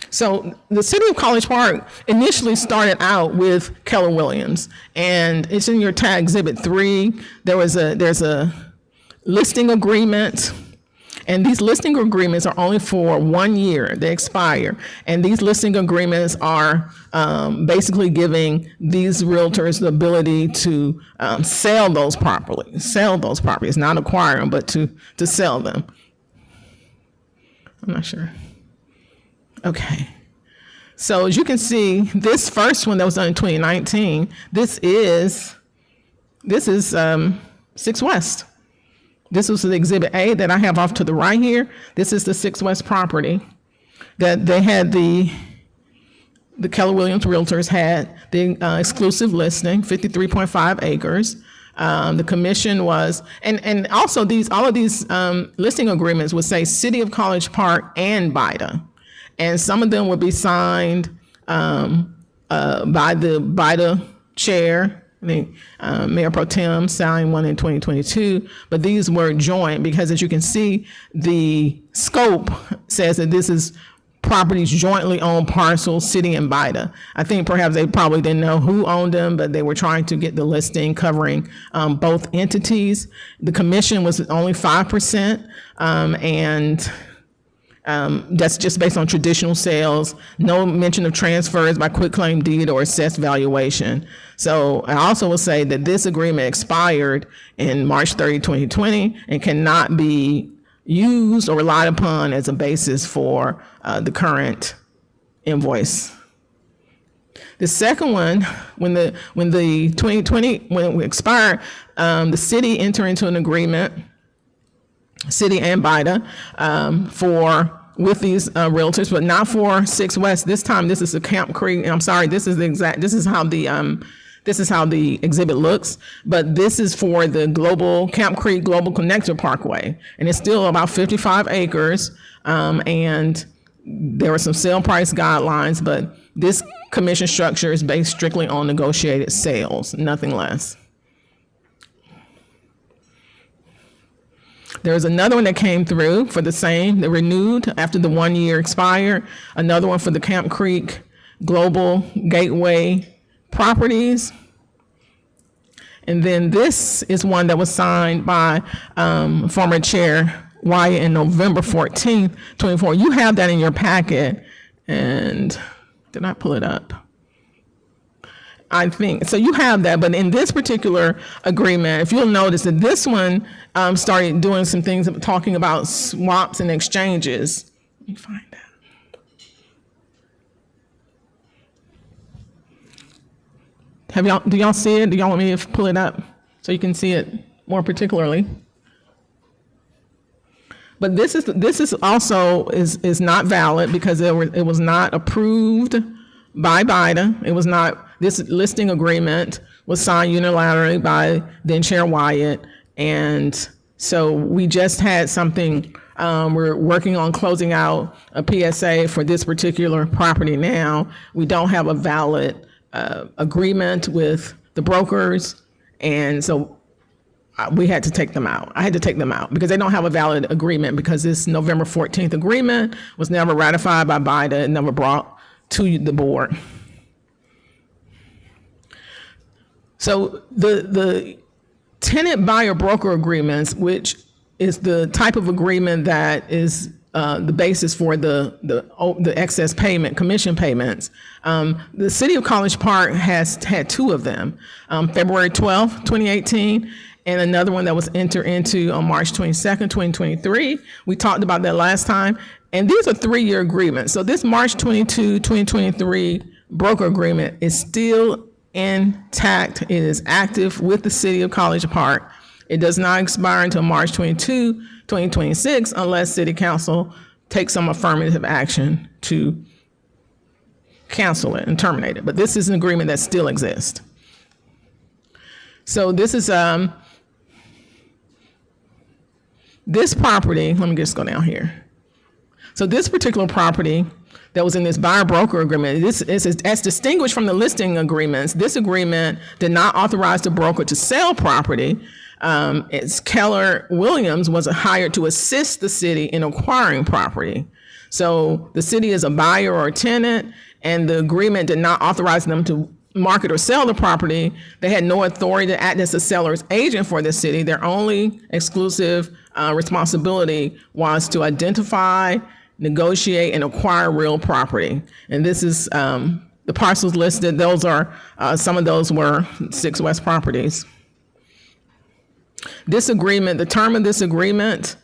So the city of College Park initially started out with Keller Williams, and it's in your tag exhibit 3. There's a listing agreement, and these listing agreements are only for 1 year. They expire, and these listing agreements are basically giving these realtors the ability to sell those properties, not acquire them, but to sell them. I'm not sure. Okay, so as you can see, this first one that was done in 2019, this is 6 West. This was the Exhibit A that I have off to the right here. This is the 6 West property that they had the Keller Williams Realtors had the exclusive listing, 53.5 acres. The commission was, and also all of these listing agreements would say City of College Park and BIDA. And some of them would be signed by the BIDA chair, Mayor Pro Tem signed one in 2022, but these were joint because, as you can see, the scope says that this is properties jointly owned parcels, city and BIDA. I think perhaps they probably didn't know who owned them, but they were trying to get the listing covering both entities. The commission was only 5%, and that's just based on traditional sales, no mention of transfers by quitclaim deed or assessed valuation. So I also will say that this agreement expired in March 30, 2020, and cannot be used or relied upon as a basis for the current invoice. The second one, when the 2020 when it expired, the city entered into an agreement, city and BIDA, with these realtors, but not for 6 West. This time, this is the Camp Creek. I'm sorry, this is how the exhibit looks, but this is for the Camp Creek Global Connector Parkway, and it's still about 55 acres, and there were some sale price guidelines, but this commission structure is based strictly on negotiated sales, nothing less. There's another one that came through for the renewed after the 1 year expired, another one for the Camp Creek Global Gateway Properties. And then this is one that was signed by former Chair Wiley in November 14th, 24. You have that in your packet, and did I pull it up? I think, so you have that, but in this particular agreement, if you'll notice that this one started doing some things, talking about swaps and exchanges. Let me find that. Do y'all see it? Do y'all want me to pull it up so you can see it more particularly? But this is also is not valid because it was not approved by BIDA. It was not. This listing agreement was signed unilaterally by then Chair Wyatt, and so we just had something. We're working on closing out a PSA for this particular property now. We don't have a valid agreement with the brokers, and so we had to take them out. I had to take them out because they don't have a valid agreement because this November 14th agreement was never ratified by BIDA and never brought to the board. So the tenant buyer broker agreements, which is the type of agreement that is the basis for the excess payment, commission payments. The City of College Park has had 2 of them, February 12th, 2018, and another one that was entered into on March 22nd, 2023. We talked about that last time. And these are 3-year agreements. So this March 22, 2023 broker agreement is still intact. It is active with the City of College Park. It does not expire until March 22, 2026, unless City Council takes some affirmative action to cancel it and terminate it. But this is an agreement that still exists. So this is this property. Let me just go down here. So this particular property that was in this buyer-broker agreement, this is as distinguished from the listing agreements. This agreement did not authorize the broker to sell property. It's Keller Williams was hired to assist the city in acquiring property. So the city is a buyer or a tenant, and the agreement did not authorize them to market or sell the property. They had no authority to act as a seller's agent for the city. Their only exclusive responsibility was to identify, negotiate, and acquire real property. And this is the parcels listed. Those are some of those were 6 West properties. This agreement, the term of this agreement,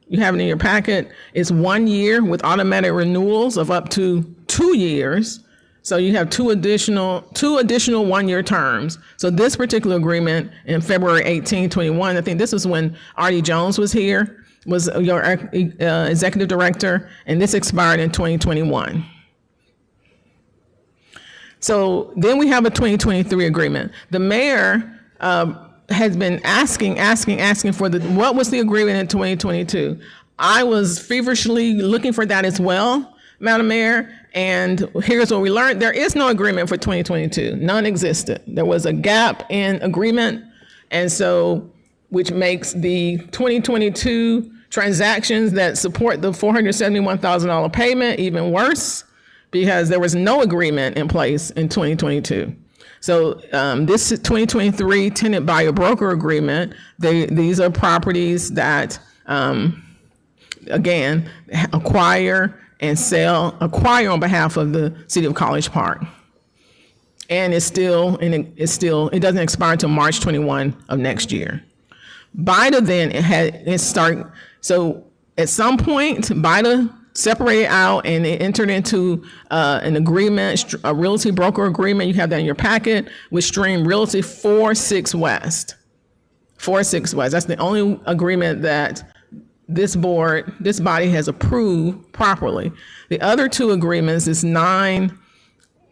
you have it in your packet, is 1 year with automatic renewals of up to 2 years. So you have two additional 1-year terms. So this particular agreement in February 18, 21, I think this is when Artie Jones was here, was your executive director, and this expired in 2021. So then we have a 2023 agreement. The mayor has been asking for what was the agreement in 2022? I was feverishly looking for that as well, Madam Mayor, and here's what we learned. There is no agreement for 2022. None existed. There was a gap in agreement, and so, which makes the 2022 transactions that support the $471,000 payment even worse, because there was no agreement in place in 2022. So this 2023 tenant buyer broker agreement, these are properties that, again, acquire on behalf of the city of College Park. And it doesn't expire until March 21 of next year. BIDA then so at some point, BIDA separated out and it entered into an agreement, a realty broker agreement. You have that in your packet with Stream Realty 46 West. 46 West. That's the only agreement that this body has approved properly. The other 2 agreements is September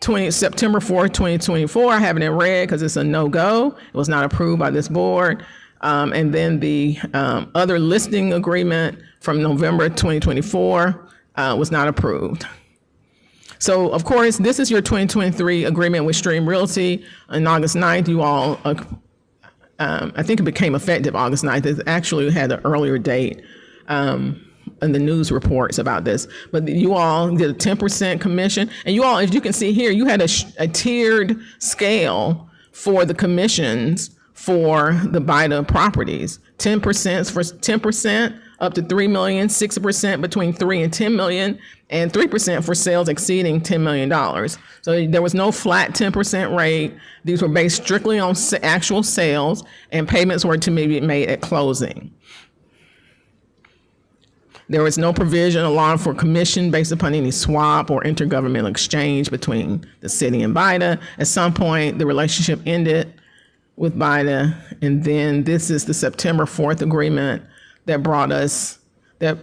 4th, 2024. I have it in red because it's a no-go. It was not approved by this board. And then the other listing agreement from November 2024 was not approved. So, of course, this is your 2023 agreement with Stream Realty. On August 9th, you all, I think it became effective August 9th. It actually had an earlier date in the news reports about this. But you all did a 10% commission. And you all, as you can see here, you had a tiered scale for the commissions for the BIDA properties. 10% for 10%, up to $3 million, 6% between $3 and $10 million, and 3% for sales exceeding $10 million. So there was no flat 10% rate. These were based strictly on actual sales, and payments were to be made at closing. There was no provision allowing for commission based upon any swap or intergovernmental exchange between the city and BIDA. At some point, the relationship ended with BIDA, and then this is the September 4th agreement that brought us, that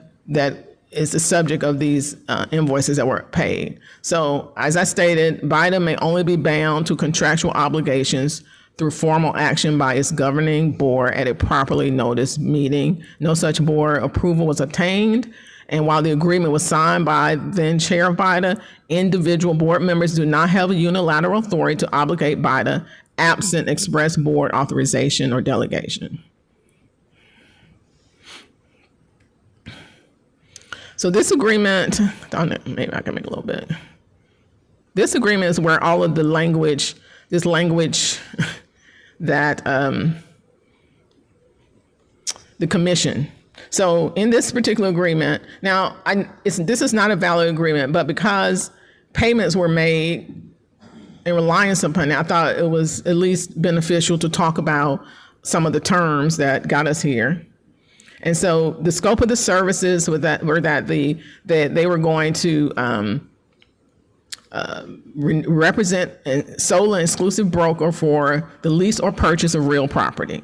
is the subject of these invoices that were paid. So as I stated, BIDA may only be bound to contractual obligations through formal action by its governing board at a properly noticed meeting. No such board approval was obtained. And while the agreement was signed by then chair of BIDA, individual board members do not have a unilateral authority to obligate BIDA absent express board authorization or delegation. So this agreement, maybe I can make a little bit. This agreement is where all of the language, that the commission. So in this particular agreement, now this is not a valid agreement, but because payments were made in reliance upon it, I thought it was at least beneficial to talk about some of the terms that got us here. And so the scope of the services were that they were going to represent a sole and exclusive broker for the lease or purchase of real property.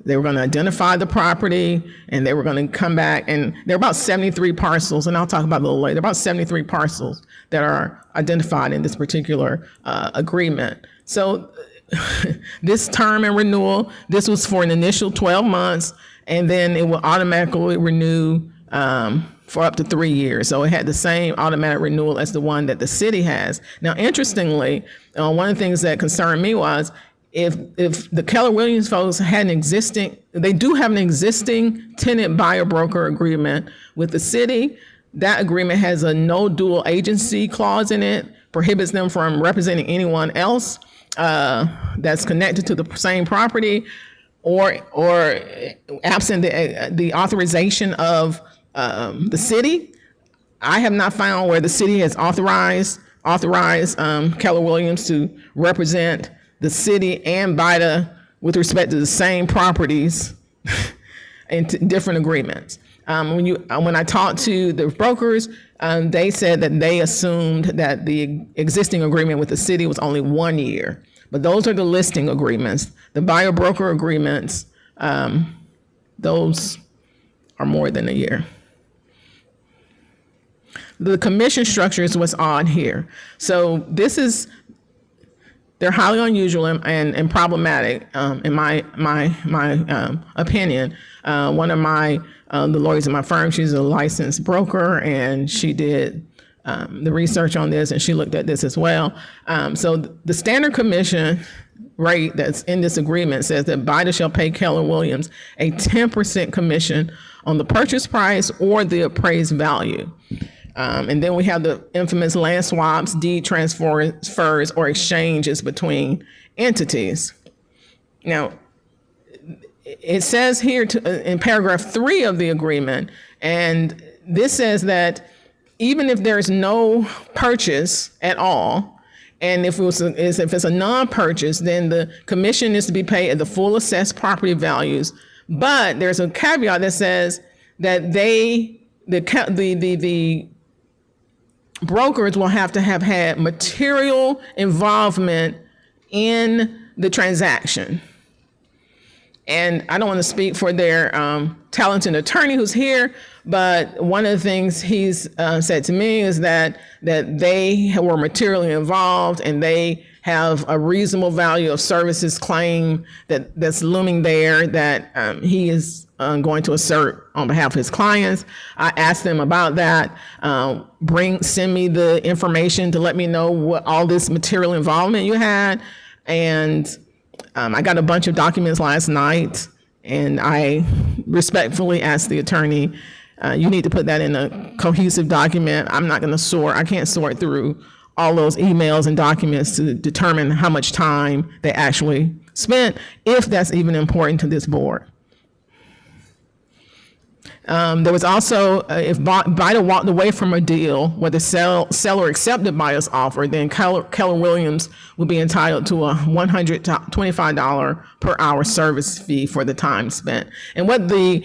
They were going to identify the property, and they were going to come back, and there are about 73 parcels, and I'll talk about it a little later. There are about 73 parcels that are identified in this particular agreement. So this term and renewal, this was for an initial 12 months, and then it will automatically renew for up to 3 years. So it had the same automatic renewal as the one that the city has. Now, interestingly, one of the things that concerned me was if the Keller Williams folks had they do have an existing tenant buyer broker agreement with the city. That agreement has a no dual agency clause in it, prohibits them from representing anyone else that's connected to the same property, or absent the authorization of the city. I have not found where the city has authorized Keller Williams to represent the city and BIDA with respect to the same properties in different agreements. When I talked to the brokers, they said that they assumed that the existing agreement with the city was only 1 year. But those are the listing agreements. The buyer broker agreements, those are more than a year. The commission structure is what's odd here. So they're highly unusual and problematic, in my opinion. One of the lawyers in my firm, she's a licensed broker, and she did the research on this, and she looked at this as well. So the standard commission rate that's in this agreement says that BIDA shall pay Keller Williams a 10% commission on the purchase price or the appraised value. And then we have the infamous land swaps, deed transfers, or exchanges between entities. Now, it says here in paragraph 3 of the agreement, and this says that even if there's no purchase at all, and if it's a non-purchase, then the commission is to be paid at the full assessed property values. But there's a caveat that says that the brokers will have to have had material involvement in the transaction. And I don't want to speak for their talented attorney who's here, but one of the things he's said to me is that they were materially involved, and they have a reasonable value of services claim that's looming there that he is going to assert on behalf of his clients. I asked them about that. Send me the information to let me know what all this material involvement you had. And I got a bunch of documents last night, and I respectfully asked the attorney, you need to put that in a cohesive document. I'm not going to I can't sort through all those emails and documents to determine how much time they actually spent, if that's even important to this board. There was also, if BIDA walked away from a deal where the seller accepted BIDA's offer, then Keller Williams would be entitled to a $100 to $25 per hour service fee for the time spent. And what the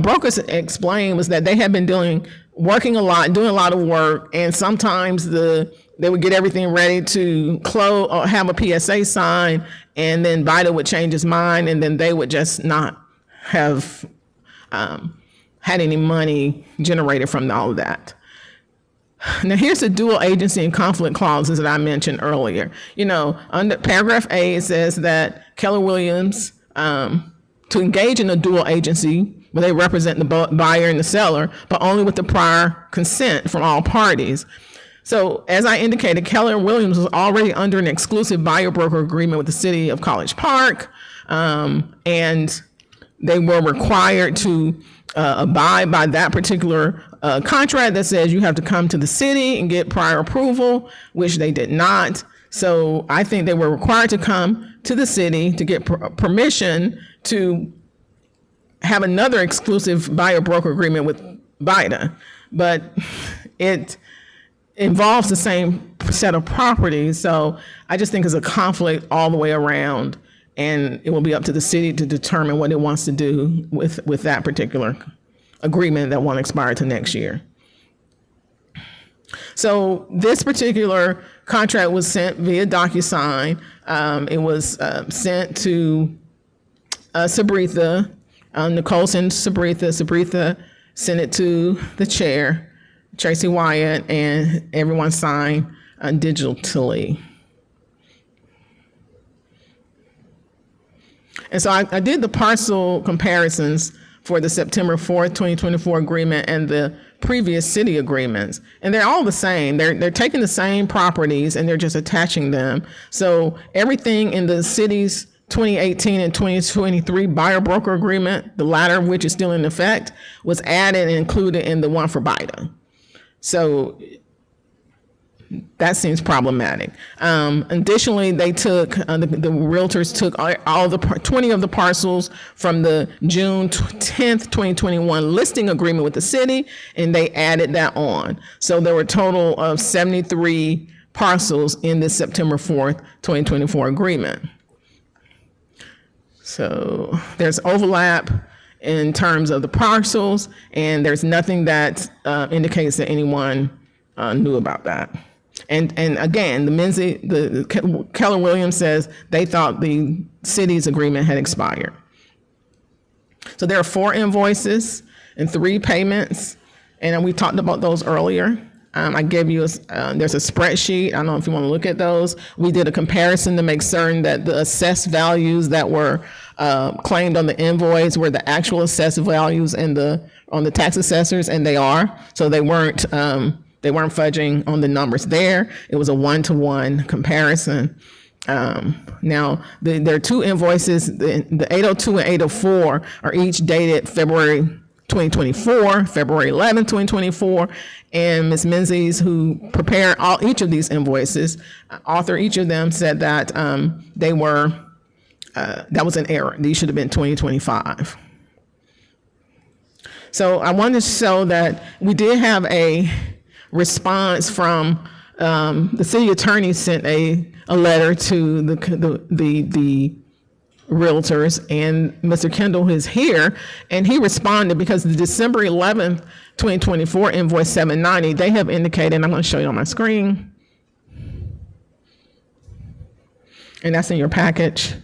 brokers explained was that they had been working a lot, doing a lot of work, and sometimes they would get everything ready to close or have a PSA signed, and then BIDA would change his mind, and then they would just not have had any money generated from all of that. Now, here's the dual agency and conflict clauses that I mentioned earlier. Under paragraph A, it says that Keller Williams, to engage in a dual agency, where they represent the buyer and the seller, but only with the prior consent from all parties. So, as I indicated, Keller Williams was already under an exclusive buyer-broker agreement with the city of College Park, and they were required to abide by that particular contract that says you have to come to the city and get prior approval, which they did not. So I think they were required to come to the city to get permission to have another exclusive buyer-broker agreement with BIDA. But it involves the same set of properties, so I just think it's a conflict all the way around. And it will be up to the city to determine what it wants to do with that particular agreement that won't expire to next year. So this particular contract was sent via DocuSign. It was sent to Sabretha. Nicole sent Sabretha. Sabretha sent it to the chair, Tracy Wyatt, and everyone signed digitally. And so I did the parcel comparisons for the September 4th, 2024 agreement and the previous city agreements. And they're all the same. They're taking the same properties and they're just attaching them. So everything in the city's 2018 and 2023 buyer broker agreement, the latter of which is still in effect, was added and included in the one for BIDA. So that seems problematic. Additionally, they took, the realtors took all the 20 of the parcels from the June 10th, 2021 listing agreement with the city, and they added that on. So there were a total of 73 parcels in the September 4th, 2024 agreement. So there's overlap in terms of the parcels, and there's nothing that indicates that anyone knew about that. And again, the Keller Williams says they thought the city's agreement had expired. So there are 4 invoices and 3 payments, and we talked about those earlier. I gave you, there's a spreadsheet. I don't know if you want to look at those. We did a comparison to make certain that the assessed values that were claimed on the invoice were the actual assessed values on the tax assessors, and they are. So they weren't fudging on the numbers there. It was a 1-to-1 comparison. Now, there are 2 invoices. The 802 and 804 are each dated February 2024, February 11, 2024, and Ms. Menzies, who prepared each of these invoices, author each of them, said that that was an error. These should have been 2025. So I wanted to show that we did have a response from the city attorney sent a letter to the realtors, and Mr. Kendall is here, and he responded because the December 11th, 2024 invoice 790, they have indicated, and I'm going to show you on my screen, and that's in your package,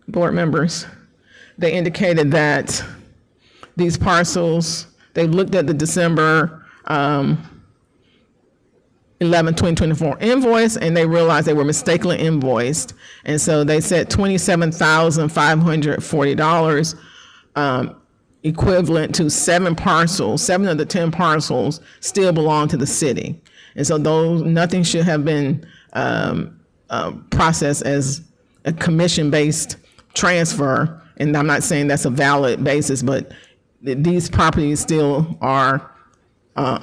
board members. They indicated that these parcels, they looked at the December 11, 2024 invoice, and they realized they were mistakenly invoiced. And so they said $27,540 equivalent to 7 parcels, 7 of the 10 parcels still belong to the city. And so nothing should have been processed as a commission-based transfer. And I'm not saying that's a valid basis, but these properties still are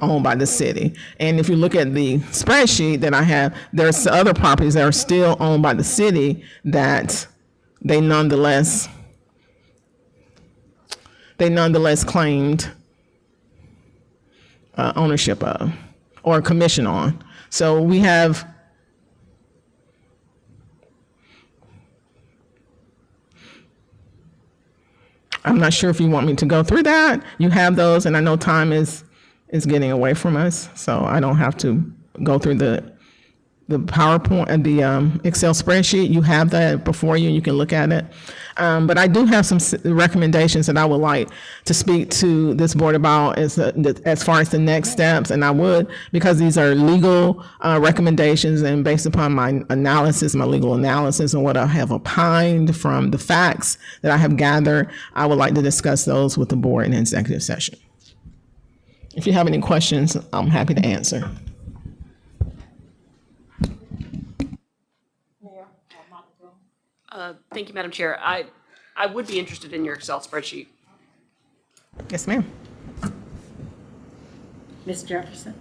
owned by the city. And if you look at the spreadsheet that I have, there's other properties that are still owned by the city that they nonetheless claimed ownership of or commission on. So we have I'm not sure if you want me to go through that. You have those, and I know time is getting away from us, so I don't have to go through the PowerPoint and the Excel spreadsheet. You have that before you, and you can look at it. But I do have some recommendations that I would like to speak to this board about as far as the next steps, and I would, because these are legal recommendations and based upon my analysis, my legal analysis, and what I have opined from the facts that I have gathered, I would like to discuss those with the board in executive session. If you have any questions, I'm happy to answer. Thank you, Madam Chair. I would be interested in your Excel spreadsheet. Yes, ma'am. Ms. Jefferson.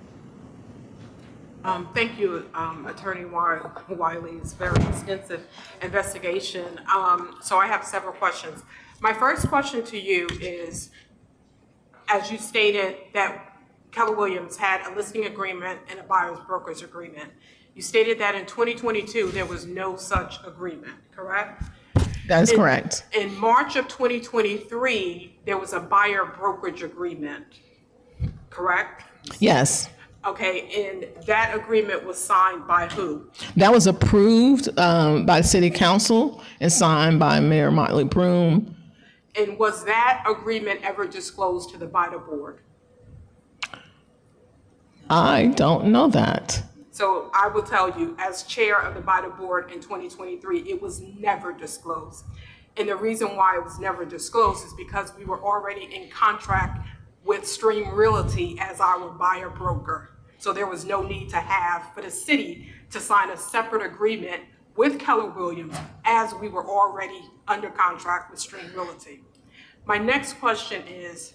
Thank you, Attorney Wiley's very extensive investigation. So I have several questions. My first question to you is, as you stated that Keller Williams had a listing agreement and a buyer's broker's agreement. You stated that in 2022, there was no such agreement, correct? That is correct. In March of 2023, there was a buyer brokerage agreement, correct? Yes. Okay, and that agreement was signed by who? That was approved by the city council and signed by Mayor Motley Broom And was that agreement ever disclosed to the BIDA board? I don't know that. So I will tell you, as chair of the BIDA board in 2023, it was never disclosed. And the reason why it was never disclosed is because we were already in contract with Stream Realty as our buyer broker. So there was no need for the city to sign a separate agreement with Keller Williams as we were already under contract with Stream Realty. My next question is,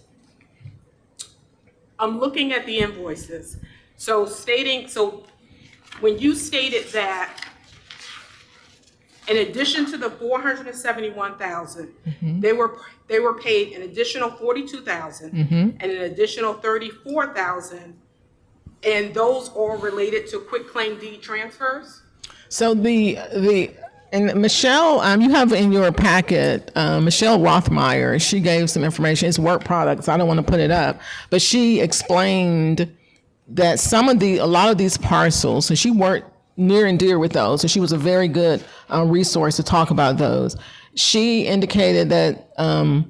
I'm looking at the invoices. So when you stated that in addition to the $471,000, they were paid an additional $42,000 and an additional $34,000, and those all related to quitclaim deed transfers? So and Michelle, you have in your packet, Michelle Rothmeyer, she gave some information. It's work products. I don't want to put it up, but she explained that a lot of these parcels, and she worked near and dear with those, so she was a very good resource to talk about those. She indicated that a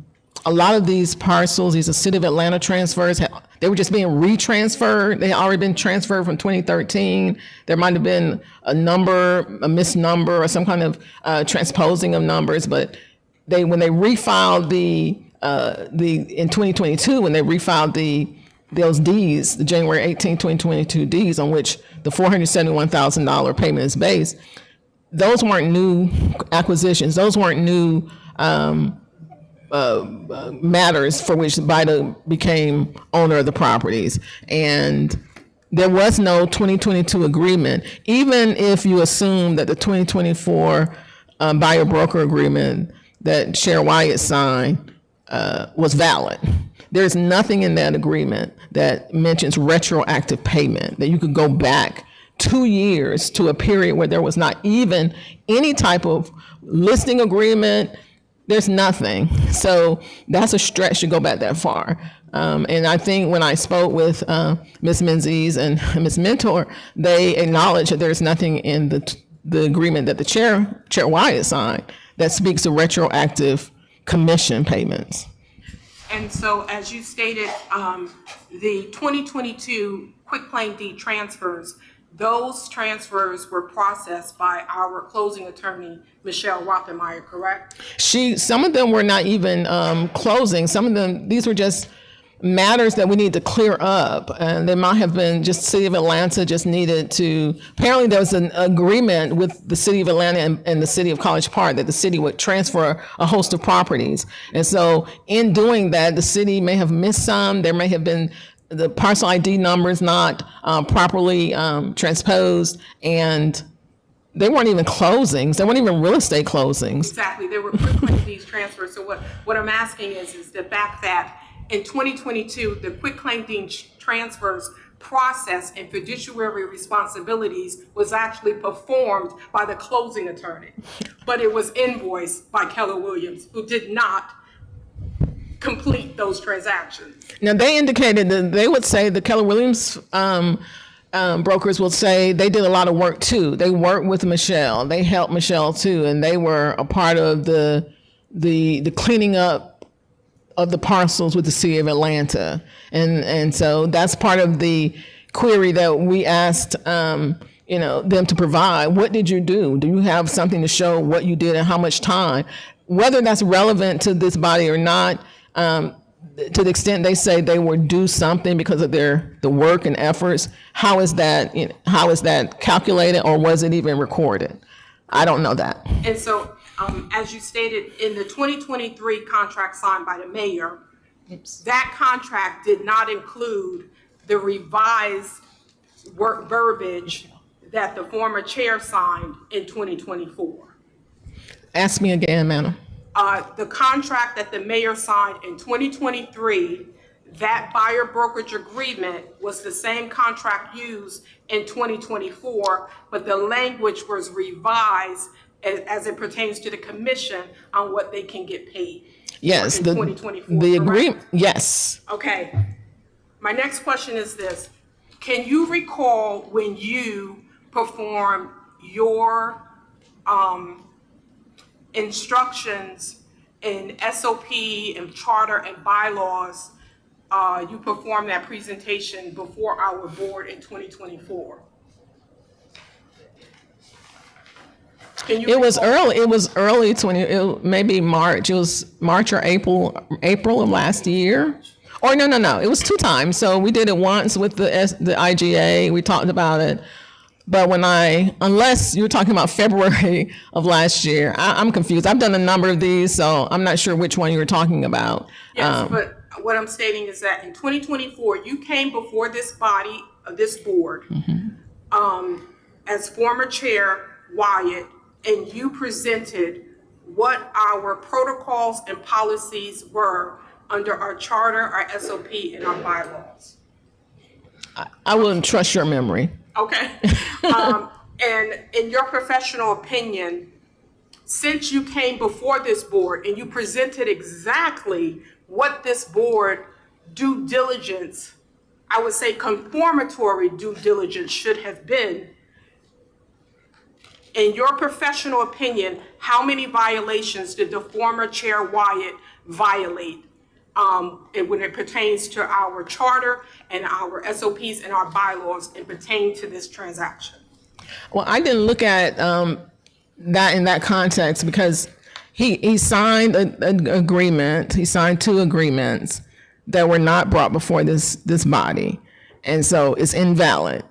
lot of these parcels, these are City of Atlanta transfers, they were just being retransferred. They had already been transferred from 2013. There might have been a misnumber, or some kind of transposing of numbers, but when they refiled in 2022, when they refiled those deeds, the January 18, 2022 deeds on which the $471,000 payment is based, those weren't new acquisitions. Those weren't new matters for which BIDA became owner of the properties. And there was no 2022 agreement, even if you assume that the 2024 buyer broker agreement that Chair Wyatt signed was valid. There's nothing in that agreement that mentions retroactive payment, that you could go back 2 years to a period where there was not even any type of listing agreement. There's nothing. So that's a stretch to go back that far. And I think when I spoke with Ms. Menzies and Ms. Mentor, they acknowledged that there's nothing in the agreement that the Chair Wyatt signed that speaks to retroactive commission payments. And so, as you stated, the 2022 quitclaim deed transfers, those transfers were processed by our closing attorney, Michelle Rothenmeyer, correct? Some of them were not even closing. Some of them, these were just matters that we need to clear up. And they might have been just City of Atlanta just needed to, apparently there was an agreement with the City of Atlanta and the City of College Park that the city would transfer a host of properties. And so in doing that, the city may have missed some. There may have been the parcel ID numbers not properly transposed, and they weren't even closings. They weren't even real estate closings. Exactly, there were quitclaim deeds transfers. So what I'm asking is the fact that in 2022, the quitclaim deed transfers process and fiduciary responsibilities was actually performed by the closing attorney, but it was invoiced by Keller Williams, who did not complete those transactions. Now, they indicated that they would say the Keller Williams brokers will say they did a lot of work too. They worked with Michelle. They helped Michelle too, and they were a part of the cleaning up of the parcels with the City of Atlanta. And so that's part of the query that we asked them to provide. What did you do? Do you have something to show what you did and how much time? Whether that's relevant to this body or not, to the extent they say they would do something because of the work and efforts, how is that calculated, or was it even recorded? I don't know that. And so, as you stated, in the 2023 contract signed by the mayor, that contract did not include the revised work verbiage that the former chair signed in 2024. Ask me again, madam. The contract that the mayor signed in 2023, that buyer brokerage agreement was the same contract used in 2024, but the language was revised as it pertains to the commission on what they can get paid. Yes, in 2024, the agreement. Yes. Okay. My next question is this: can you recall when you performed your instructions in SOP and charter and bylaws, you performed that presentation before our board in 2024. It was early maybe March. It was March or April of last year. Or no. It was 2 times. So we did it once with the IGA. We talked about it. But unless you're talking about February of last year, I'm confused. I've done a number of these, so I'm not sure which one you were talking about. Yes, but what I'm stating is that in 2024, you came before this body, this board, as former chair Wyatt, and you presented what our protocols and policies were under our charter, our SOP, and our bylaws. I wouldn't trust your memory. Okay. And in your professional opinion, since you came before this board and you presented exactly what this board due diligence, I would say conformatory due diligence should have been, in your professional opinion, how many violations did the former chair Wyatt violate when it pertains to our charter and our SOPs and our bylaws and pertain to this transaction? Well, I didn't look at that in that context because he signed an agreement. He signed 2 agreements that were not brought before this body, and so it's invalid.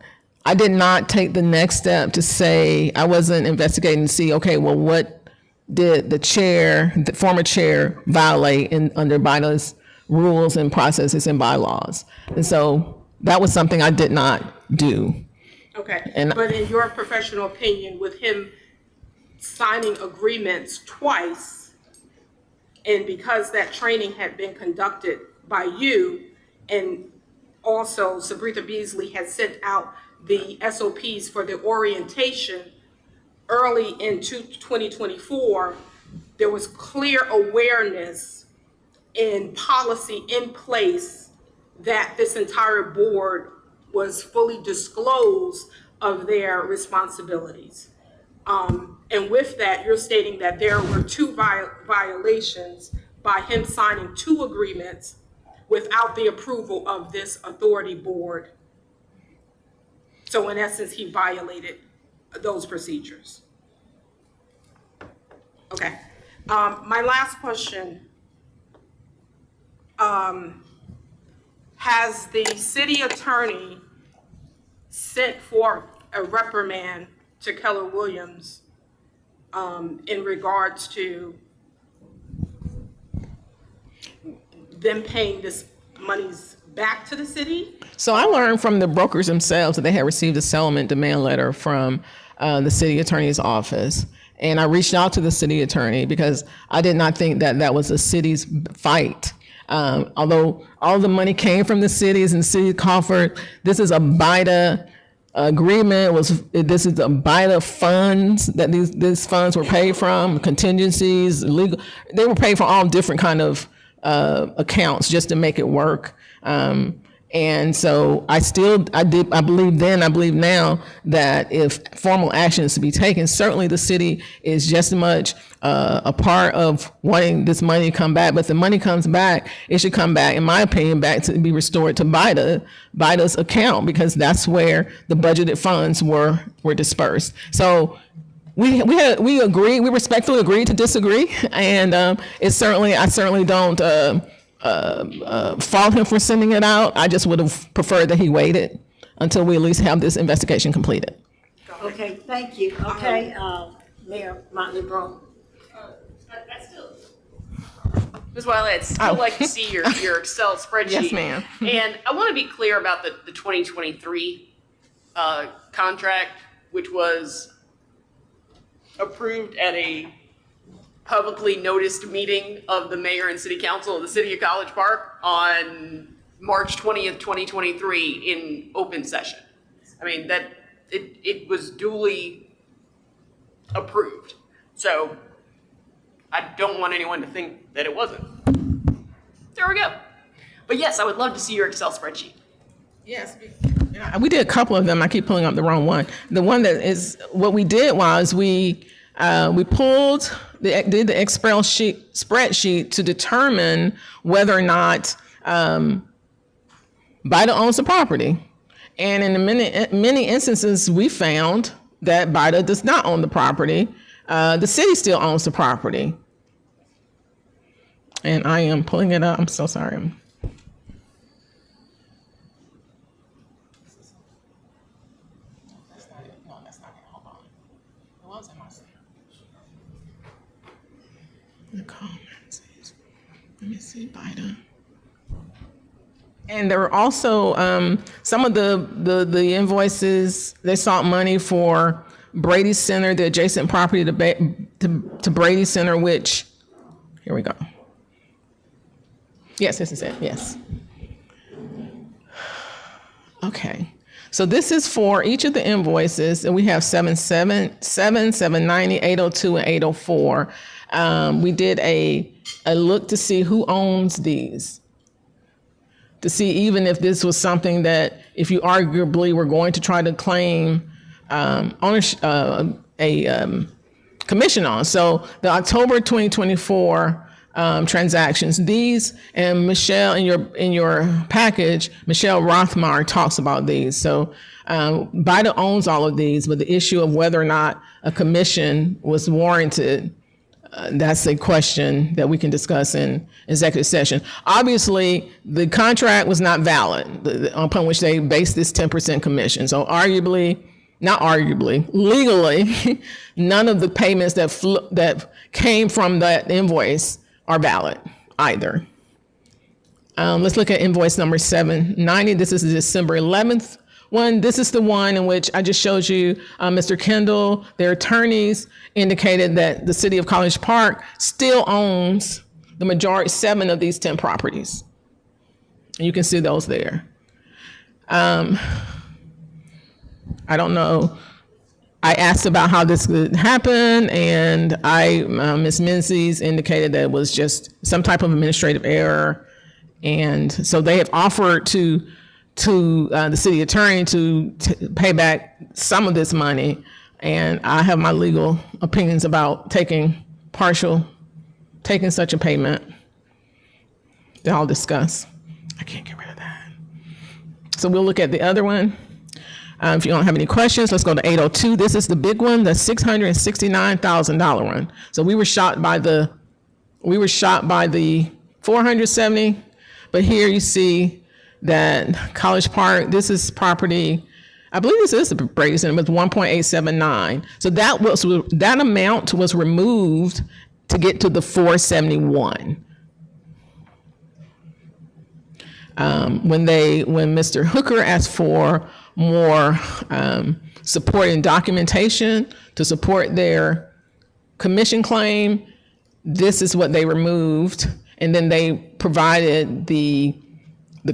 I did not take the next step to say I wasn't investigating to see, okay, well, what did the former chair violate under BIDA's rules and processes and bylaws? And so that was something I did not do. Okay, And but in your professional opinion, with him signing agreements twice, and because that training had been conducted by you, and also Sabritha Beasley had sent out the SOPs for the orientation early in 2024, there was clear awareness and policy in place that this entire board was fully disclosed of their responsibilities. And with that, you're stating that there were 2 violations by him signing 2 agreements without the approval of this authority board. So in essence, he violated those procedures. Okay. My last question. Has the city attorney sent forth a reprimand to Keller Williams in regards to them paying this monies back to the city? So I learned from the brokers themselves that they had received a settlement demand letter from the city attorney's office. And I reached out to the city attorney because I did not think that that was the city's fight. Although all the money came from the cities and city coffered, this is a BIDA agreement. This is the BIDA funds that these funds were paid from, contingencies, legal. They were paid from all different kind of accounts just to make it work. And so I believe then, I believe now that if formal action is to be taken, certainly the city is just as much a part of wanting this money to come back. But if the money comes back, it should come back, in my opinion, back to be restored to BIDA's account, because that's where the budgeted funds were dispersed. So we respectfully agreed to disagree, and I certainly don't fault him for sending it out. I just would have preferred that he waited until we at least have this investigation completed. Okay, thank you. Okay, Mayor Motley Brown. Ms. Wiley, I'd still like to see your Excel spreadsheet. Yes, ma'am. And I want to be clear about the 2023 contract, which was approved at a publicly noticed meeting of the mayor and city council of the city of College Park on March 20th, 2023 in open session. I mean, that it was duly approved. So I don't want anyone to think that it wasn't. There we go. But yes, I would love to see your Excel spreadsheet. Yes. We did a couple of them. I keep pulling up the wrong one. The one that is, what we did was we We did the Excel spreadsheet to determine whether or not BIDA owns the property. And in many instances, we found that BIDA does not own the property. The city still owns the property. And I am pulling it up. I'm so sorry. The comments. Let me see, BIDA. And there were also some of the invoices. They sought money for Brady Center, the adjacent property to Brady Center, which, here we go. Yes, this is it, yes. Okay, so this is for each of the invoices, and we have 777, 790, 802, and 804. We did a look to see who owns these, to see even if this was something that, if you arguably were going to try to claim ownership, commission on. So the October 2024 transactions, these, and Michelle, in your package, Michelle Rothmar talks about these. So BIDA owns all of these, but the issue of whether or not a commission was warranted, that's a question that we can discuss in executive session. Obviously, the contract was not valid upon which they based this 10% commission. So legally, none of the payments that came from that invoice are valid either. Let's look at invoice number 790. This is the December 11th one. This is the one in which I just showed you Mr. Kendall, their attorneys indicated that the city of College Park still owns the majority, 7 of these 10 properties. And you can see those there. I don't know. I asked about how this could happen, and Ms. Menzies indicated that it was just some type of administrative error. And so they have offered to the city attorney to pay back some of this money. And I have my legal opinions about taking such a payment that I'll discuss. I can't get rid of that. So we'll look at the other one. If you don't have any questions, let's go to 802. This is the big one, the $669,000 one. So we were shocked by the 470, but here you see that College Park, this is property, I believe this is the Brady Center, with 1.879. So that amount was removed to get to the 471. When Mr. Hooker asked for more support and documentation to support their commission claim, this is what they removed, and then they provided the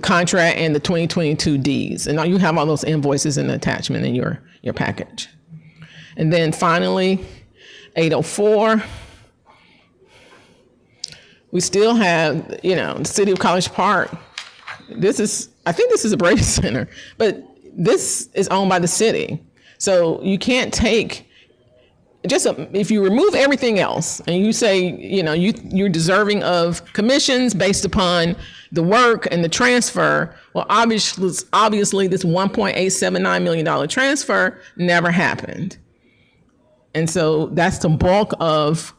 contract and the 2022 Ds. And now you have all those invoices and attachment in your package. And then finally, 804, we still have, the city of College Park. I think this is a Brady Center, but this is owned by the city. So you can't take, if you remove everything else and you say, you're deserving of commissions based upon the work and the transfer, well, obviously this $1.879 million transfer never happened. And so that's the bulk of,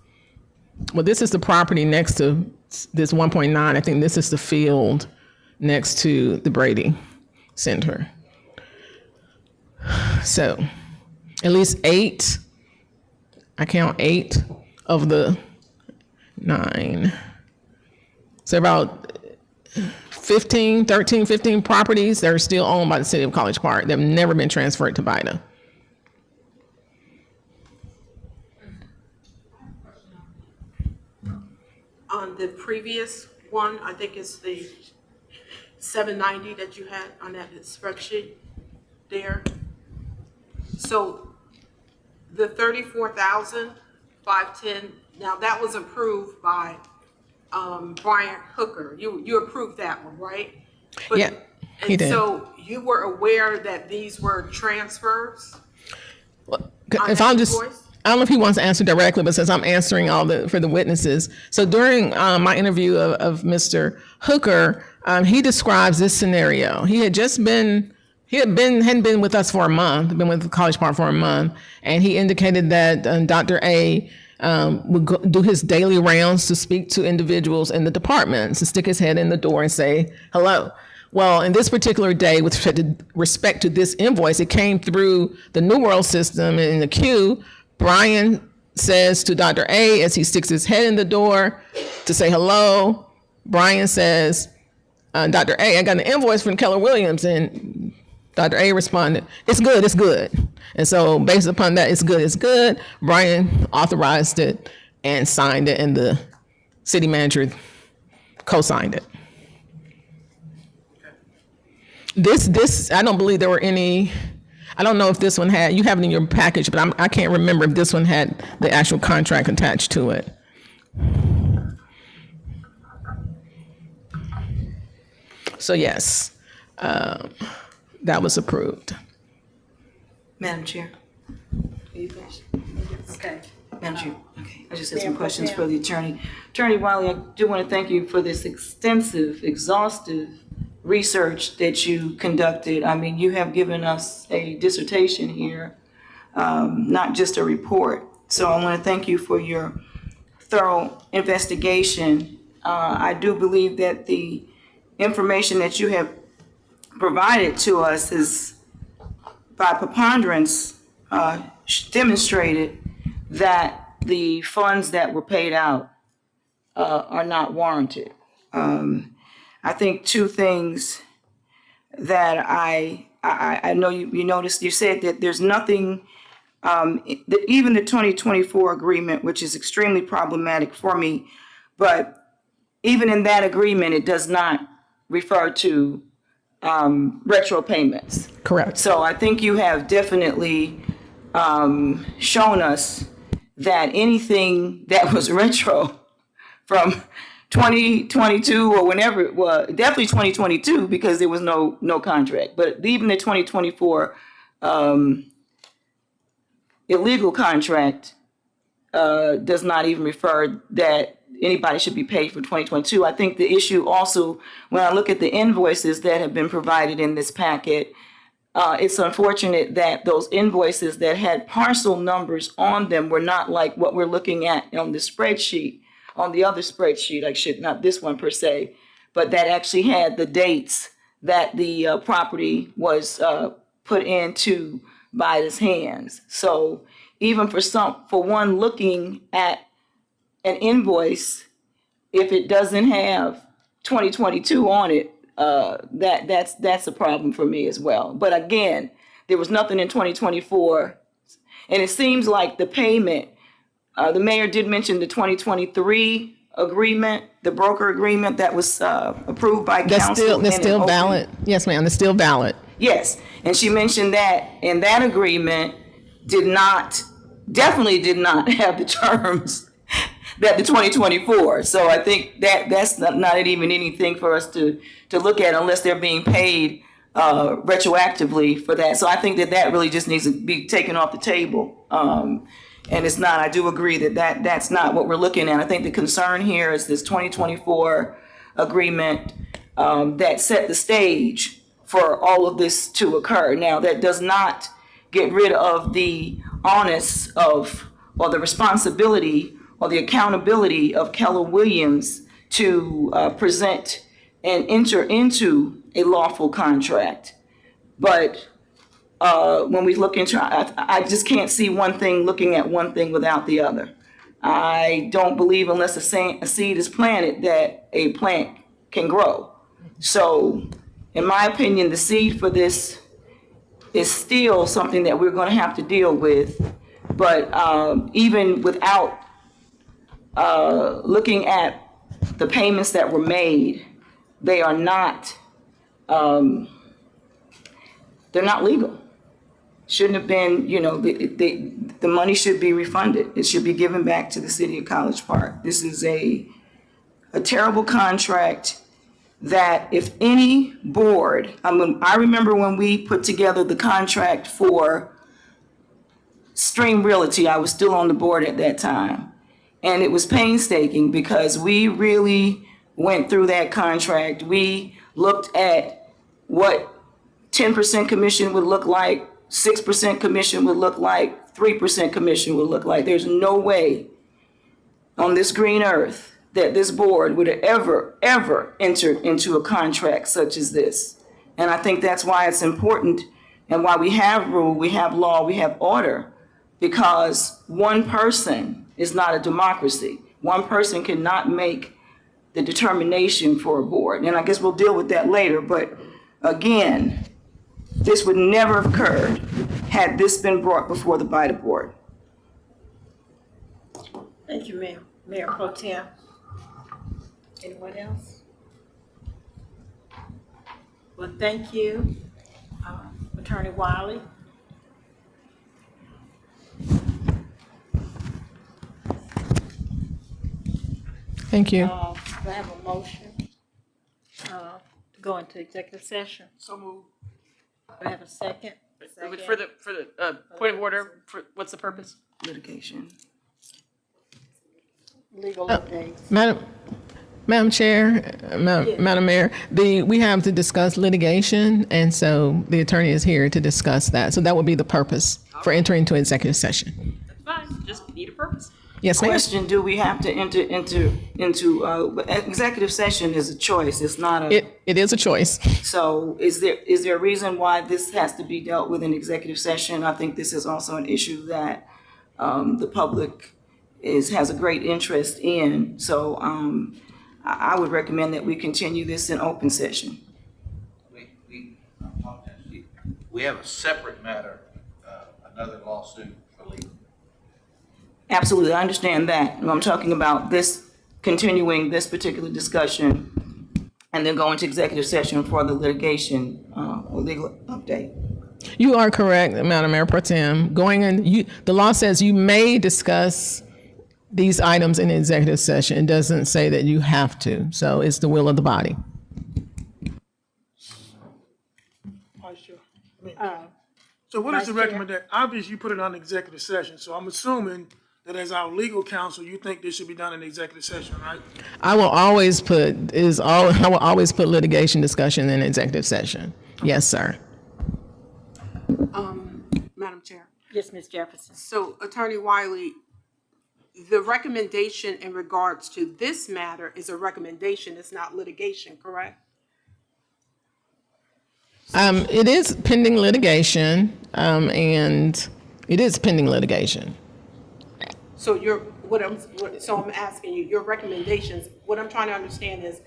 this is the property next to this 1.9. I think this is the field next to the Brady Center. So at least 8, I count 8 of the 9. So about 15 properties that are still owned by the city of College Park that have never been transferred to BIDA. On the previous one, I think it's the 790 that you had on that spreadsheet there. So the 34,510, now that was approved by Brian Hooker. You approved that one, right? Yeah, he did. So you were aware that these were transfers? Well, if I'll just, I don't know if he wants to answer directly, but since I'm answering for the witnesses. So during my interview of Mr. Hooker, he describes this scenario. He hadn't been with us for a month, been with College Park for a month, and he indicated that Dr. A would do his daily rounds to speak to individuals in the departments and stick his head in the door and say hello. Well, in this particular day, with respect to this invoice, it came through the New World system in the queue. Brian says to Dr. A as he sticks his head in the door to say hello, Brian says, Dr. A, I got an invoice from Keller Williams, and Dr. A responded, it's good, it's good. And so based upon that, it's good, Brian authorized it and signed it, and the city manager co-signed it. This, I don't believe there were any, I don't know if this one had, you have it in your package, but I can't remember if this one had the actual contract attached to it. So yes, that was approved. Madam Chair. Are you finished? Okay. Madam Chair, okay. I just have some questions for the attorney. Attorney Wiley, I do want to thank you for this extensive, exhaustive research that you conducted. I mean, you have given us a dissertation here, not just a report. So I want to thank you for your thorough investigation. I do believe that the information that you have provided to us is, by preponderance, demonstrated that the funds that were paid out are not warranted. I think two things that I know you noticed, you said that there's nothing, that even the 2024 agreement, which is extremely problematic for me, but even in that agreement, it does not refer to retro payments. Correct. So I think you have definitely shown us that anything that was retro from 2022 or whenever it was, definitely 2022 because there was no contract, but even the 2024 illegal contract does not even refer that anybody should be paid for 2022. I think the issue also, when I look at the invoices that have been provided in this packet, it's unfortunate that those invoices that had parcel numbers on them were not like what we're looking at on the spreadsheet, on the other spreadsheet, not this one per se, but that actually had the dates that the property was put into BIDA's hands. So even for one looking at an invoice, if it doesn't have 2022 on it, that's a problem for me as well. But again, there was nothing in 2024, and it seems like the payment, the mayor did mention the 2023 agreement, the broker agreement that was approved by council. That's still valid. Yes, ma'am, it's still valid. Yes, and she mentioned that, and that agreement definitely did not have the terms that the 2024. So I think that's not even anything for us to look at unless they're being paid retroactively for that. So I think that really just needs to be taken off the table. And it's not, I do agree that's not what we're looking at. I think the concern here is this 2024 agreement that set the stage for all of this to occur. Now, that does not get rid of the onus of, or the responsibility or the accountability of Keller Williams to present and enter into a lawful contract. But when we look into, I just can't see one thing looking at one thing without the other. I don't believe unless a seed is planted that a plant can grow. So in my opinion, the seed for this is still something that we're going to have to deal with. But even without looking at the payments that were made, they are not, they're not legal. Shouldn't have been, the money should be refunded. It should be given back to the city of College Park. This is a terrible contract that if any board, I remember when we put together the contract for Stream Realty, I was still on the board at that time. And it was painstaking because we really went through that contract. We looked at what 10% commission would look like, 6% commission would look like, 3% commission would look like. There's no way on this green earth that this board would have ever entered into a contract such as this. And I think that's why it's important and why we have rule, we have law, we have order, because one person is not a democracy. One person cannot make the determination for a board. And I guess we'll deal with that later, but again, this would never have occurred had this been brought before the BIDA board. Thank you, Mayor. Mayor Pro Tem. Anyone else? Well, thank you, Attorney Wiley. Thank you. Do I have a motion to go into executive session? So moved. Do I have a second? For the point of order, what's the purpose? Litigation. Legal updates. Madam Chair, Madam Mayor, we have to discuss litigation, and so the attorney is here to discuss that. So that would be the purpose for entering into executive session. That's fine, just need a purpose. Yes, ma'am. Question, do we have to enter into executive session is a choice, it's not a. It is a choice. So is there a reason why this has to be dealt with in executive session? I think this is also an issue that the public has a great interest in. So I would recommend that we continue this in open session. We have a separate matter, another lawsuit for legal. Absolutely, I understand that. I'm talking about this, continuing this particular discussion and then going to executive session for the litigation or legal update. You are correct, Madam Mayor Pro Tem. The law says you may discuss these items in executive session. It doesn't say that you have to. So it's the will of the body. So what is the recommendation? Obviously, you put it on executive session, so I'm assuming that as our legal counsel, you think this should be done in executive session, right? I will always put litigation discussion in executive session. Yes, sir. Madam Chair. Yes, Ms. Jefferson. So Attorney Wiley, the recommendation in regards to this matter is a recommendation, it's not litigation, correct? It is pending litigation, and it is pending litigation. So I'm asking you, your recommendations, what I'm trying to understand is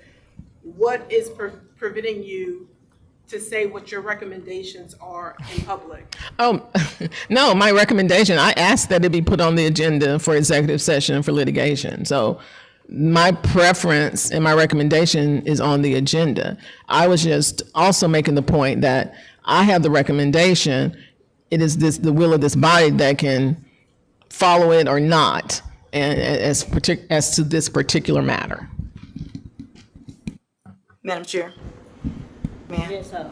what is preventing you to say what your recommendations are in public? Oh, no, my recommendation, I asked that it be put on the agenda for executive session for litigation. So my preference and my recommendation is on the agenda. I was just also making the point that I have the recommendation. It is the will of this body that can follow it or not, and as to this particular matter. Madam Chair. Ma'am. Yes, sir.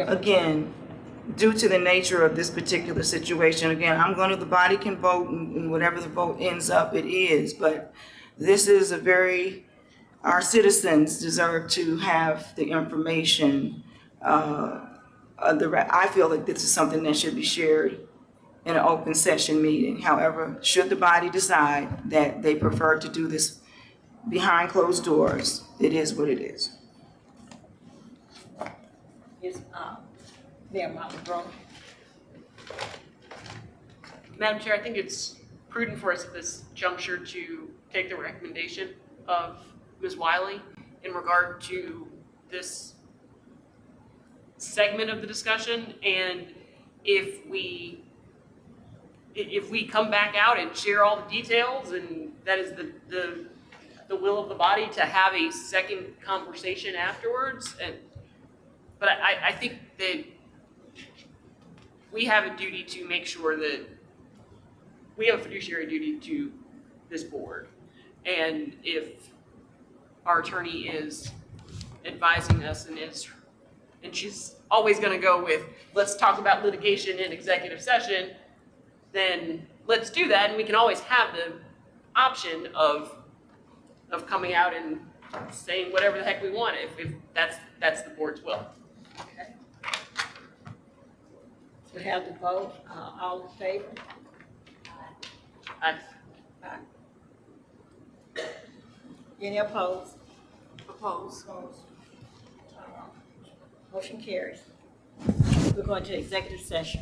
Again, due to the nature of this particular situation, again, the body can vote and whatever the vote ends up, it is, but this is our citizens deserve to have the information. I feel like this is something that should be shared in an open session meeting. However, should the body decide that they prefer to do this behind closed doors, it is what it is. Yes, Mayor Monroe. Madam Chair, I think it's prudent for us at this juncture to take the recommendation of Ms. Wiley in regard to this segment of the discussion, and if we come back out and share all the details, and that is the will of the body to have a second conversation afterwards. But I think that we have a duty to make sure that we have a fiduciary duty to this board. And if our attorney is advising us and she's always going to go with, let's talk about litigation in executive session, then let's do that, and we can always have the option of coming out and saying whatever the heck we want, if that's the board's will. Okay. We have the vote, all in favor? Aye. Any opposed? Opposed. Motion carries. We're going to executive session.